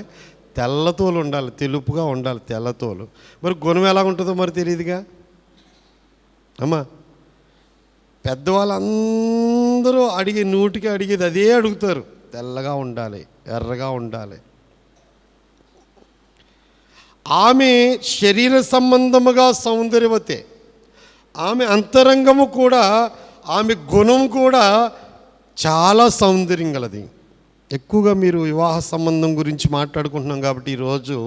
తెల్లతోలు ఉండాలి, తెలుపుగా ఉండాలి తెల్లతోలు. మరి గుణం ఎలా ఉంటుందో మరి తెలియదుగా అమ్మా. పెద్దవాళ్ళందరూ నూటికి అడిగేది అదే అడుగుతారు, తెల్లగా ఉండాలి, ఎర్రగా ఉండాలి. ఆమె శరీర సంబంధముగా సౌందర్యవతే, ఆమె అంతరంగము కూడా, ఆమె గుణం కూడా చాలా సౌందర్యం గలది. ఎక్కువగా మీరు వివాహ సంబంధం గురించి మాట్లాడుకుంటున్నాం కాబట్టి ఈరోజు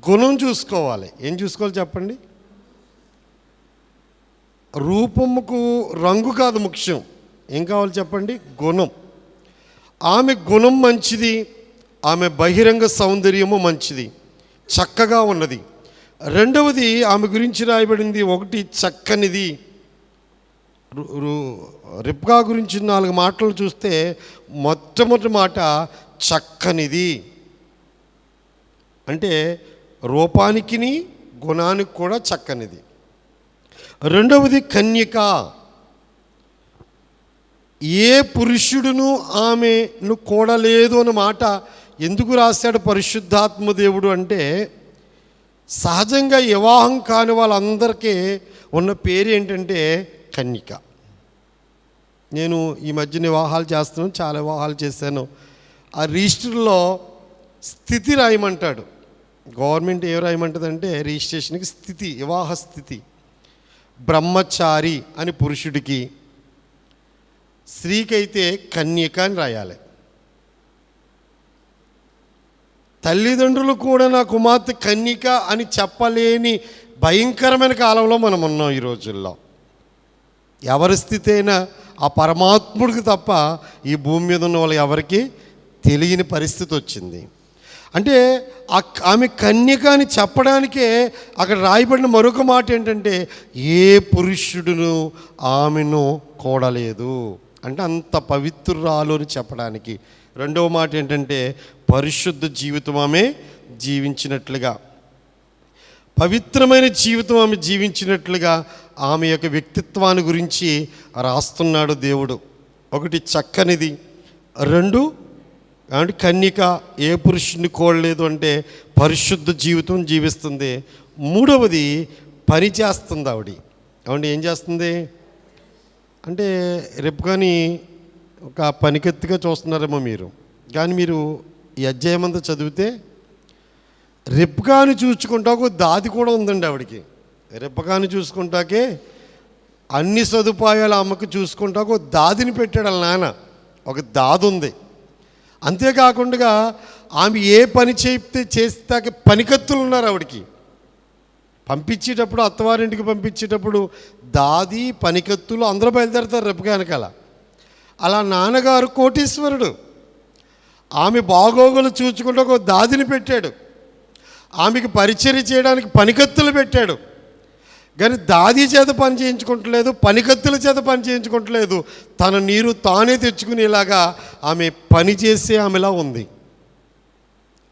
గుణం చూసుకోవాలి. ఏం చూసుకోవాలి చెప్పండి, రూపముకు రంగు కాదు ముఖ్యం, ఏం కావాలి చెప్పండి, గుణం. ఆమె గుణం మంచిది, ఆమె బహిరంగ సౌందర్యము మంచిది, చక్కగా ఉన్నది. రెండవది ఆమె గురించి రాయబడింది, 1 చక్కనిది, రిబ్కా గురించి 4 మాటలు చూస్తే మొట్టమొదటి మాట చక్కనిది, అంటే రూపానికి గుణానికి కూడా చక్కనిది. రెండవది కన్యక. ఏ పురుషుడును ఆమెను కూడలేదు అన్న మాట ఎందుకు రాశాడు పరిశుద్ధాత్మ దేవుడు అంటే, సహజంగా వివాహం కాని వాళ్ళందరికీ ఉన్న పేరు ఏంటంటే కన్యక. నేను ఈ మధ్య వివాహాలు చేస్తున్నాను, చాలా వివాహాలు చేశాను. ఆ రిజిస్టర్లో స్థితి రాయమంటాడు. గవర్నమెంట్ ఏం రాయమంటుందంటే రిజిస్ట్రేషన్కి స్థితి, వివాహ స్థితి. బ్రహ్మచారి అని పురుషుడికి, స్త్రీకైతే కన్యక అని రాయాలి. తల్లిదండ్రులు కూడా నా కుమార్తె కన్యక అని చెప్పలేని భయంకరమైన కాలంలో మనం ఉన్నాం ఈ రోజుల్లో. ఎవరి స్థితి అయినా ఆ పరమాత్ముడికి తప్ప ఈ భూమి మీద ఉన్న వాళ్ళు ఎవరికి తెలియని పరిస్థితి వచ్చింది. అంటే ఆమె కన్యక అని చెప్పడానికే అక్కడ రాయబడిన మరొక మాట ఏంటంటే, ఏ పురుషుడును ఆమెను కూడలేదు, అంటే అంత పవిత్రురాలు అని చెప్పడానికి. రెండవ మాట ఏంటంటే, పరిశుద్ధ జీవితం ఆమె జీవించినట్లుగా, పవిత్రమైన జీవితం ఆమె జీవించినట్లుగా ఆమె యొక్క వ్యక్తిత్వాన్ని గురించి రాస్తున్నాడు దేవుడు. ఒకటి చక్కనిది, 2 అంటే కన్యక, ఏ పురుషుని కోడలేదు అంటే పరిశుద్ధ జీవితం జీవిస్తుంది. 3వది పని చేస్తుంది ఆవిడ. ఆవిడ ఏం చేస్తుంది అంటే, రిబ్కాని ఒక పనికెత్తిగా చూస్తున్నారేమో మీరు, కానీ మీరు ఈ అధ్యాయం అంతా చదివితే రిబ్కాని చూసుకుంటాకు దాది కూడా ఉందండి ఆవిడకి. రిబ్కాని చూసుకుంటాకే అన్ని సదుపాయాలు అమ్మకు చూసుకుంటాకు దాదిని పెట్టాడు వాళ్ళ నాన్న. ఒక దాది ఉంది. అంతేకాకుండా ఆమె ఏ పని చేస్తాక పనికత్తులు ఉన్నారు ఆవిడకి. పంపించేటప్పుడు, అత్తవారింటికి పంపించేటప్పుడు దాది, పనికత్తులు అందరూ బయలుదేరుతారు రిబ్కా వెనకాల. అలా నాన్నగారు కోటీశ్వరుడు, ఆమె బాగోగులు చూచుకుంటూ ఒక దాదిని పెట్టాడు. ఆమెకి పరిచర్య చేయడానికి పనికత్తులు పెట్టాడు. కానీ దాది చేత పని చేయించుకుంటలేదు, పనికత్తుల చేత పని చేయించుకుంటలేదు. తన నీరు తానే తెచ్చుకునేలాగా ఆమె పని చేసే ఆమెలా ఉంది.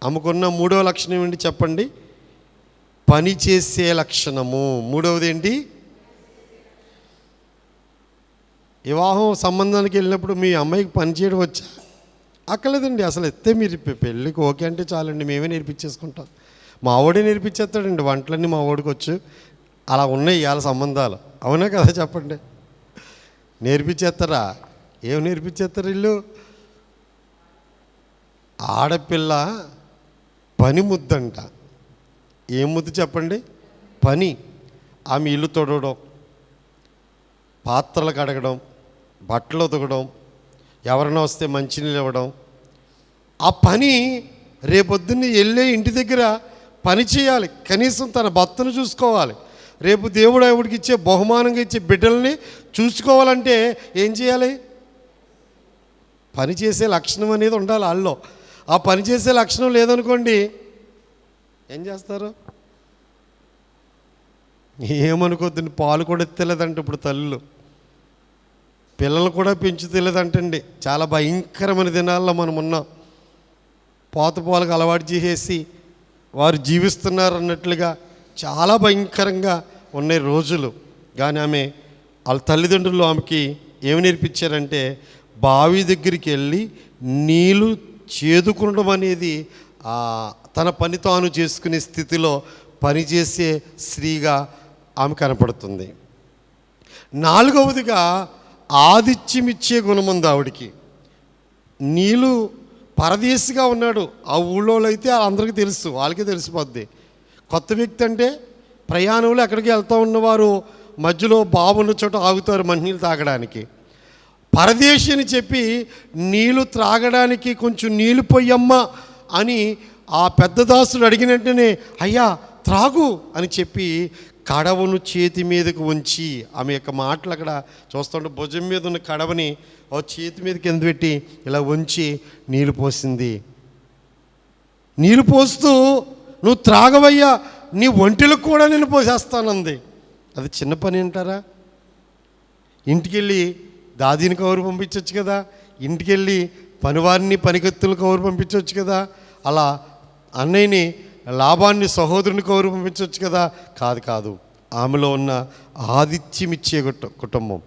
ఆమెకున్న 3వ లక్షణం ఏంటి చెప్పండి? పని చేసే లక్షణము. 3వది ఏంటి? వివాహం సంబంధానికి వెళ్ళినప్పుడు మీ అమ్మాయికి పని చేయడం వచ్చా? అక్కర్లేదండి, అసలు ఎత్తే మీరు పెళ్ళికి ఓకే అంటే చాలండి, మేమే నేర్పించేసుకుంటాం. మా వాడే నేర్పించేస్తాడండి వంటలన్నీ, మా వాడికి వచ్చు. అలా ఉన్నాయి ఇవాళ సంబంధాలు, అవునా కదా చెప్పండి? నేర్పించేస్తారా? ఏం నేర్పించేస్తారు వీళ్ళు? ఆడపిల్ల పని ముద్దంట. ఏం ముద్దు చెప్పండి? పని. ఆమె ఇల్లు తొడవడం, పాత్రలు కడగడం, బట్టలు ఉతకడం, ఎవరైనా వస్తే మంచినీళ్ళు ఇవ్వడం. ఆ పని రేపొద్దున్నే వెళ్ళే ఇంటి దగ్గర పని చేయాలి. కనీసం తన భర్తను చూసుకోవాలి. రేపు దేవుడు ఆవిడికి ఇచ్చే బహుమానంగా ఇచ్చే బిడ్డల్ని చూసుకోవాలంటే ఏం చేయాలి? పని చేసే లక్షణం అనేది ఉండాలి వాళ్ళలో. ఆ పని చేసే లక్షణం లేదనుకోండి, ఏం చేస్తారు? ఏమనుకోద్దండి, పాలు కూడా ఎత్తలేదంటే ఇప్పుడు తల్లులు, పిల్లలు కూడా పెంచుతలేదంటండి. చాలా భయంకరమైన దినాల్లో మనం ఉన్నాం. పోత పాలకు అలవాటు చేసేసి వారు జీవిస్తున్నారు అన్నట్లుగా చాలా భయంకరంగా ఉన్నాయి రోజులు. కానీ ఆమె వాళ్ళ తల్లిదండ్రులు ఆమెకి ఏమి నేర్పించారంటే, బావి దగ్గరికి వెళ్ళి నీళ్ళు చేదుకునడం అనేది తన పని తాను చేసుకునే స్థితిలో పనిచేసే స్త్రీగా ఆమె కనపడుతుంది. 4వదిగా ఆతిథ్యమిచ్చే గుణముంది ఆవిడికి. నీళ్ళు పరదేశిగా ఉన్నాడు, ఆ ఊళ్ళో అయితే అందరికీ తెలుసు, వాళ్ళకే తెలిసిపోద్ది. కొత్త వ్యక్తి అంటే ప్రయాణంలో ఎక్కడికి వెళ్తూ ఉన్నవారు మధ్యలో బావున్న చోట ఆగుతారు మంచినీళ్ళు తాగడానికి. పరదేశి అని చెప్పి నీళ్ళు త్రాగడానికి కొంచెం నీళ్ళు పొయ్యమ్మా అని ఆ పెద్ద దాసుడు అడిగిన వెంటనే అయ్యా త్రాగు అని చెప్పి కడవను చేతి మీదకు ఉంచి, ఆమె యొక్క మాటలు అక్కడ చూస్తుంటే భుజం మీద ఉన్న కడవని ఓ చేతి మీద కింద పెట్టి ఇలా ఉంచి నీళ్ళు పోసింది. నీళ్ళు పోస్తూ నువ్వు త్రాగవయ్యా, నీ ఒంటిలకు కూడా నేను పోసేస్తానంది. అది చిన్న పని అంటారా? ఇంటికెళ్ళి దాదీని కౌరు పంపించవచ్చు కదా, ఇంటికెళ్ళి పనివారిని పనికత్తులు కౌరు పంపించవచ్చు కదా, అలా అన్నయ్యని లాభాన్ని సహోదరుని కౌరు పంపించవచ్చు కదా. కాదు, ఆమెలో ఉన్న ఆతిథ్యమిచ్చే కుటుంబం.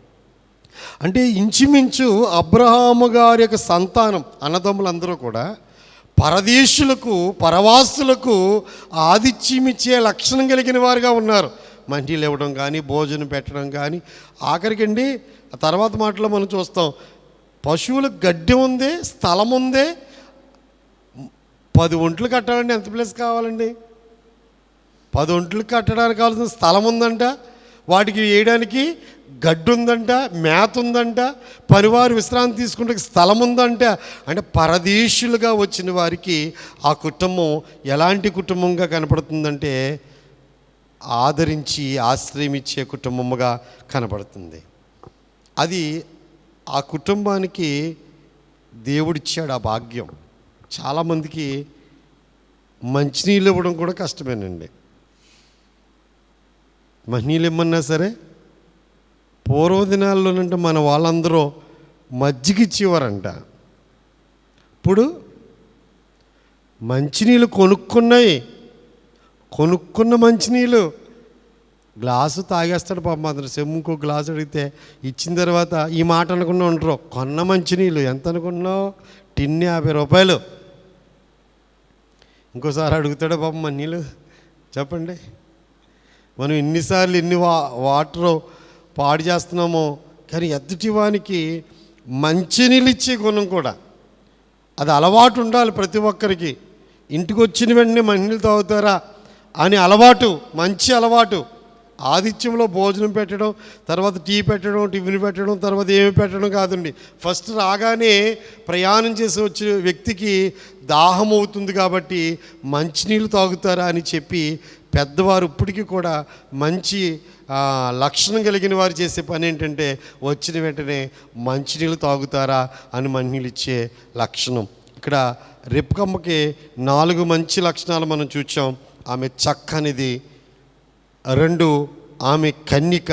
అంటే ఇంచుమించు అబ్రహాము గారి యొక్క సంతానం అన్నదమ్ములందరూ కూడా పరదేశులకు, పరవాసులకు ఆతిథ్యమిచ్చే లక్షణం కలిగిన వారుగా ఉన్నారు. మంటీలు ఇవ్వడం కానీ, భోజనం పెట్టడం కానీ, ఆఖరికండి ఆ తర్వాత మాటలో మనం చూస్తాం, పశువులకు గడ్డి ఉంది, స్థలం ఉంది. 10 ఒంట్లు కట్టాలంటే ఎంత ప్లేస్ కావాలండి? 10 ఒంట్లు కట్టడానికి కావాల్సిన స్థలం ఉందంట, వాటికి వేయడానికి గడ్డి ఉందంట, మేత ఉందంట, పనివారు విశ్రాంతి తీసుకుంటే స్థలం ఉందంట. అంటే పరదేశులుగా వచ్చిన వారికి ఆ కుటుంబం ఎలాంటి కుటుంబంగా కనపడుతుందంటే ఆదరించి ఆశ్రయమిచ్చే కుటుంబముగా కనపడుతుంది. అది ఆ కుటుంబానికి దేవుడిచ్చాడు ఆ భాగ్యం. చాలామందికి మంచినీళ్ళు ఇవ్వడం కూడా కష్టమేనండి. మంచినీళ్ళు ఇమ్మన్నా సరే పూర్వదినాల్లోనంటే మన వాళ్ళందరూ మజ్జిగ ఇచ్చేవారంట. ఇప్పుడు మంచినీళ్ళు కొనుక్కున్న మంచినీళ్ళు గ్లాసు తాగేస్తాడు పాపం. అతను సెమ్ముకో గ్లాసు అడిగితే ఇచ్చిన తర్వాత ఈ మాట అనుకున్నా ఉంటారు, కొన్న మంచినీళ్ళు ఎంత అనుకున్నావు, టిన్ని 50 రూపాయలు. ఇంకోసారి అడుగుతాడో పాపం మన నీళ్ళు? చెప్పండి. మనం ఎన్నిసార్లు ఎన్ని వాటర్ పాడు చేస్తున్నామో. కానీ ఎదుటి వానికి మంచినీళ్ళు ఇచ్చే గుణం కూడా, అది అలవాటు ఉండాలి ప్రతి ఒక్కరికి. ఇంటికి వచ్చిన వెంటనే మంచినీళ్ళు తాగుతారా అని అలవాటు, మంచి అలవాటు. ఆతిథ్యంలో భోజనం పెట్టడం, తర్వాత టీ పెట్టడం, టిఫిన్ పెట్టడం, తర్వాత ఏమి పెట్టడం కాదండి. ఫస్ట్ రాగానే ప్రయాణం చేసి వచ్చే వ్యక్తికి దాహం అవుతుంది కాబట్టి మంచినీళ్ళు తాగుతారా అని చెప్పి పెద్దవారు ఇప్పటికీ కూడా మంచి లక్షణం కలిగిన వారు చేసే పని ఏంటంటే వచ్చిన వెంటనే మంచినీళ్ళు తాగుతారా అని మంచినీళ్ళు ఇచ్చే లక్షణం. ఇక్కడ రెప్కమ్మకి 4 మంచి లక్షణాలు మనం చూసాం. ఆమె చక్కనిది, 2 ఆమె కన్నిక,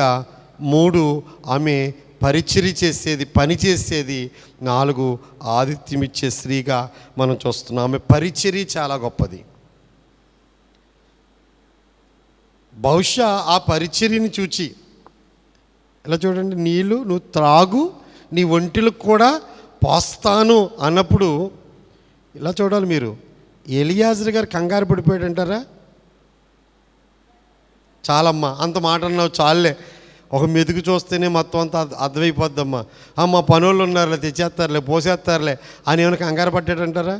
3 ఆమె పరిచర్య చేసేది, పని చేసేది, 4 ఆతిథ్యం ఇచ్చే స్త్రీగా మనం చూస్తున్నాం. ఆమె పరిచర్య చాలా గొప్పది. బహుశా ఆ పరిచర్యని చూచి ఇలా చూడండి, నీళ్ళు నువ్వు త్రాగు, నీ ఒంటిలకు కూడా పోస్తాను అన్నప్పుడు ఇలా చూడాలి మీరు. ఎలియాజరు గారు కంగారు పడిపోయాడు అంటారా? చాలమ్మా, అంత మాట అన్నావు చాలే, ఒక మెతుకు చూస్తేనే మొత్తం అంతా అర్థమైపోద్దమ్మా, మా పనులు ఉన్నారులే, తెచ్చేస్తారులే, పోసేస్తారులే అని ఏమైనా కంగారు పడ్డాడంటారా?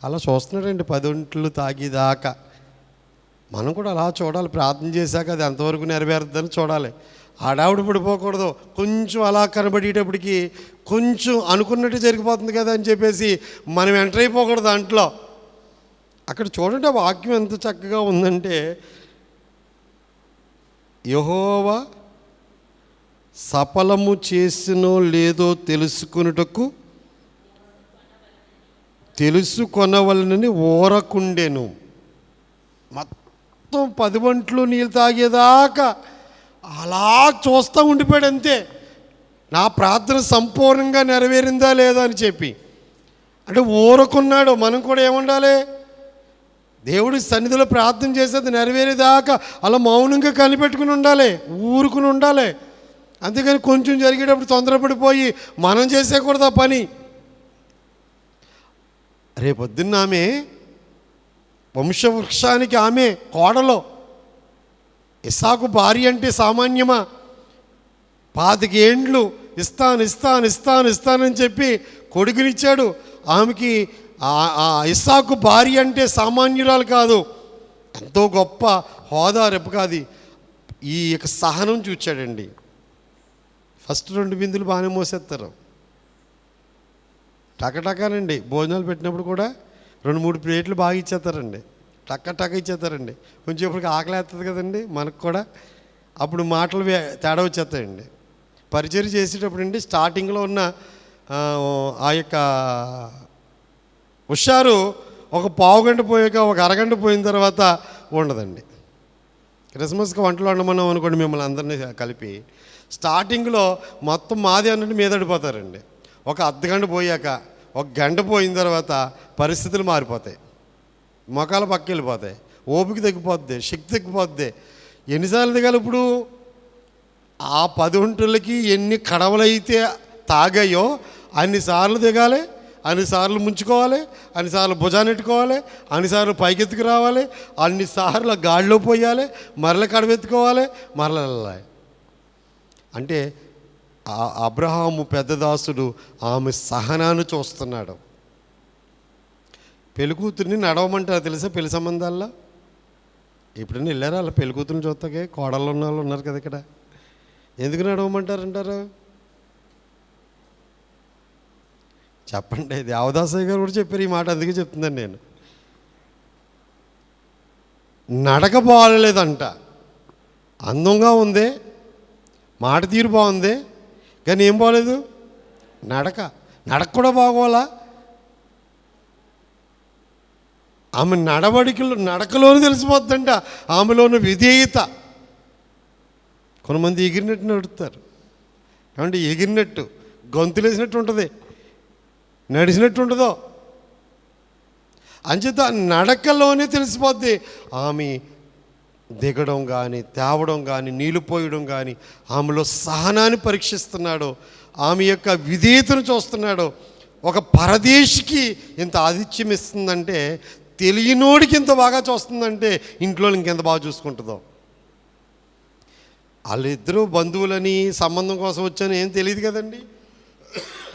అలా చూస్తున్నాడండి 10 ఒంట్లు తాగేదాకా. మనం కూడా అలా చూడాలి, ప్రార్థన చేశాక అది ఎంతవరకు నెరవేరుద్దని చూడాలి. ఆడావిడ పడిపోకూడదు. కొంచెం అలా కనబడేటప్పటికి కొంచెం అనుకున్నట్టు జరిగిపోతుంది కదా అని చెప్పేసి మనం ఎంటర్ అయిపోకూడదు దాంట్లో. అక్కడ చూడండి, ఆ వాక్యం ఎంత చక్కగా ఉందంటే, యెహోవా సఫలము చేసినో లేదో తెలుసుకొనవలనని ఊరకుండెను. మొత్తం 10 ఒంట్లు నీళ్ళు తాగేదాకా అలా చూస్తూ ఉండిపోయాడు అంతే. నా ప్రార్థన సంపూర్ణంగా నెరవేరిందా లేదా అని చెప్పి. అంటే ఊరుకున్నాడు. మనం కూడా ఏముండాలి? దేవుడి సన్నిధిలో ప్రార్థన చేసేది నెరవేరేదాకా అలా మౌనంగా కనిపెట్టుకుని ఉండాలి, ఊరుకుని ఉండాలి. అంతేకాని కొంచెం జరిగేటప్పుడు తొందరపడిపోయి మనం చేసేకూడదు ఆ పని. రేపొద్దున్న ఆమె వంశవృక్షానికి ఆమె కోడలో. ఇస్సాకు భార్య అంటే సామాన్యమా? 25 ఏండ్లు ఇస్తానని చెప్పి కొడుకునిచ్చాడు. ఆమెకి ఇస్సాకు భార్య అంటే సామాన్యురాలు కాదు, ఎంతో గొప్ప హోదా. రెప్పకాది ఈ యొక్క సహనం చూచాడండి. ఫస్ట్ 2 బిందులు బాగానే మోసేస్తారు, టకటకానండి. భోజనాలు పెట్టినప్పుడు కూడా 2-3 ప్లేట్లు బాగా ఇచ్చేస్తారండి, టక్క ఇచ్చేస్తారండి. కొంచెం ఇప్పటికి ఆకలేస్తుంది కదండి మనకు కూడా, అప్పుడు మాటలు తేడా వచ్చేస్తాయండి. పరిచర్య చేసేటప్పుడు అండి స్టార్టింగ్లో ఉన్న ఆ యొక్క హుషారు ఒక పావుగంట పోయాక, ఒక అరగంట పోయిన తర్వాత ఉండదండి. క్రిస్మస్కి వంటలు వండమన్నాం అనుకోండి మిమ్మల్ని అందరినీ కలిపి, స్టార్టింగ్లో మొత్తం మాది అన్నట్టు మీదడిపోతారండి. ఒక అర్ధగంట పోయాక, ఒక గంట పోయిన తర్వాత పరిస్థితులు మారిపోతాయి, మొఖాలు పక్కకి వెళ్ళిపోతాయి, ఓపిక తగ్గిపోద్ది, శక్తి తగ్గిపోద్ది. ఎన్నిసార్లు దిగాలి ఇప్పుడు? ఆ 10 ఒంటలకి ఎన్ని కడవలైతే తాగాయో అన్నిసార్లు దిగాలి, అన్నిసార్లు ముంచుకోవాలి, అన్నిసార్లు భుజానెట్టుకోవాలి, అన్నిసార్లు పైకెత్తుకు రావాలి, అన్నిసార్లు గాడిలో పోయాలి, మరల కడవెత్తుకోవాలి, మరల వెళ్ళాలి. అంటే అబ్రహాము పెద్ద దాసుడు ఆమె సహనాన్ని చూస్తున్నాడు. పెళ్ళికూతురిని నడవమంటారు తెలుసా పెళ్లి సంబంధాల్లో? ఎప్పుడైనా వెళ్ళారా అలా పెళ్ళికూతురిని చూస్తాకే? కోడళ్ళు ఉన్న వాళ్ళు ఉన్నారు కదా ఇక్కడ. ఎందుకు నడవమంటారంటారు చెప్పండి? దేవదాసయ్య గారు కూడా చెప్పారు ఈ మాట, అందుకే చెప్తున్నాను నేను. నడక బాగలేదంట, అందంగా ఉంది, మాట తీరు బాగుంది, కానీ ఏం బాగలేదు? నడక కూడా బాగోలా. ఆమె నడకలోనే తెలిసిపోద్దంట ఆమెలోని విధేయత. కొంతమంది ఎగిరినట్టు నడుస్తారు, ఏమంటే ఎగిరినట్టు గొంతులేసినట్టు ఉంటుంది, నడిచినట్టు ఉంటుందో. అంచేత నడకలోనే తెలిసిపోద్ది ఆమె దిగడం కానీ, తేవడం కానీ, నీళ్ళు పోయడం కానీ. ఆమెలో సహనాన్ని పరీక్షిస్తున్నాడు, ఆమె యొక్క విధేయతను చూస్తున్నాడు. ఒక పరదేశికి ఇంత ఆతిథ్యం ఇస్తుందంటే, తెలియనోడికి ఇంత బాగా చూస్తుందంటే ఇంట్లో ఇంకెంత బాగా చూసుకుంటుందో. వాళ్ళిద్దరూ బంధువులని, సంబంధం కోసం వచ్చాను ఏం తెలియదు కదండి.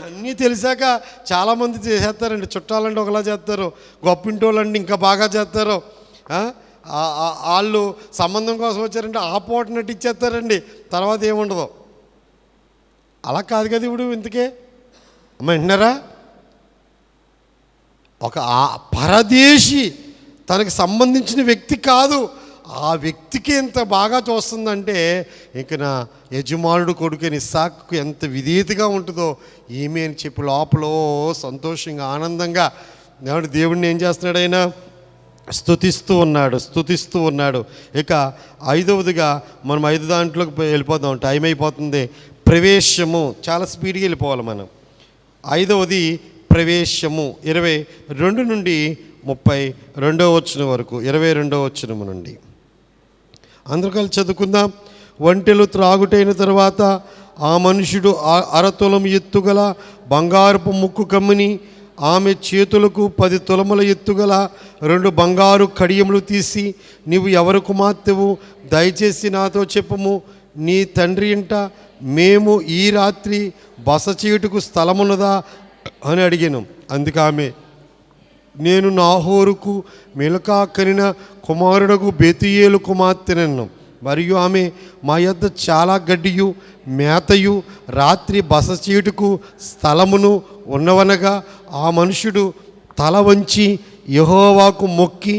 అన్నీ తెలిసాక చాలామంది చేసేస్తారండి. చుట్టాలంటే ఒకలా చేస్తారు, గొప్పింటి వాళ్ళంటే ఇంకా బాగా చేస్తారు. వాళ్ళు సంబంధం కోసం వచ్చారంటే ఆ పూట నటిచ్చేస్తారండి, తర్వాత ఏముండదు. అలా కాదు కదా ఇప్పుడు. ఇంతకే అమ్మ వింటున్నారా? ఒక పరదేశి తనకు సంబంధించిన వ్యక్తి కాదు, ఆ వ్యక్తికి ఎంత బాగా చూస్తుందంటే ఇంక నా యజమానుడు కొడుకని ఇస్సాకుకు ఎంత విధేయతగా ఉంటుందో ఈమె అని చెప్పి లోపల సంతోషంగా ఆనందంగా దేవుడిని ఏం చేస్తున్నాడు? ఆయన స్తుతిస్తూ ఉన్నాడు. ఇక 5వదిగా మనం 5 దాంట్లోకి వెళ్ళిపోదాం, టైం అయిపోతుంది. ప్రవేశము, చాలా స్పీడ్గా వెళ్ళిపోవాలి మనం. 5వది ప్రవేశము. 22 నుండి 32వ వచనం వరకు, 22వ వచనం నుండి అందరూ కలిసి చదువుకుందాం. ఒంటెలు త్రాగుటైన తర్వాత ఆ మనుషుడు అరతులం ఎత్తుగల బంగారపు ముక్కు కమ్మిని, ఆమె చేతులకు 10 తులముల ఎత్తుగల 2 బంగారు కడియములు తీసి, నీవు ఎవరు కుమార్తెవు? దయచేసి నాతో చెప్పుము. నీ తండ్రి ఇంట మేము ఈ రాత్రి బస చేయుటకు స్థలమున్నదా అని అడిగాను. అందుకు ఆమె, నేను నాహోరుకు మిల్కా కనిన కుమారుడకు బెతూయేలు కుమార్తెనను. మరియు ఆమె, మా యొద్ద చాలా గడ్డియు మేతయు రాత్రి బస చేయుటకు స్థలమును ఉన్నవనగా. ఆ మనుషుడు తల వంచి యెహోవాకు మొక్కి,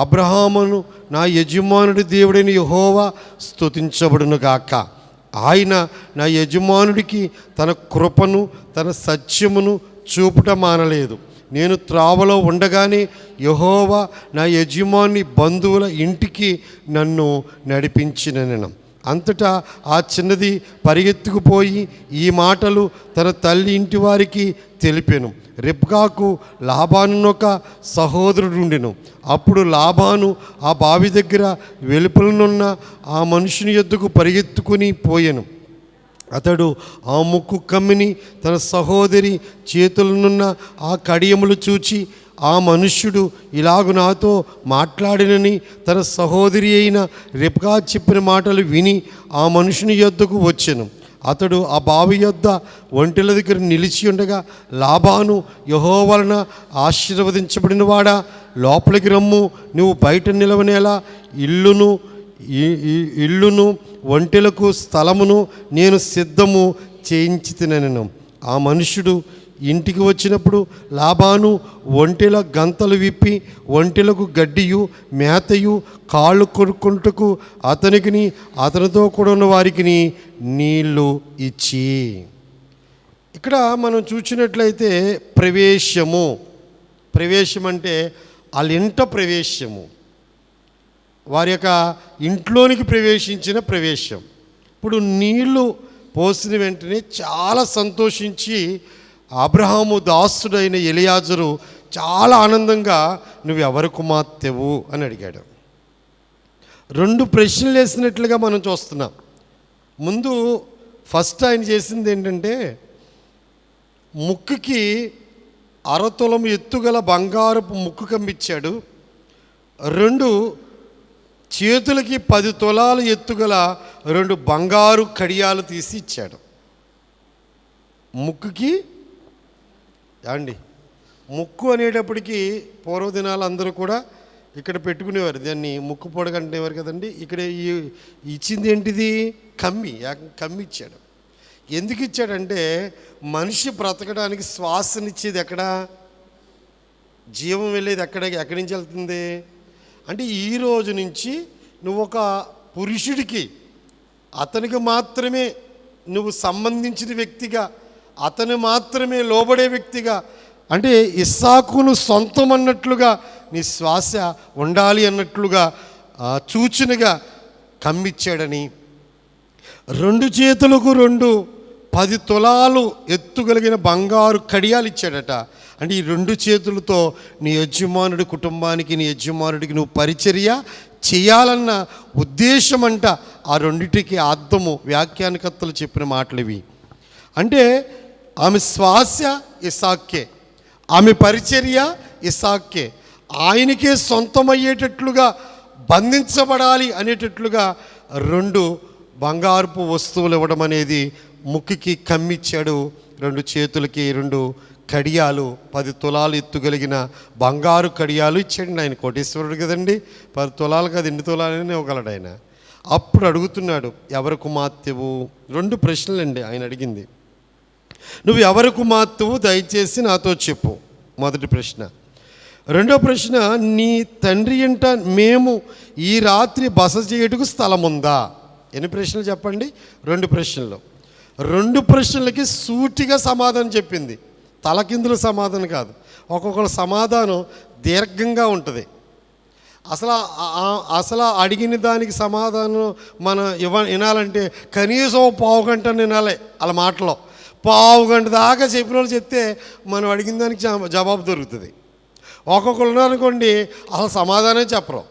అబ్రహామును నా యజమానుడి దేవుడైన యెహోవా స్తుతించబడునుగాక. ఆయన నా యజమానుడికి తన కృపను, తన సత్యమును చూపుట మానలేదు. నేను త్రావలో ఉండగానే యెహోవా నా యజమాని బంధువుల ఇంటికి నన్ను నడిపించినను. అంతటా ఆ చిన్నది పరిగెత్తుకుపోయి ఈ మాటలు తన తల్లి ఇంటి వారికి తెలిపెను. రిబ్కాకు లాబానునొక సహోదరుడుండెను. అప్పుడు లాబాను ఆ బావి దగ్గర వెలుపలనున్న ఆ మనుషుని యొద్దకు పరిగెత్తుకుని పోయెను. అతడు ఆ ముక్కు కమ్మిని తన సహోదరి చేతులనున్న ఆ కడియములు చూచి, ఆ మనుష్యుడు ఇలాగు నాతో మాట్లాడినని తన సహోదరి అయిన రిబ్కా చెప్పిన మాటలు విని ఆ మనుషుని యొద్దకు వచ్చెను. అతడు ఆ బావి యొద్ద ఒంటెల దగ్గర నిలిచి ఉండగా, లాబాను, యెహోవా వలన ఆశీర్వదించబడినవాడా, లోపలికి రమ్ము, నువ్వు బయట నిలవనేలా ఇల్లును ఒంటెలకు స్థలమును నేను సిద్ధము చేయించి తినను. ఆ మనుష్యుడు ఇంటికి వచ్చినప్పుడు లాబాను ఒంటెల గంతలు విప్పి ఒంటెలకు గడ్డియు మేతయు కాళ్ళు కొనుక్కుంటకు అతనికిని అతనితో కూడా ఉన్న వారికి నీళ్లు ఇచ్చి. ఇక్కడ మనం చూసినట్లయితే ప్రవేశం అంటే వాళ్ళ ఇంట ప్రవేశము. వారి యొక్క ఇంట్లోనికి ప్రవేశించిన ప్రవేశం. ఇప్పుడు నీళ్లు పోసిన వెంటనే చాలా సంతోషించి అబ్రహాము దాసుడైన ఎలియాజరు చాలా ఆనందంగా నువ్వు ఎవరి కుమార్తెవు అని అడిగాడు. 2 ప్రశ్నలు వేసినట్లుగా మనం చూస్తున్నాం. ముందు ఫస్ట్ ఆయన చేసింది ఏంటంటే ముక్కుకి 1/2 తులం ఎత్తుగల బంగారపు ముక్కు కమ్మిచ్చాడు. 2 చేతులకి 10 తులాలు ఎత్తుగల 2 బంగారు కడియాలు తీసి ఇచ్చాడు. ముక్కుకి అండి, ముక్కు అనేటప్పటికీ పూర్వదినాలు అందరూ కూడా ఇక్కడ పెట్టుకునేవారు, దాన్ని ముక్కు పొడగంటేవారు కదండి. ఇక్కడ ఇచ్చింది ఏంటిది? కమ్మి ఇచ్చాడు. ఎందుకు ఇచ్చాడంటే మనిషి బ్రతకడానికి శ్వాసనిచ్చేది ఎక్కడ? జీవం వెళ్ళేది ఎక్కడి నుంచి వెళ్తుంది అంటే ఈ రోజు నుంచి నువ్వు ఒక పురుషుడికి, అతనికి మాత్రమే నువ్వు సంబంధించిన వ్యక్తిగా, అతను మాత్రమే లోబడే వ్యక్తిగా, అంటే ఇస్సాకును సొంతం అన్నట్లుగా నీ శ్వాస ఉండాలి అన్నట్లుగా సూచనగా కమ్మిచ్చాడని. 2 చేతులకు 2 10 తులాలు ఎత్తుగలిగిన బంగారు కడియాలు ఇచ్చాడట. అంటే ఈ 2 చేతులతో నీ యజమానుడి కుటుంబానికి, నీ యజమానుడికి నువ్వు పరిచర్య చేయాలన్న ఉద్దేశం అంట. ఆ 2టికి అర్థము వ్యాఖ్యానకర్తలు చెప్పిన మాటలు ఇవి. అంటే ఆమె శ్వాస ఇస్సాకే, ఆమె పరిచర్య ఇస్సాకే, ఆయనకే సొంతమయ్యేటట్లుగా బంధించబడాలి అనేటట్లుగా 2 బంగారపు వస్తువులు ఇవ్వడం అనేది ముక్కుకి కమ్మిచ్చాడు. 2 చేతులకి 2 కడియాలు, 10 తులాలు ఎత్తుగలిగిన బంగారు కడియాలు ఇచ్చాడు. ఆయన కోటేశ్వరుడు కదండి, 10 తులాలు కాదు, 2 తులాలనే ఇవ్వగలడు ఆయన. అప్పుడు అడుగుతున్నాడు, ఎవరి కుమార్తెవు? 2 ప్రశ్నలండి ఆయన అడిగింది. నువ్వు ఎవరి కుమార్తెవు దయచేసి నాతో చెప్పు, మొదటి ప్రశ్న. 2వ ప్రశ్న, నీ తండ్రి ఇంట మేము ఈ రాత్రి బస చేయుటకు స్థలం ఉందా? ఎన్ని ప్రశ్నలు చెప్పండి? 2 ప్రశ్నలు. 2 ప్రశ్నలకి సూటిగా సమాధానం చెప్పింది, తలకిందుల సమాధానం కాదు. ఒక్కొక్కరు సమాధానం దీర్ఘంగా ఉంటుంది. అసలు అడిగిన దానికి సమాధానం మనం వినాలంటే కనీసం 1/4 గంట వినాలి. అలా మాటలో 1/4 గంట దాకా చెప్పిన వాళ్ళు చెప్తే మనం అడిగిన దానికి జవాబు దొరుకుతుంది. ఒక్కొక్కరు ఉన్నారనుకోండి అసలు సమాధానం చెప్పరు.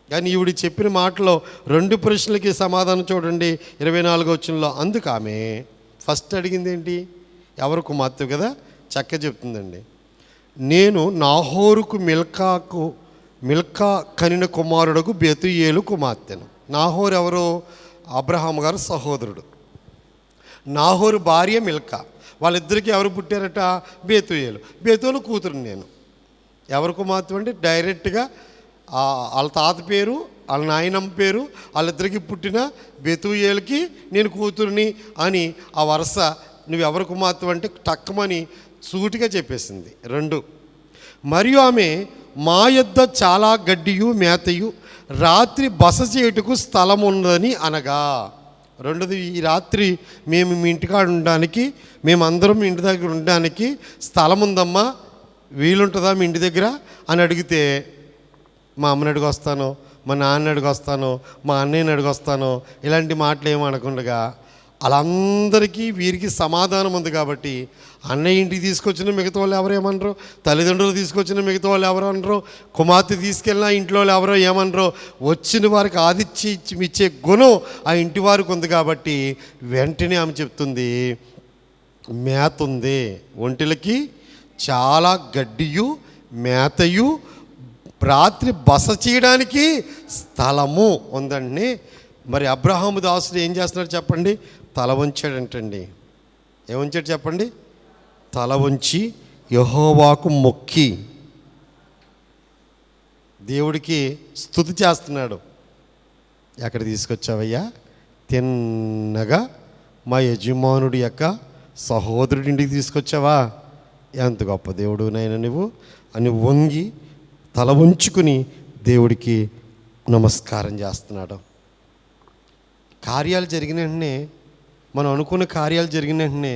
కానీ ఈవిడ చెప్పిన మాటలో 2 ప్రశ్నలకి సమాధానం చూడండి 24వ వచనంలో. అందుకు ఆమె ఫస్ట్ అడిగింది ఏంటి? ఎవరు కుమార్తె కదా, చక్క చెప్తుందండి. నేను నాహోరుకు మిల్కా కనిన కుమారుడుకు బెతూయేలు కుమార్తెను. నాహోరు ఎవరు? అబ్రహాము గారు సహోదరుడు. నాహోరు భార్య మిల్కా. వాళ్ళిద్దరికీ ఎవరు పుట్టారట? బెతూయేలు కూతురు నేను. ఎవరి కుమార్తె అంటే డైరెక్ట్గా వాళ్ళ తాత పేరు, వాళ్ళ నాయనమ్మ పేరు, వాళ్ళిద్దరికి పుట్టిన బెతూయేలుకి నేను కూతురుని అని ఆ వరుస. నువ్వు ఎవరి కుమార్తె అంటే టక్కమని సూటిగా చెప్పేసింది. 2, మరియు ఆమె మా యొద్ద చాలా గడ్డియు మేతయు రాత్రి బస చేయుటకు స్థలం ఉన్నదని అనగా. 2ది, ఈ రాత్రి మేము మీ ఇంటికాడ ఉండడానికి, మేమందరం మీ ఇంటి దగ్గర ఉండడానికి స్థలం ఉందమ్మా, వీలుంటుందా మీ ఇంటి దగ్గర అని అడిగితే, మా అమ్మని అడిగి వస్తాను, మా నాన్న అడిగి వస్తాను, మా అన్నయ్యని అడిగి వస్తాను, ఇలాంటి మాటలు ఏమి అనకుండా వాళ్ళందరికీ వీరికి సమాధానం ఉంది కాబట్టి అన్నయ్య ఇంటికి తీసుకొచ్చిన మిగతా వాళ్ళు ఎవరు ఏమనరు, తల్లిదండ్రులు తీసుకొచ్చిన మిగతా వాళ్ళు ఎవరు అనరు, కుమార్తె తీసుకెళ్ళినా ఇంట్లో వాళ్ళు ఎవరో ఏమనరు. వచ్చిన వారికి ఆతిథ్యం ఇచ్చే గుణం ఆ ఇంటి వారికి ఉంది కాబట్టి వెంటనే ఆమె చెప్తుంది, మేత ఉంది, ఒంటిలకి చాలా గడ్డియు మేతయు రాత్రి బస చేయడానికి స్థలము ఉందండి. మరి అబ్రహాము దాసుడు ఏం చేస్తున్నాడు చెప్పండి? తల వంచాడంటండి. ఏముంచాడు చెప్పండి? తల వంచి యెహోవాకు మొక్కి దేవుడికి స్తుతి చేస్తున్నాడు. ఎక్కడ తీసుకొచ్చావయ్యా? తిన్నగా మా యజమానుడి యొక్క సహోదరుడి ఇంటికి తీసుకొచ్చావా? ఎంత గొప్ప దేవుడు నాయన నువ్వు అని వంగి తల వంచుకుని దేవుడికి నమస్కారం చేస్తున్నాడు. కార్యాలు జరిగిన వెంటనే, మనం అనుకున్న కార్యాలు జరిగిన వెంటనే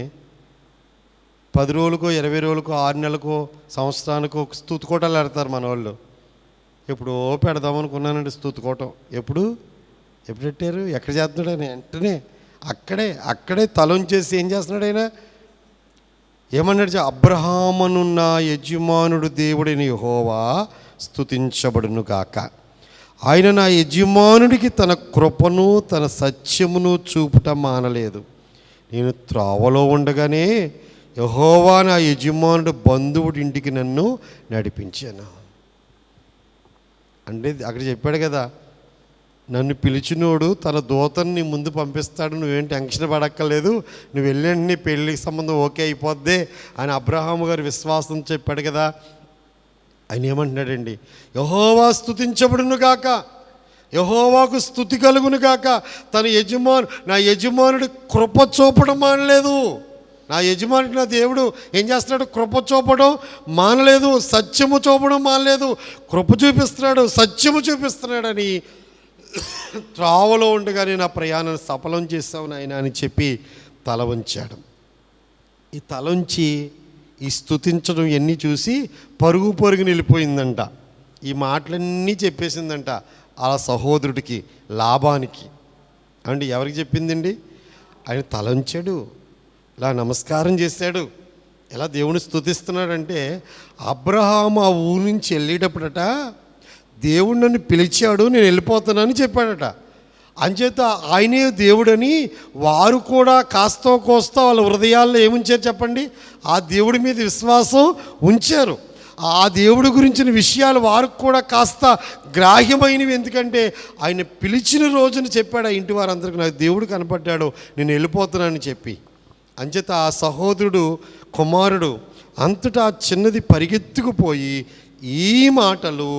10 రోజులకో 20 రోజులకో 6 నెలలకో సంవత్సరానికో స్తుతి కోటలు పెడతారు మన వాళ్ళు. ఎప్పుడో పెడదాం అనుకున్నానండి స్తుతికోవటం. ఎప్పుడు పెట్టారు? ఎక్కడ చేస్తున్నాడు ఆయన? వెంటనే అక్కడే తలంచేసి ఏం చేస్తున్నాడు ఆయన? ఏమన్నాడు? అబ్రహామును నా యజమానుడు దేవుడైన యెహోవా స్తుతించబడును గాక. ఆయన నా యజమానుడికి తన కృపను తన సత్యమును చూపుట మానలేదు. నేను త్రోవలో ఉండగానే యెహోవా నా యజమానుడు బంధువుడి ఇంటికి నన్ను నడిపించాను. అంటే అక్కడ చెప్పాడు కదా, నన్ను పిలిచినోడు తన దూతని నీ ముందు పంపిస్తాడు, నువ్వేం టెన్షన్ పడక్కర్లేదు, నువ్వు వెళ్ళండి, నీ పెళ్ళికి సంబంధం ఓకే అయిపోద్ది అని అబ్రహాము గారి విశ్వాసం చెప్పాడు కదా. ఆయన ఏమంటున్నాడండి? యెహోవా స్తుతించబడును గాక, యెహోవాకు స్తుతి కలుగును గాక. నా యజమానుడు కృప చూపడం మానలేదు. నా యజమానుడు, నా దేవుడు ఏం చేస్తున్నాడు? కృప చూపడం మానలేదు, సత్యము చూపడం మానలేదు. కృప చూపిస్తున్నాడు, సత్యము చూపిస్తున్నాడని త్రావలో ఉండగానే నా ప్రయాణాన్ని సఫలం చేస్తావు నాయన అని చెప్పి తల వంచాడు. ఈ తలంచి ఈ స్తుతించడం ఇవన్నీ చూసి పరుగు వెళ్ళిపోయిందంట. ఈ మాటలన్నీ చెప్పేసిందంట ఆ సహోదరుడికి, లాబానికి. అంటే ఎవరికి చెప్పిందండి? ఆయన తలంచాడు, ఇలా నమస్కారం చేశాడు, ఎలా దేవుని స్తుతిస్తున్నాడంటే, అబ్రహాము ఆ ఊరి నుంచి వెళ్ళేటప్పుడట దేవుడు నన్ను పిలిచాడు, నేను వెళ్ళిపోతున్నానని చెప్పాడట. అంచేత ఆయనే దేవుడని వారు కూడా కాస్తో కోస్తో వాళ్ళ హృదయాల్లో ఏముంచారు చెప్పండి? ఆ దేవుడి మీద విశ్వాసం ఉంచారు. ఆ దేవుడి గురించిన విషయాలు వారికి కూడా కాస్త గ్రాహ్యమైనవి. ఎందుకంటే ఆయన పిలిచిన రోజున చెప్పాడు ఆ ఇంటి వారందరికీ, నాకు దేవుడు కనపడ్డాడు, నేను వెళ్ళిపోతున్నానని చెప్పి. అంచేత ఆ సహోదరుడు కుమారుడు అంతటా చిన్నది పరిగెత్తుకుపోయి ఈ మాటలు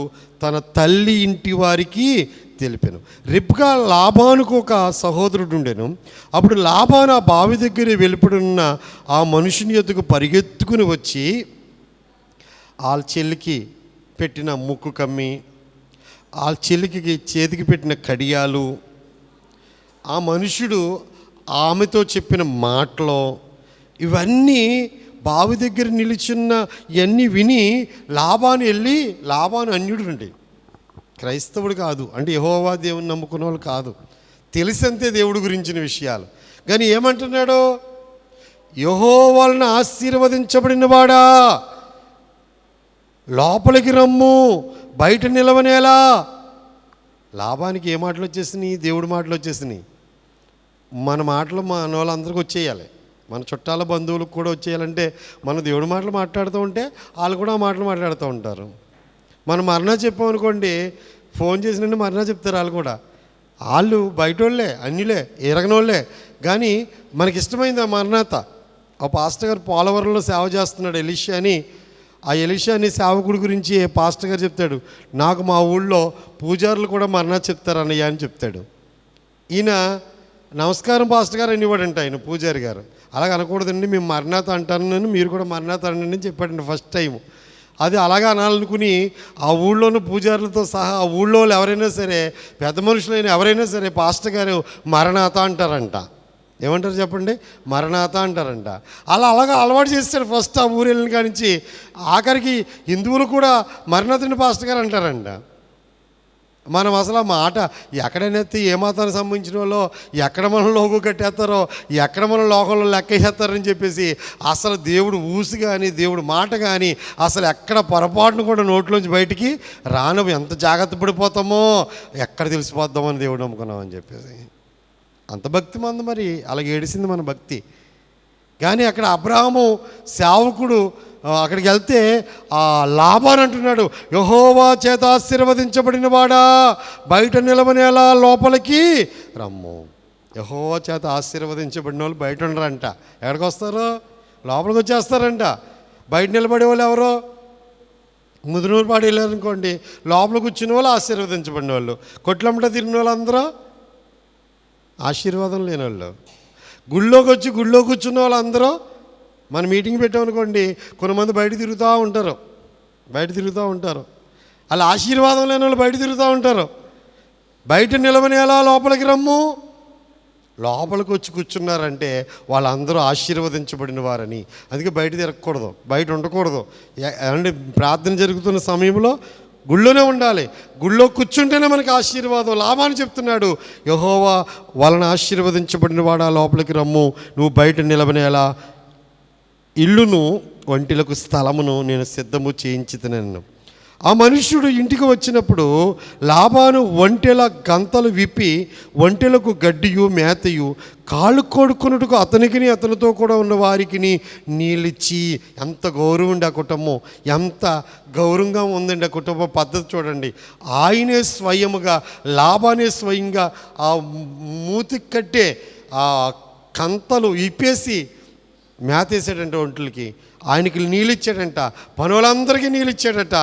తన తల్లి ఇంటి వారికి తెలిపాను. రిబ్కా లాబానుకు ఒక సహోదరుడు ఉండెను. అప్పుడు లాబాను ఆ బావి దగ్గర వెలుపడున్న ఆ మనుషుని యొద్దకు పరిగెత్తుకుని వచ్చి వాళ్ళ చెల్లికి పెట్టిన ముక్కు కమ్మి, వాళ్ళ చెల్లికి చేతికి పెట్టిన కడియాలు, ఆ మనుషుడు ఆమెతో చెప్పిన మాటలు, ఇవన్నీ బావి దగ్గర నిలిచున్న ఇవన్నీ విని లాబాను అన్యుడు అండి, క్రైస్తవుడు కాదు, అంటే యెహోవా దేవుని నమ్ముకున్న వాళ్ళు కాదు, తెలిసంతే దేవుడి గురించిన విషయాలు. కానీ ఏమంటున్నాడు? యెహోవాను ఆశీర్వదించబడిన వాడా, లోపలికి రమ్ము, బయట నిలవనేలా. లాబానికి ఏ మాటలు వచ్చేసినాయి? దేవుడి మాటలు వచ్చేసినాయి. మన మాటలు మన వాళ్ళందరికీ వచ్చేయాలి, మన చుట్టాల బంధువులకు కూడా వచ్చేయాలంటే మన దేవుడి మాటలు మాట్లాడుతూ ఉంటే వాళ్ళు కూడా ఆ మాటలు మాట్లాడుతూ ఉంటారు. మనం మరణా చెప్పామనుకోండి, ఫోన్ చేసినంటే మరణా చెప్తారు వాళ్ళు కూడా. వాళ్ళు బయట వాళ్ళే, అన్యులే, ఎరగనోళ్ళే. కానీ మనకి ఇష్టమైంది ఆ మరణాత. ఆ పాస్టర్ గారు పోలవరంలో సేవ చేస్తున్నాడు, ఎలీషా అని. ఆ ఎలీషా అనే సేవకుడి గురించి పాస్టర్ గారు చెప్తాడు, నాకు మా ఊళ్ళో పూజారులు కూడా మరణా చెప్తారు అన్నయ్య అని చెప్తాడు. ఈయన నమస్కారం పాస్టర్ గారు అనేవాడంట ఆయన పూజారి గారు. అలాగ అనకూడదండి, మేము మరణాత అంటాను, మీరు కూడా మరణాత అనండి అని చెప్పాడండి ఫస్ట్ టైం. అది అలాగా అనాలనుకుని ఆ ఊళ్ళోని పూజారులతో సహా ఆ ఊళ్ళో ఎవరైనా సరే, పెద్ద మనుషులైన ఎవరైనా సరే పాస్టర్ గారు మరణాత అంటారంట. ఏమంటారు చెప్పండి? మరణాత అంటారంట. అలాగా అలవాటు చేస్తాడు ఫస్ట్ ఆ ఊరు వెళ్ళిన కానించి. ఆఖరికి హిందువులు కూడా మరణాతుని పాస్టర్ గారు అంటారంట. మనం అసలు ఆ మాట ఎక్కడైనా ఏ మతానికి సంబంధించిన వాళ్ళు ఎక్కడ మనం లోగో కట్టేస్తారో, ఎక్కడ మనం లోకంలో లెక్కేస్తారని చెప్పేసి అసలు దేవుడు ఊసి కానీ దేవుడు మాట కానీ అసలు ఎక్కడ పొరపాటును కూడా నోట్లోంచి బయటికి రాను. ఎంత జాగ్రత్త పడిపోతామో, ఎక్కడ తెలిసిపోద్దామో అని దేవుడు నమ్ముకున్నామని చెప్పేసి. అంత భక్తి మంది, మరి అలాగే ఏడిసింది మన భక్తి. కానీ అక్కడ అబ్రహాము సేవకుడు అక్కడికి వెళ్తే ఆ లాబాను అంటున్నాడు, యెహోవా చేత ఆశీర్వదించబడిన వాడా, బయట నిలవనేలా లోపలికి రమ్ము. యెహోవా చేత ఆశీర్వదించబడిన వాళ్ళు బయట ఉండరంట. ఎక్కడికి వస్తారు? లోపలికి వచ్చేస్తారంట. బయట నిలబడే వాళ్ళు ఎవరో ముదునూరు పాడు వెళ్ళారనుకోండి, లోపల కూర్చున్న వాళ్ళు ఆశీర్వదించబడిన వాళ్ళు, కొట్లమ్మట తిరిగిన వాళ్ళు అందరూ ఆశీర్వాదం లేని వాళ్ళు. గుళ్ళోకి వచ్చి గుళ్ళో కూర్చున్న వాళ్ళు అందరూ, మన మీటింగ్ పెట్టామనుకోండి, కొంతమంది బయట తిరుగుతూ ఉంటారు. అలా ఆశీర్వాదం లేని వాళ్ళు బయట తిరుగుతూ ఉంటారు. బయట నిలవనేలా లోపలికి రమ్ము. లోపలికి వచ్చి కూర్చున్నారంటే వాళ్ళందరూ ఆశీర్వదించబడిన వారని. అందుకే బయట తిరగకూడదు, బయట ఉండకూడదు. అంటే ప్రార్థన జరుగుతున్న సమయంలో గుళ్ళోనే ఉండాలి. గుళ్ళో కూర్చుంటేనే మనకి ఆశీర్వాదం, లాభాన్ని చెప్తున్నాడు. యెహోవా వలన ఆశీర్వదించబడిన వాడా లోపలికి రమ్ము, నువ్వు బయట నిలబడేలా ఇల్లును ఒంటెలకు స్థలమును నేను సిద్ధము చేయించుతున్నాను. ఆ మనుష్యుడు ఇంటికి వచ్చినప్పుడు లాబాను ఒంటెల గంతలు విప్పి ఒంటెలకు గడ్డియు మేతయు కాళ్ళు కొడుకున్నట్టుకు అతనికి అతనితో కూడా ఉన్న వారికి నీళ్ళిచ్చి. ఎంత గౌరవం ఉండి ఆ కుటుంబం, ఎంత గౌరవంగా ఉందండి ఆ కుటుంబ పద్ధతి చూడండి. ఆయనే స్వయముగా, లాబానే స్వయంగా ఆ మూతికి కట్టే ఆ కంతలు ఇప్పేసి మేతేసాడంట ఒంటలకి. ఆయనకి నీళ్ళు ఇచ్చాడంట, పనులందరికీ నీళ్ళు ఇచ్చాడట.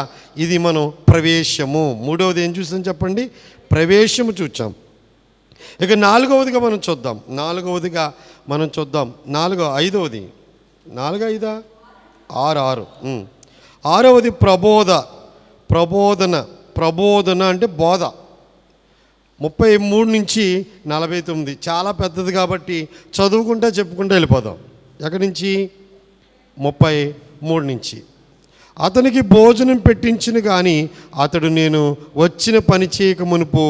ఇది మనం ప్రవేశము. మూడవది ఏం చూసాం చెప్పండి? ప్రవేశము చూచాం. ఇక నాలుగవదిగా మనం చూద్దాం. ఐదవది 4, 5, 6 ఆరవది ప్రబోధన అంటే బోధ. 33 నుంచి 49 చాలా పెద్దది కాబట్టి చదువుకుంటా చెప్పుకుంటూ వెళ్ళిపోదాం. ఎక్కడి నుంచి? 33 నుంచి. అతనికి భోజనం పెట్టించిన కానీ అతడు నేను వచ్చిన పని చేయక మునుపు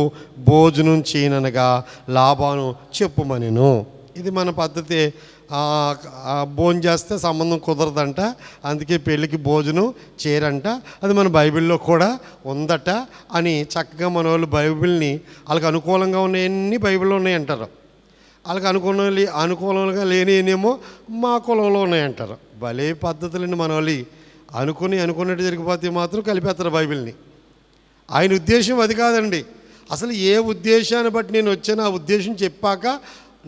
భోజనం చేయననగా లాబాను చెప్పుమనెను. ఇది మన పద్ధతి. భోజనం చేస్తే సంబంధం కుదరదంట, అందుకే పెళ్ళికి భోజనం చేయరంట. అది మన బైబిల్లో కూడా ఉందట అని చక్కగా మన వాళ్ళు బైబిల్ని వాళ్ళకి అనుకూలంగా ఉన్నాయన్నీ బైబిల్లో ఉన్నాయంటారు. వాళ్ళకి అనుకూలంగా లేనినేమో మా కులంలో ఉన్నాయంటారు. భలే పద్ధతులండి మన వాళ్ళు. అనుకున్నట్టు జరిగిపోతే మాత్రం కలిపేస్తారు బైబిల్ని. ఆయన ఉద్దేశం అది కాదండి. అసలు ఏ ఉద్దేశాన్ని బట్టి నేను వచ్చాను, ఆ ఉద్దేశం చెప్పాక,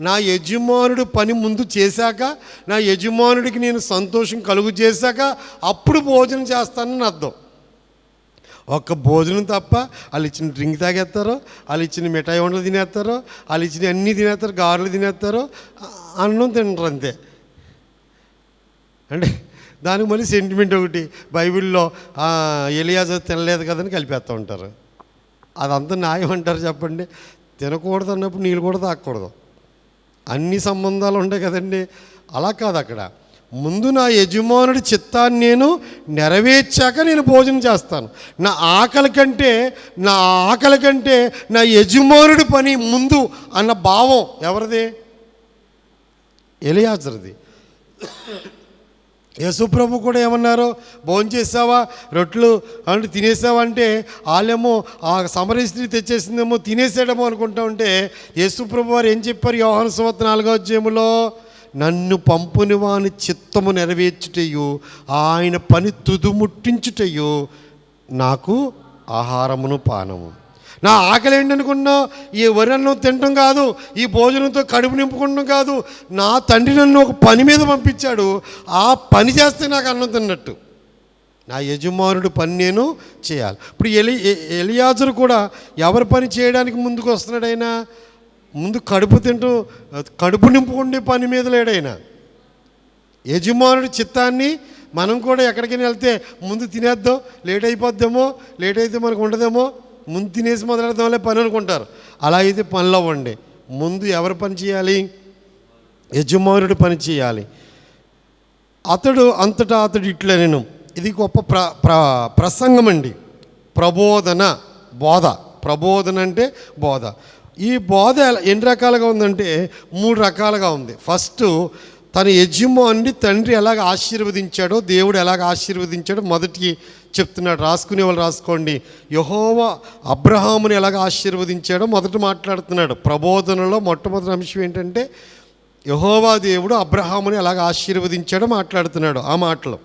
నా యజమానుడు పని ముందు చేశాక, నా యజమానుడికి నేను సంతోషం కలుగు చేశాక అప్పుడు భోజనం చేస్తానని అర్థం. ఒక్క భోజనం తప్ప వాళ్ళు ఇచ్చిన డ్రింక్ తాగేస్తారు, వాళ్ళు ఇచ్చిన మిఠాయి వంటలు తినేస్తారు, వాళ్ళు ఇచ్చిన అన్నీ తినేస్తారు, గారెలు తినేస్తారు, అన్నం తింటారు అంతే. అంటే దానికి మళ్ళీ సెంటిమెంట్ ఒకటి. బైబిల్లో ఎలియాజరు తినలేదు కదని కలిపేస్తూ ఉంటారు. అదంతా న్యాయం అంటారు చెప్పండి? తినకూడదు అన్నప్పుడు నీళ్ళు కూడా తాగకూడదు. అన్ని సంబంధాలు ఉంటాయి కదండి. అలా కాదు. అక్కడ ముందు నా యజమానుడి చిత్తాన్ని నేను నెరవేర్చాక నేను భోజనం చేస్తాను. నా ఆకలి కంటే నా యజమానుడి పని ముందు అన్న భావం ఎవరిది? ఎలియాజరుది. యేసుప్రభు కూడా ఏమన్నారు? భోజనం చేసావా, రొట్టెలు అంటే తినేసావా అంటే వాళ్ళేమో ఆ సమరయ స్త్రీ తెచ్చేసిందేమో తినేసాడేమో అనుకుంటా ఉంటే యేసుప్రభు వారు ఏం చెప్పారు? యోహాను సువార్త 4వ అధ్యాయములో, నన్ను పంపుని వాని చిత్తము నెరవేర్చుటయు ఆయన పని తుదుముట్టించుటయు నాకు ఆహారమును పానము. నా ఆకలి ఏంటనుకున్నా ఈ వరన్నం తినటం కాదు, ఈ భోజనంతో కడుపు నింపుకుంటాం కాదు. నా తండ్రి నన్ను ఒక పని మీద పంపించాడు, ఆ పని చేస్తే నాకు అన్నం తిన్నట్టు. నా యజమానుడు పని నేను చేయాలి. ఇప్పుడు ఎలియాజరు కూడా ఎవరి పని చేయడానికి ముందుకు వస్తున్నాడు? ఆయన ముందు కడుపు నింపుకుండే పని మీద లేడైనా. యజమానుడి చిత్తాన్ని మనం కూడా ఎక్కడికైనా వెళ్తే ముందు తినేద్దాం, లేట్ అయిపోద్దేమో, లేట్ అయితే మనకు ఉండదేమో, ముందు తినేసి మొదలెడదాంలే పని అనుకుంటారు. అలా అయితే పనులు అవ్వండి. ముందు ఎవరు పని చేయాలి? యజమానుడు పని చేయాలి. అతడు ఇట్లా నేను ఇది గొప్ప ప్రసంగం అండి. ప్రబోధన అంటే బోధ. ఈ బోధ ఎన్ని రకాలుగా ఉందంటే 3 రకాలుగా ఉంది. ఫస్ట్, తన యజమానుని తండ్రి ఎలాగ ఆశీర్వదించాడో, దేవుడు ఎలాగ ఆశీర్వదించాడో మొదటికి చెప్తున్నాడు. రాసుకునే వాళ్ళు రాసుకోండి. యెహోవా అబ్రహాముని ఎలాగ ఆశీర్వదించాడో మొదట మాట్లాడుతున్నాడు. ప్రబోధనలో మొట్టమొదటి అంశం ఏంటంటే యెహోవా దేవుడు అబ్రహాముని ఎలాగ ఆశీర్వదించాడో మాట్లాడుతున్నాడు. ఆ మాటలు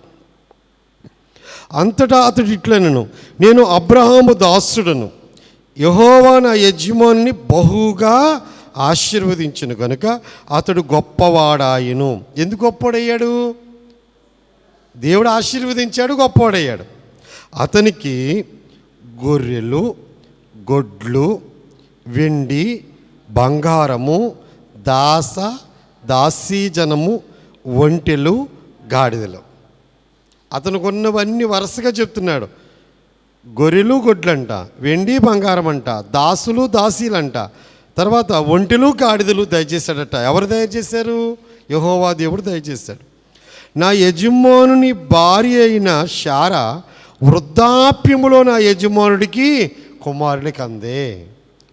అంతటా అతడు ఇట్లనెను, నేను అబ్రహాము దాసుడను, యెహోవా నా యజమానుని బహుగా ఆశీర్వదించును కనుక అతడు గొప్పవాడాయను. ఎందుకు గొప్పవాడయ్యాడు? దేవుడు ఆశీర్వదించాడు, గొప్పవాడయ్యాడు. అతనికి గొర్రెలు, గొడ్లు, వెండి, బంగారము, దాసీజనము, ఒంటెలు, గాడిదలు. అతను కొన్నవన్నీ వరుసగా చెప్తున్నాడు. గొర్రెలు, గొడ్లంట, వెండి, బంగారం అంట, దాసులు, దాసీలంట, తర్వాత ఒంటెలు, గాడిదలు దయచేశాడట. ఎవరు దయచేశారు? యెహోవా దేవుడు దయచేశాడు. నా యజమానుని భార్య అయిన శారా వృద్ధాప్యములో నా యజమానుడికి కుమారునికి అందే.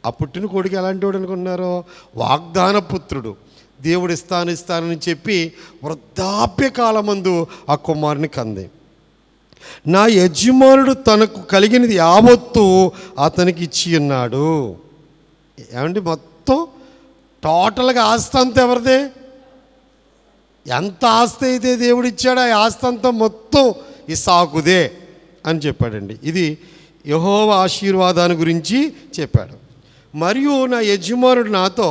ఆ పుట్టిన కొడుకు ఎలాంటి వాడు అనుకున్నారో? వాగ్దాన పుత్రుడు. దేవుడు ఇస్తానని చెప్పి వృద్ధాప్య కాలమందు ఆ కుమారునికి అంది. నా యజమానుడు తనకు కలిగినది యావత్తు అతనికి ఇచ్చి ఉన్నాడు. ఏమండి, మొత్తం టోటల్గా ఆస్తి అంతా ఎవరిదే? ఎంత ఆస్తి అయితే దేవుడు ఇచ్చాడో ఆ ఆస్తి అంతా మొత్తం ఇస్సాకుదే అని చెప్పాడండి. ఇది యెహోవా ఆశీర్వాదాన్ని గురించి చెప్పాడు. మరియు నా యజమానుడు నాతో,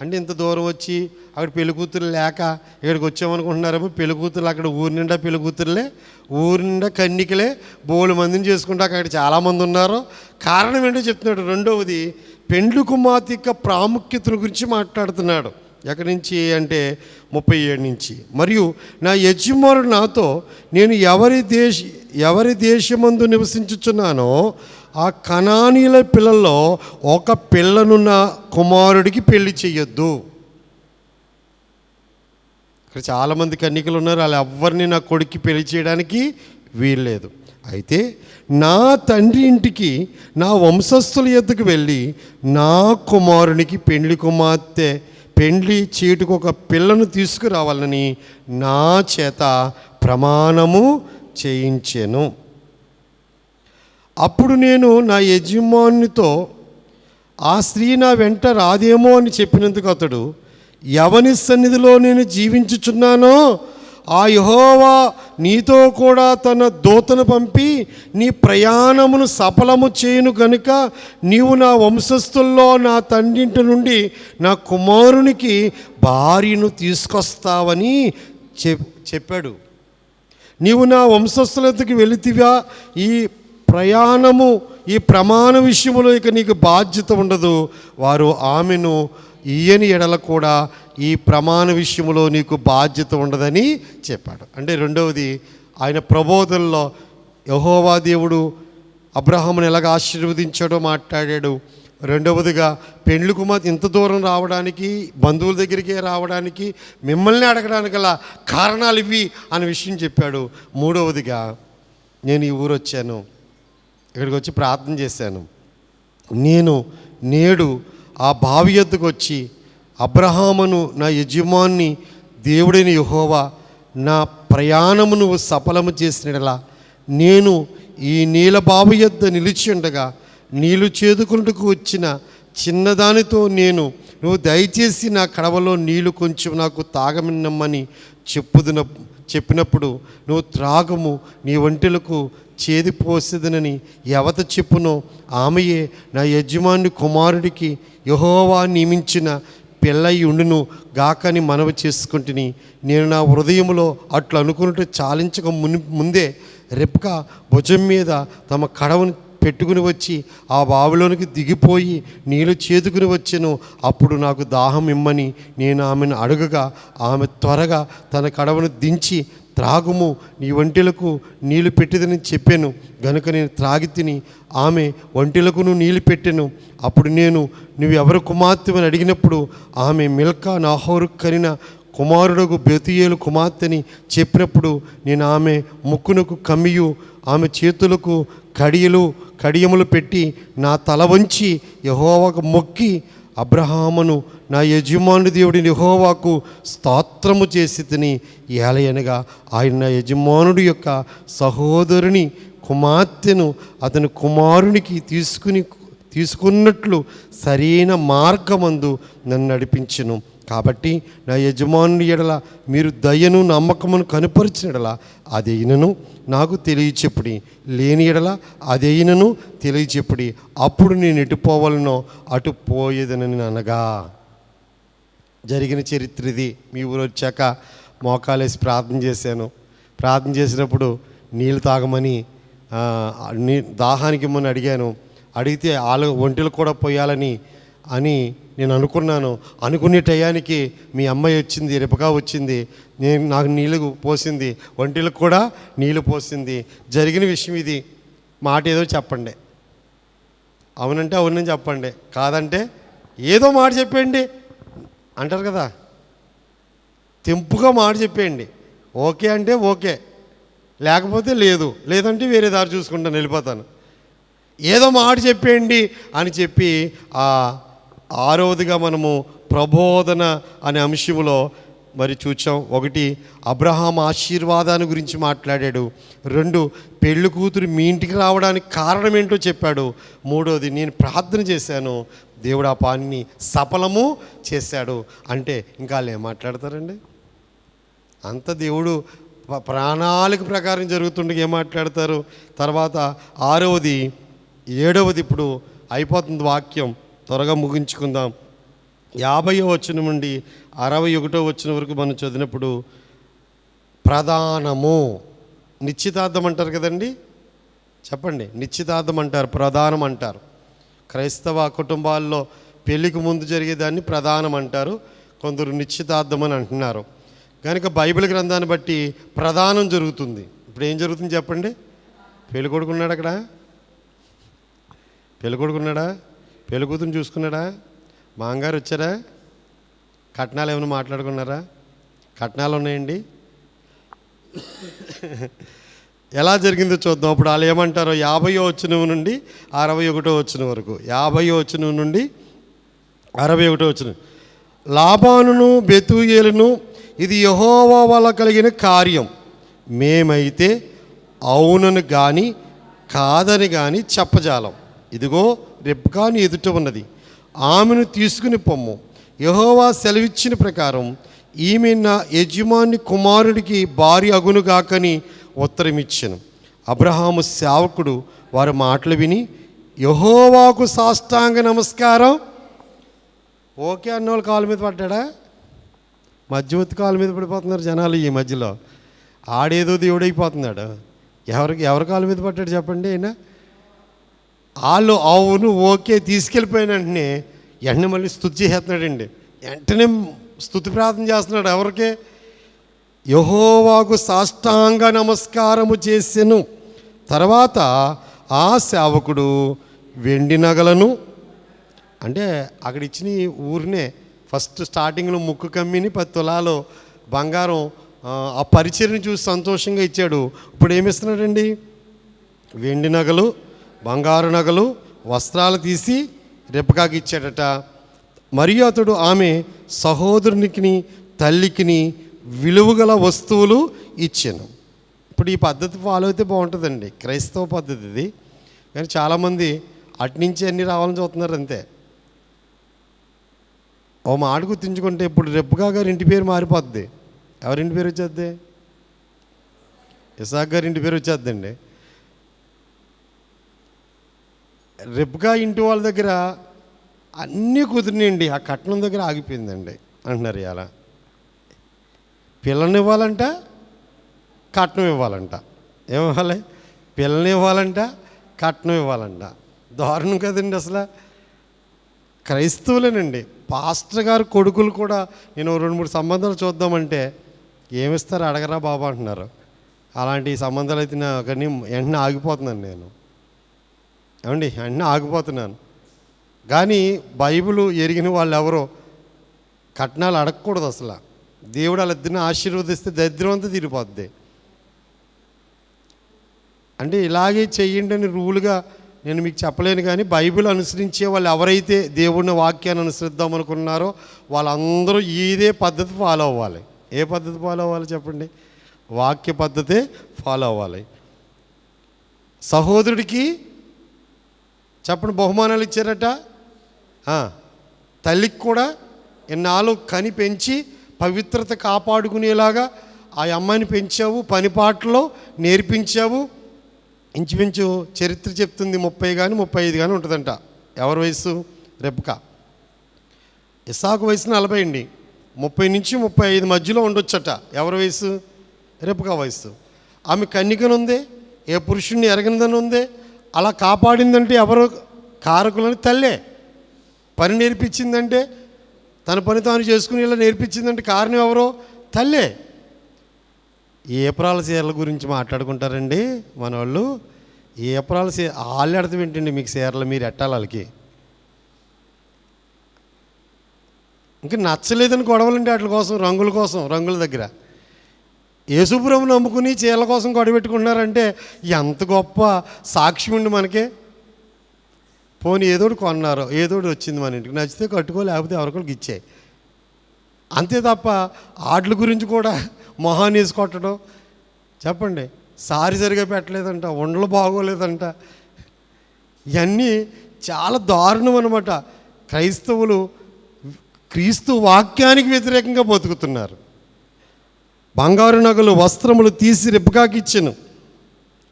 అంటే ఇంత దూరం వచ్చి అక్కడ పెళ్ళికూతురు లేక ఇక్కడికి వచ్చామనుకుంటున్నారేమో. పెళ్ళికూతురు అక్కడ ఊరి నిండా పెళ్ళికూతురులే, ఊరి నిండా కన్నికలే, బోలు మందిని చేసుకుంటే అక్కడ చాలామంది ఉన్నారు. కారణం ఏంటో చెప్తున్నాడు. రెండవది, పెండ్లి కుమార్తె యొక్క ప్రాముఖ్యతను గురించి మాట్లాడుతున్నాడు. ఎక్కడి నుంచి అంటే 37 నుంచి. మరియు నా యజమానుడు నాతో, నేను ఎవరి దేశమందు నివసించుచున్నానో ఆ కనానీల పిల్లల్లో ఒక పిల్లను నా కుమారుడికి పెళ్లి చెయ్యొద్దు. ఇక్కడ చాలామంది కన్యకలు ఉన్నారు, వాళ్ళు ఎవరిని నా కొడుక్కి పెళ్లి చేయడానికి వీల్లేదు. అయితే నా తండ్రి ఇంటికి నా వంశస్థుల యొద్దకు వెళ్ళి నా కుమారునికి పెండ్లి చేటుకు ఒక పిల్లను తీసుకురావాలని నా చేత ప్రమాణము చేయించాను. అప్పుడు నేను నా యజమానునితో, ఆ స్త్రీ నా వెంట రాదేమో అని చెప్పినందుకు అతడు, ఎవని సన్నిధిలో నేను జీవించుచున్నానో ఆ యెహోవా నీతో కూడా తన దూతను పంపి నీ ప్రయాణమును సఫలము చేయును గనుక నీవు నా వంశస్థుల్లో నా తండ్రింటి నుండి నా కుమారునికి భార్యను తీసుకొస్తావని చెప్పాడు. నీవు నా వంశస్థులకి వెళితివా? ఈ ప్రమాణ విషయంలో ఇక నీకు బాధ్యత ఉండదు. వారు ఆమెను ఈయని ఎడల కూడా ఈ ప్రమాణ విషయంలో నీకు బాధ్యత ఉండదని చెప్పాడు. అంటే రెండవది, ఆయన ప్రబోధనలో యెహోవా దేవుడు అబ్రహామును ఎలాగ ఆశీర్వదించాడో మాట్లాడాడు. రెండవదిగా, పెండ్లి కుమార్తె ఇంత దూరం రావడానికి, బంధువుల దగ్గరికే రావడానికి, మిమ్మల్ని అడగడానికి గల కారణాలు ఇవి అనే విషయం చెప్పాడు. మూడవదిగా, నేను ఈ ఊరు వచ్చాను, ఇక్కడికి వచ్చి ప్రార్థన చేశాను. నేడు ఆ బావి యొద్దకు వచ్చి అబ్రహామును నా యజమాని దేవుడైన యెహోవా నా ప్రయాణమును సఫలము చేసినలా నేను ఈ నీళ్ళ బావి యొద్ద నిలిచి ఉండగా నీళ్లు చేదుకున్నట్టుకు వచ్చిన చిన్నదానితో నువ్వు దయచేసి నా కడవలో నీళ్లు కొంచెం నాకు తాగమిన్నమ్మని చెప్పినప్పుడు నువ్వు త్రాగము, నీ ఒంటెలకు చేది పోసేదనని ఎవత చెప్పునో ఆమెయే నా యజమాని కుమారుడికి యెహోవా నియమించిన పెళ్ళయి ఉండును గాకని మనవి చేసుకుంటుని. నేను నా హృదయంలో అట్లు అనుకున్నట్టు చాలించక ముందే రెప్కా భుజం మీద తమ కడవను పెట్టుకుని వచ్చి ఆ బావిలోనికి దిగిపోయి నీళ్ళు చేదుకుని వచ్చాను. అప్పుడు నాకు దాహం ఇమ్మని నేను ఆమెను అడుగగా ఆమె త్వరగా తన కడవను దించి త్రాగుము, నీ ఒంటెలకు నీళ్లు పెట్టిదని చెప్పాను గనుక నేను త్రాగి తిని ఆమె ఒంటెలకును నీళ్లు పెట్టాను. అప్పుడు నువ్వెవరు కుమార్తెని అడిగినప్పుడు ఆమె మిల్కా నాహోరు కనిన కుమారుడుకు బెతుయేలు కుమార్తెని చెప్పినప్పుడు నేను ఆమె ముక్కునకు కమ్మియు ఆమె చేతులకు కడియములు పెట్టి నా తల వంచి యెహోవాకు మొక్కి అబ్రహామును నా యజమానుడి దేవుడిని యెహోవాకు స్తోత్రము చేసి తిని ఏలయనగా ఆయన నా యజమానుడి యొక్క సహోదరుని కుమార్తెను అతని కుమారునికి తీసుకున్నట్లు సరైన మార్గమందు నన్ను నడిపించెను. కాబట్టి నా యజమానుని ఎడల మీరు దయను నమ్మకమును కనుపరిచిన ఎడల అదైనను నాకు తెలియచెప్పుడి, లేని ఎడల అదైనను తెలియచెప్పుడి, అప్పుడు నేను ఎటు పోవాలనో అటు పోయేదనని అనగా. జరిగిన చరిత్ర ఇది. మీ ఊరు వచ్చాక మోకాలేసి ప్రార్థన చేశాను. ప్రార్థన చేసినప్పుడు నీళ్ళు తాగమని దాహానికి ఇమ్మని అడిగాను. అడిగితే ఒంటెలు కూడా పోయాలని నేను అనుకున్నాను. అనుకునే టయానికి మీ అమ్మాయి వచ్చింది, రెపకా వచ్చింది, నాకు నీళ్ళు పోసింది, ఒంటెలకు కూడా నీళ్ళు పోసింది. జరిగిన విషయం ఇది. మాట ఏదో చెప్పండి, అవునంటే అవునని చెప్పండి, కాదంటే ఏదో మాట చెప్పండి అంటారు కదా. తెంపుగా మాట చెప్పేయండి. ఓకే అంటే ఓకే, లేకపోతే లేదు, లేదంటే వేరే దారి చూసుకుంటాను, వెళ్ళిపోతాను. ఏదో మాట చెప్పేయండి అని చెప్పి ఆరవదిగా మనము ప్రబోధన అనే అంశంలో మరి చూచాం. ఒకటి, అబ్రహాం ఆశీర్వాదాన్ని గురించి మాట్లాడాడు. 2, పెళ్లి కూతురు మీ ఇంటికి రావడానికి కారణం ఏంటో చెప్పాడు. 3వది, నేను ప్రార్థన చేశాను, దేవుడు ఆ పనిని సఫలము చేశాడు. అంటే ఇంకా వాళ్ళు ఏం మాట్లాడతారండి? అంత దేవుడు ప్రణాళిక ప్రకారం జరుగుతుండగా ఏం మాట్లాడతారు? తర్వాత 6వది 7వది, ఇప్పుడు అయిపోతుంది వాక్యం, త్వరగా ముగించుకుందాం. 50వ వచనం నుండి 61వ వచనం వరకు మనం చదివినప్పుడు ప్రధానము, నిశ్చితార్థం అంటారు కదండి, చెప్పండి, నిశ్చితార్థం అంటారు, ప్రధానం అంటారు. క్రైస్తవ కుటుంబాల్లో పెళ్ళికి ముందు జరిగేదాన్ని ప్రధానం అంటారు, కొందరు నిశ్చితార్థం అని అంటున్నారు. కనుక బైబిల్ గ్రంథాన్ని బట్టి ప్రధానం జరుగుతుంది. ఇప్పుడు ఏం జరుగుతుంది చెప్పండి? పెళ్ళి కొడుకున్నాడు అక్కడ, పెళ్ళి కొడుకున్నాడా, పెళ్ళి కూతురు చూసుకున్నాడా, మాంగారు వచ్చారా, కట్నాలు ఏమైనా మాట్లాడుకున్నారా? కట్నాలు ఉన్నాయండి. ఎలా జరిగిందో చూద్దాం. అప్పుడు వాళ్ళు ఏమంటారో 50వ వచనం నుండి 61వ వచనం వరకు. 50వ వచనం నుండి 61వ వచనం. లాబానును బెతూయేలును, ఇది యెహోవా వల్ల కలిగిన కార్యం, మేమైతే అవునని కానీ కాదని కానీ చెప్పజాలం. ఇదిగో రెబ్కా నీ ఎదుట ఉన్నది, ఆమెను తీసుకుని పొమ్ము. యెహోవా సెలవిచ్చిన ప్రకారం ఈమె నా యజమాని కుమారుడికి భార్య అగునుగాకని ఉత్తరమిచ్చెను. అబ్రహాము సేవకుడు వారి మాటలు విని యెహోవాకు సాష్టాంగ నమస్కారం. ఓకే అన్నోళ్ళు కాళ్ళ మీద పడ్డా, మధ్యవర్తి కాళ్ళ మీద పడిపోతున్నారు జనాలు ఈ మధ్యలో. ఆడేదో దేవుడైపోతున్నాడు. ఎవరి కాళ్ళ మీద పడ్డాడు చెప్పండి? అయినా వాళ్ళు అవును ఓకే తీసుకెళ్ళిపోయిన వెంటనే మళ్ళీ స్తుతి చేస్తున్నాడండి. వెంటనే స్తుతి ప్రార్థన చేస్తున్నాడు. ఎవరికే? యెహోవాకు సాష్టాంగ నమస్కారము చేసెను. తర్వాత ఆ సేవకుడు వెండి నగలను, అంటే అక్కడ ఇచ్చిన ఊరినే ఫస్ట్ స్టార్టింగ్లో ముక్కు కమ్మిని 10 తులాలు బంగారం ఆ పరిచర్ని చూసి సంతోషంగా ఇచ్చాడు. ఇప్పుడు ఏమిస్తున్నాడండి? వెండి నగలు, బంగారు నగలు, వస్త్రాలు తీసి రెబ్కాకి ఇచ్చాడట. మరియు అతడు ఆమె సహోదరునికి తల్లికిని విలువగల వస్తువులు ఇచ్చాను. ఇప్పుడు ఈ పద్ధతి ఫాలో అయితే బాగుంటుందండి, క్రైస్తవ పద్ధతి ఇది. కానీ చాలామంది అట్నుంచి అన్నీ రావాలని చూస్తున్నారు అంతే. ఓ మాట గుర్తుంచుకుంటే ఇప్పుడు రెబ్కా గారి ఇంటి పేరు మారిపోద్ది. ఎవరింటి పేరు వచ్చేద్ది? ఇసాక్ గారి ఇంటి పేరు వచ్చేద్దండి. రెబ్కా ఇంటి వాళ్ళ దగ్గర అన్నీ కుదిరినాయండి, ఆ కట్నం దగ్గర ఆగిపోయిందండి అంటున్నారు. ఇలా పిల్లని ఇవ్వాలంట, కట్నం ఇవ్వాలంట. ఏమివ్వాలి? పిల్లని ఇవ్వాలంట, కట్నం ఇవ్వాలంట. దారుణం కదండి అసలు. క్రైస్తవులేనండి, పాస్టర్ గారు కొడుకులు కూడా నేను 2-3 సంబంధాలు చూద్దామంటే ఏమిస్తారు అడగరా బాబా అంటున్నారు. అలాంటి సంబంధాలు అయితే కానీ వెంటనే ఆగిపోతున్నాను నేను. ఏమండి, వెంటనే ఆగిపోతున్నాను. కానీ బైబిల్ ఎరిగిన వాళ్ళు ఎవరో కట్నాలు అడగకూడదు అసలు. దేవుడు వాళ్ళిద్దరిని ఆశీర్వదిస్తే దరిద్రం అంతా తీరిపోద్ది. అంటే ఇలాగే చెయ్యండి అని రూల్గా నేను మీకు చెప్పలేను. కానీ బైబిల్ అనుసరించే వాళ్ళు ఎవరైతే దేవుడిని వాక్యాన్ని అనుసరిద్దాం అనుకున్నారో వాళ్ళందరూ ఇదే పద్ధతి ఫాలో అవ్వాలి. ఏ పద్ధతి ఫాలో అవ్వాలి చెప్పండి? వాక్య పద్ధతే ఫాలో అవ్వాలి. సహోదరుడికి చెప్పండి బహుమానాలు ఇచ్చారట. తల్లికి కూడా ఎన్నాళ్ళు కని పెంచి పవిత్రత కాపాడుకునేలాగా ఆ అమ్మాయిని పెంచావు, పనిపాట్లో నేర్పించావు. ఇంచుమించు చరిత్ర చెప్తుంది 30 కానీ 35 కానీ ఉంటుందంట. ఎవరి వయసు? రెబ్కా. ఇస్సాకు వయసు 40 అండి. 30 నుంచి 35 మధ్యలో ఉండొచ్చట. ఎవరి వయసు? రెబ్కా వయసు. ఆమె కన్యకనుందే, ఏ పురుషుణ్ణి ఎరగనిదని ఉందే. అలా కాపాడిందంటే ఎవరు కారకులని? తల్లే. పని నేర్పించిందంటే, తన పని తాను చేసుకుని ఇలా నేర్పించిందంటే కారణం ఎవరో? తల్లే. ఈ ఏప్రాల చీరల గురించి మాట్లాడుకుంటారండి మన వాళ్ళు. ఈ ఏప్రాల చీర వాళ్ళు ఎడతాం ఏంటండి మీకు చీరలు? మీరు ఎట్టాలి వాళ్ళకి. ఇంకా నచ్చలేదని గొడవలండి వాటి కోసం, రంగుల కోసం, రంగుల దగ్గర. యేసుప్రభుని నమ్ముకుని చీరల కోసం గొడవెట్టుకుంటున్నారంటే ఎంత గొప్ప సాక్ష్యం ఉండి మనకే. పోనీ ఏదోడు కొన్నారు, ఏదోడు వచ్చింది మన ఇంటికి, నచ్చితే కట్టుకో, లేకపోతే ఎవరికొకరికి ఇచ్చాయి, అంతే తప్ప ఆటల గురించి కూడా మొహాన్ని వేసి కొట్టడం. చెప్పండి, సారి సరిగా పెట్టలేదంట, ఉండలు బాగోలేదంట, ఇవన్నీ చాలా దారుణం అన్నమాట. క్రైస్తవులు క్రీస్తు వాక్యానికి వ్యతిరేకంగా బతుకుతున్నారు. బంగారు నగలు వస్త్రములు తీసి రెబ్కాకి ఇచ్చెను.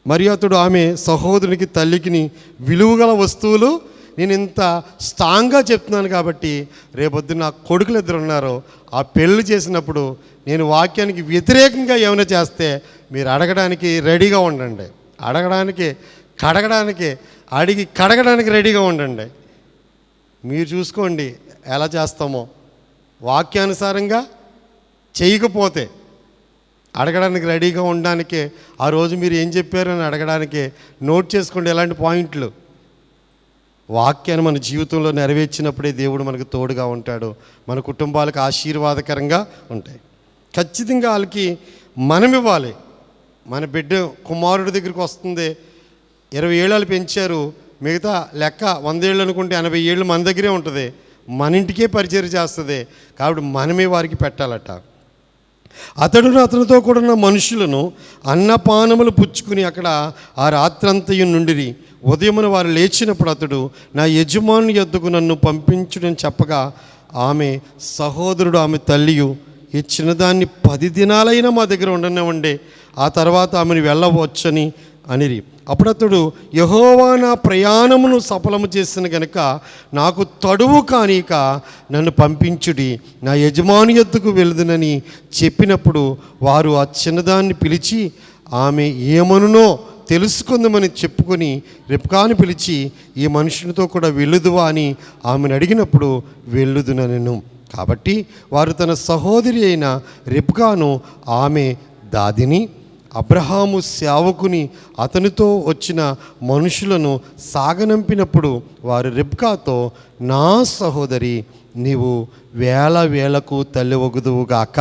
మరియు అతడు ఆమె సహోదరునికి తల్లికిని విలువగల వస్తువులు, నేను ఇంత స్ట్రాంగ్గా చెప్తున్నాను కాబట్టి రేపొద్దు నా కొడుకులు ఇద్దరు ఉన్నారు, ఆ పెళ్ళి చేసినప్పుడు నేను వాక్యానికి వ్యతిరేకంగా ఏమైనా చేస్తే మీరు అడగడానికి రెడీగా ఉండండి, కడగడానికి రెడీగా ఉండండి. మీరు చూసుకోండి ఎలా చేస్తామో. వాక్యానుసారంగా చేయకపోతే అడగడానికి రెడీగా ఉండడానికే, ఆ రోజు మీరు ఏం చెప్పారని అడగడానికే నోట్ చేసుకోండి ఎలాంటి పాయింట్లు. వాక్యాన్ని మన జీవితంలో నెరవేర్చినప్పుడే దేవుడు మనకు తోడుగా ఉంటాడు, మన కుటుంబాలకు ఆశీర్వాదకరంగా ఉంటాయి. ఖచ్చితంగా వాళ్ళకి మనం ఇవ్వాలి. మన బిడ్డ కుమారుడి దగ్గరికి వస్తుంది, 20 ఏళ్ళు పెంచారు, మిగతా లెక్క 100 ఏళ్ళు అనుకుంటే 80 ఏళ్ళు మన దగ్గరే ఉంటుంది, మన ఇంటికే పరిచయం చేస్తుంది. కాబట్టి మనమే వారికి పెట్టాలట. అతడును అతనితో కూడిన మనుషులను అన్నపానములు పుచ్చుకుని అక్కడ ఆ రాత్రంతయు నుండిరి. ఉదయమున వారు లేచినప్పుడు అతడు, నా యజమాని యొద్దకు నన్ను పంపించుడని చెప్పగా ఆమె సహోదరుడు ఆమె తల్లియు, ఈ చిన్నదాన్ని 10 దినాలైనా మా దగ్గర ఉండనివ్వండి, ఆ తర్వాత ఆమెను వెళ్ళవచ్చని అనిరి. అప్పుడు అతడు, యెహోవా నా ప్రయాణమును సఫలము చేసిన గనుక నాకు తడువు కానీక నన్ను పంపించుడి, నా యజమాని యొద్దకు వెళుదునని చెప్పినప్పుడు వారు ఆ చిన్నదాన్ని పిలిచి ఆమె ఏమనునో తెలుసుకుందామని చెప్పుకొని రెబ్కాను పిలిచి, ఈ మనుషునితో కూడా వెళ్ళుదువా అని ఆమెను అడిగినప్పుడు వెళ్ళుదుననెను. కాబట్టి వారు తన సహోదరి అయిన రెబ్కాను ఆమె దాదిని అబ్రహాము సేవకుని అతనితో వచ్చిన మనుషులను సాగనంపినప్పుడు వారు రెబ్కాతో, నా సహోదరి, నీవు వేలకు తల్లివగుదువుగాక,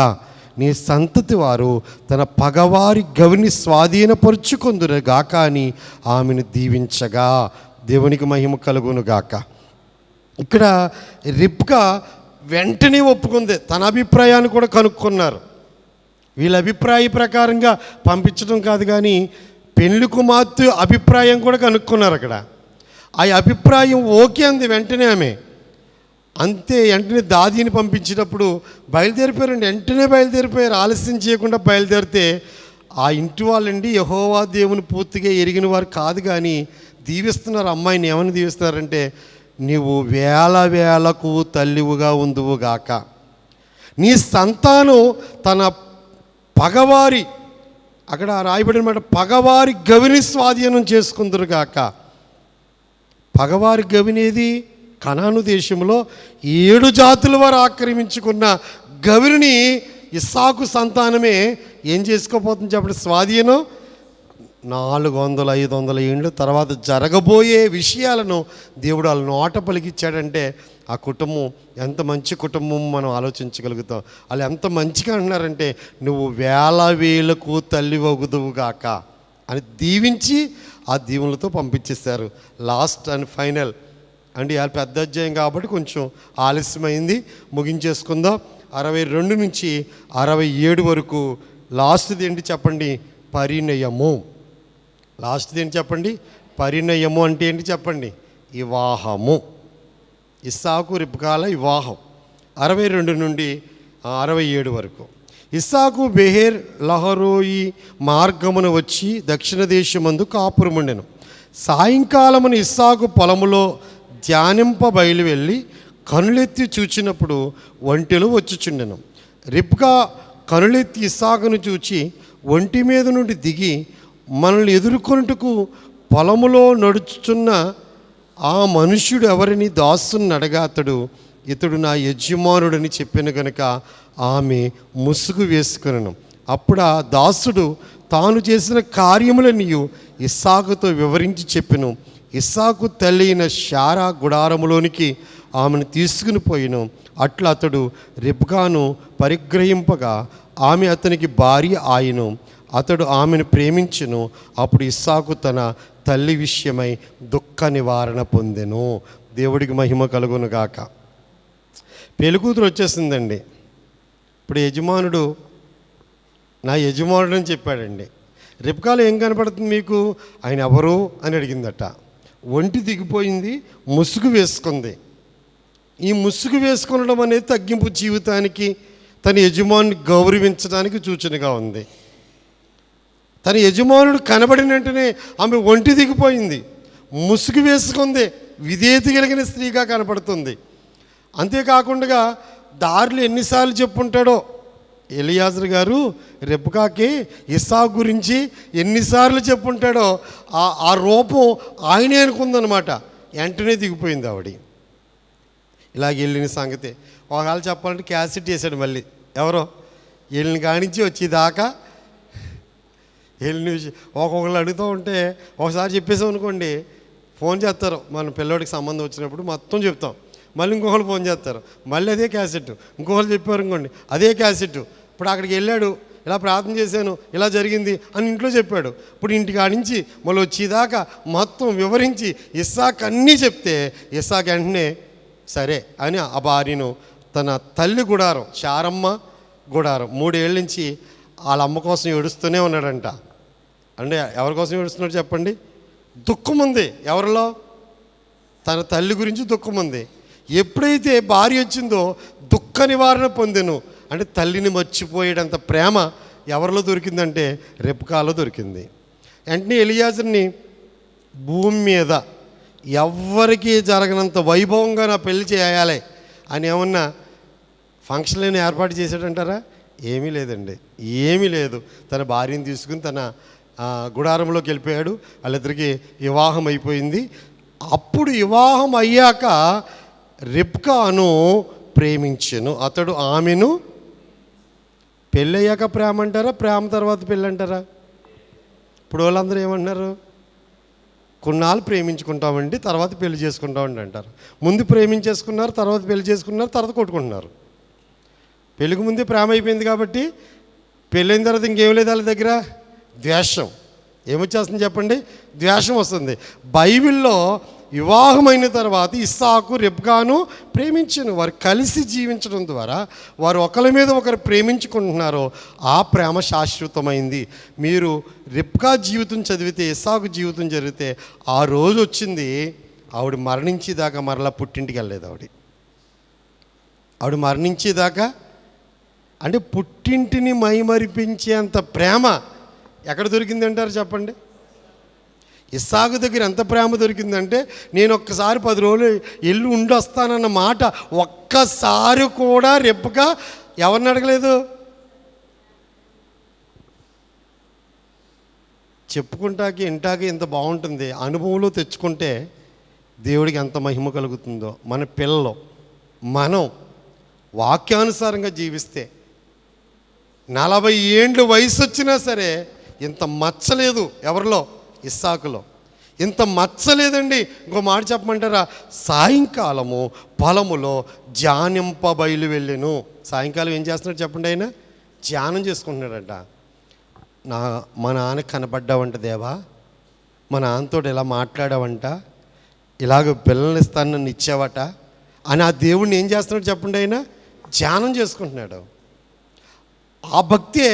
నీ సంతతి వారు తన పగవారి గవిని స్వాధీనపరుచుకొందురుగాక అని ఆమెను దీవించగా దేవునికి మహిమ కలుగునుగాక. ఇక్కడ రెబ్కా వెంటనే ఒప్పుకుంది. తన అభిప్రాయాన్ని కూడా కనుక్కున్నారు. వీళ్ళ అభిప్రాయ ప్రకారంగా పంపించడం కాదు, కానీ పెళ్లి కుమార్తె అభిప్రాయం కూడా కనుక్కున్నారు. అక్కడ ఆ అభిప్రాయం ఓకే అంది వెంటనే ఆమె. అంతే, వెంటనే దాదిని పంపించేటప్పుడు బయలుదేరిపోయారండి. వెంటనే బయలుదేరిపోయారు, ఆలస్యం చేయకుండా బయలుదేరితే ఆ ఇంటి వాళ్ళండి యెహోవా దేవుని పూర్తిగా ఎరిగిన వారు కాదు, కానీ దీవిస్తున్నారు. అమ్మాయిని ఏమని దీవిస్తున్నారంటే, నీవు వేలకు తల్లివుగా ఉందువుగాక, నీ సంతానం తన పగవారి, అక్కడ రాయబడిన మాట, పగవారి గవిని స్వాధీనం చేసుకుందరుగాక. పగవారి గవినేది కనాను దేశంలో 7 జాతుల వారు ఆక్రమించుకున్న గవిని ఇస్సాకు సంతానమే ఏం చేసుకోపోతుంది చెప్పండి, స్వాధీనం. 400-500 ఏళ్ళు తర్వాత జరగబోయే విషయాలను దేవుడు వాళ్ళ నోట పలికిచ్చాడంటే ఆ కుటుంబం ఎంత మంచి కుటుంబం మనం ఆలోచించగలుగుతాం. వాళ్ళు ఎంత మంచిగా అంటున్నారంటే, నువ్వు వేలకు తల్లి వగుదువుగాక అని దీవించి ఆ దీవులతో పంపించేస్తారు. లాస్ట్ అండ్ ఫైనల్ అంటే వాళ్ళ పెద్ద అధ్యాయం కాబట్టి కొంచెం ఆలస్యమైంది, ముగించేసుకుందాం. 62 నుంచి 67 వరకు లాస్ట్ది ఏంటి చెప్పండి, పరిణయము. లాస్ట్ది ఏంటి చెప్పండి, పరిణయము అంటే ఏంటి చెప్పండి, వివాహము. ఇస్సాకు రిబ్కాల వివాహం 62 నుండి 67 వరకు. ఇస్సాకు బెహేర్ లహరోయి మార్గమున వచ్చి దక్షిణ దేశమందు కాపురముండెను. సాయంకాలమున ఇస్సాకు పొలములో ధ్యానింప బయలు వెళ్ళి కనులెత్తి చూచినప్పుడు ఒంటెలు వచ్చుచుండెను. రిబ్కా కనులెత్తి ఇస్సాకును చూచి ఒంటి మీద నుండి దిగి మనల్ని ఎదుర్కొనుటకు పొలములో నడుచుచున్న ఆ మనుష్యుడు ఎవరిని దాసుని అడగా అతడు, ఇతడు నా యజమానుడని చెప్పిన గనుక ఆమె ముసుగు వేసుకొనెను. అప్పుడు ఆ దాసుడు తాను చేసిన కార్యములన్నీ ఇస్సాకుతో వివరించి చెప్పెను. ఇస్సాకు తల్లి అయిన శారా గుడారములోనికి ఆమెను తీసుకుని పోయిను. అట్లా అతడు రిబ్కాను పరిగ్రహింపగా ఆమె అతనికి భార్య ఆయను. అతడు ఆమెను ప్రేమించును. అప్పుడు ఇస్సాకు తన తల్లి విషయమై దుఃఖ నివారణ పొందెను. దేవుడికి మహిమ కలుగును గాక. పెళ్ళికూతురు వచ్చేసిందండి. ఇప్పుడు యజమానుడు నా యజమానుడు అని చెప్పాడండి. రిబ్కాలో ఏం కనపడుతుంది మీకు? ఆయన ఎవరు అని అడిగిందట. ఒంటి దిగిపోయింది, ముసుగు వేసుకుంది. ఈ ముసుగు వేసుకొనడం అనేది తగ్గింపు జీవితానికి, తన యజమానుని గౌరవించడానికి సూచనగా ఉంది. తన యజమానుడు కనబడిన వెంటనే ఆమె ఒంటి దిగిపోయింది, ముసుగు వేసుకుంది, విధేయత కలిగిన స్త్రీగా కనపడుతుంది. అంతేకాకుండా దారులు ఎన్నిసార్లు చెప్పుంటాడో ఎలియాజరు గారు రెబ్కాకి ఇస్సాకు గురించి ఎన్నిసార్లు చెప్పుంటాడో ఆ రూపం ఆయనే అనుకుందనమాట. వెంటనే దిగిపోయింది ఆవిడ. ఇలాగ వెళ్ళిన సంగతి ఒకవేళ చెప్పాలంటే క్యాసెట్ చేశాడు మళ్ళీ. ఎవరో వెళ్ళిన కానించి వచ్చేదాకా వెళ్ళిన విషయం ఒక్కొక్కళ్ళు అడుగుతూ ఉంటే ఒకసారి చెప్పేసాం అనుకోండి, ఫోన్ చేస్తారు. మన పిల్లోడికి సంబంధం వచ్చినప్పుడు మొత్తం చెప్తాం. మళ్ళీ ఇంకొకళ్ళు ఫోన్ చేస్తారు, మళ్ళీ అదే క్యాసెట్. ఇంకొకళ్ళు చెప్పారు అనుకోండి, అదే క్యాసెట్. ఇప్పుడు అక్కడికి వెళ్ళాడు, ఇలా ప్రార్థన చేశాను, ఇలా జరిగింది అని ఇంట్లో చెప్పాడు. ఇప్పుడు ఇంటికి ఆడించి మళ్ళీ వచ్చేదాకా మొత్తం వివరించి ఇస్సాకు అన్నీ చెప్తే ఇస్సాకు వెంటనే సరే అని ఆ భార్యను తన తల్లి గుడారం, శారమ్మ గుడారం 3 ఏళ్ళ నుంచి వాళ్ళ అమ్మ కోసం ఏడుస్తూనే ఉన్నాడంట. అంటే ఎవరి కోసం ఏడుస్తున్నాడు చెప్పండి? దుఃఖం ఉంది ఎవరిలో? తన తల్లి గురించి దుఃఖం ఉంది. ఎప్పుడైతే భార్య వచ్చిందో దుఃఖ నివారణ పొందెను. అంటే తల్లిని మర్చిపోయేటంత ప్రేమ ఎవరిలో దొరికిందంటే రెబ్కాలో దొరికింది. వెంటనే ఎలియాజర్ని భూమి మీద ఎవ్వరికీ జరగనంత వైభవంగా నా పెళ్లి చేయాలి అని ఏమన్నా ఫంక్షన్లను ఏర్పాటు చేశాడంటారా? ఏమీ లేదండి, ఏమీ లేదు. తన భార్యను తీసుకుని తన గుడారంలోకి వెళ్ళిపోయాడు. వాళ్ళిద్దరికి వివాహం అయిపోయింది. అప్పుడు వివాహం అయ్యాక రిబ్కాను ప్రేమించెను. అతడు ఆమెను పెళ్ళయ్యాక ప్రేమ అంటారా, ప్రేమ తర్వాత పెళ్ళి అంటారా? ఇప్పుడు వాళ్ళందరూ ఏమంటున్నారు? కొన్నాళ్ళు ప్రేమించుకుంటామండి, తర్వాత పెళ్లి చేసుకుంటామండి అంటారు. ముందు ప్రేమించేసుకున్నారు, తర్వాత పెళ్లి చేసుకున్నారు, తర్వాత కొట్టుకుంటున్నారు. పెళ్ళికి ముందే ప్రేమ అయిపోయింది కాబట్టి పెళ్ళైన తర్వాత ఇంకేం లేదు వాళ్ళ దగ్గర. ద్వేషం ఏమొచ్చేస్తుంది చెప్పండి? ద్వేషం వస్తుంది. బైబిల్లో వివాహమైన తర్వాత ఇస్సాకు రెబ్కాను ప్రేమించను. వారు కలిసి జీవించడం ద్వారా వారు ఒకరి మీద ఒకరు ప్రేమించుకుంటున్నారో ఆ ప్రేమ శాశ్వతమైంది. మీరు రెబ్కా జీవితం చదివితే, ఇస్సాకు జీవితం చదివితే ఆ రోజు వచ్చింది ఆవిడ మరణించేదాకా మరలా పుట్టింటికి వెళ్ళలేదు. ఆవిడ మరణించేదాకా, అంటే పుట్టింటిని మైమరిపించేంత ప్రేమ ఎక్కడ దొరికింది అంటారు చెప్పండి? ఇస్సాకు దగ్గర ఎంత ప్రేమ దొరికిందంటే, నేను ఒక్కసారి 10 రోజులు ఇల్లు ఉండొస్తానన్న మాట ఒక్కసారి కూడా రెబ్కా ఎవరిని అడగలేదు. చెప్పుకుంటాకి ఇంటాకి ఎంత బాగుంటుంది, అనుభవంలో తెచ్చుకుంటే దేవుడికి ఎంత మహిమ కలుగుతుందో. మన పిల్లలు మనం వాక్యానుసారంగా జీవిస్తే 40 ఏండ్లు వయసు వచ్చినా సరే ఇంత మచ్చలేదు ఎవరిలో? ఇస్సాకులో ఇంత మచ్చలేదండి. ఇంకో మాట చెప్పమంటారా? సాయంకాలము పొలములో ధ్యానింప బయలు వెళ్ళాను. సాయంకాలం ఏం చేస్తున్నాడు చెప్పండి? ఆయన ధ్యానం చేసుకుంటున్నాడట. మా నాన్న కనపడ్డావంట దేవా, మా నాన్నతో ఇలా మాట్లాడావంట, ఇలాగ పిల్లల్ని ఇస్తాను నన్ను ఇచ్చావట అని ఆ దేవుడిని ఏం చేస్తున్నాడు చెప్పండి? ఆయన ధ్యానం చేసుకుంటున్నాడు. ఆ భక్తే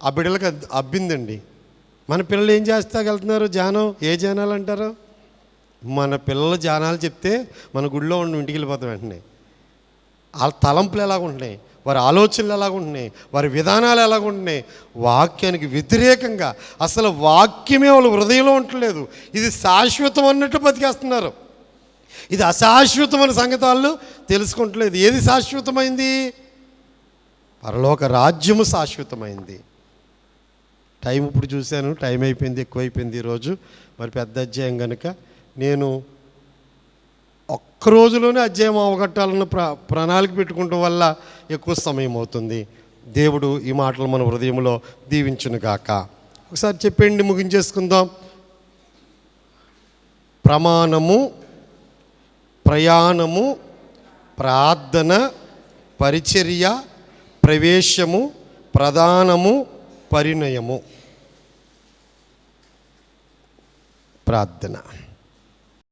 ఆ బిడ్డలకు అబ్బిందండి. మన పిల్లలు ఏం చేస్తాగలుగుతున్నారు? ధ్యానం. ఏ ధ్యానాలు అంటారు? మన పిల్లలు ధ్యానాలు చెప్తే మన గుడిలో ఉండి ఇంటికి వెళ్ళిపోతాం వెంటనే. వాళ్ళ తలంపులు ఎలాగుంటున్నాయి, వారి ఆలోచనలు ఎలాగుంటున్నాయి, వారి విధానాలు ఎలాగుంటున్నాయి, వాక్యానికి వ్యతిరేకంగా అసలు వాక్యమే వాళ్ళ హృదయంలో ఉండలేదు. ఇది శాశ్వతం అన్నట్టు బతికేస్తున్నారు. ఇది అశాశ్వతమైన సంగతి వాళ్ళు తెలుసుకుంటలేదు. ఏది శాశ్వతమైంది? పరలోక రాజ్యము శాశ్వతమైంది. టైం ఇప్పుడు చూశాను, టైం అయిపోయింది, ఎక్కువైపోయింది ఈరోజు. మరి పెద్ద అధ్యాయం కనుక నేను ఒక్క రోజులోనే అధ్యాయం అవగట్టాలన్న ప్రణాళిక పెట్టుకోవడం వల్ల ఎక్కువ సమయం అవుతుంది. దేవుడు ఈ మాటలు మన హృదయంలో దీవించును గాక. ఒకసారి చెప్పండి, ముగించేసుకుందాం. ప్రమాణము, ప్రయాణము, ప్రార్థన, పరిచర్య, ప్రవేశము, ప్రధానము, పరిణయము. ప్రార్థన.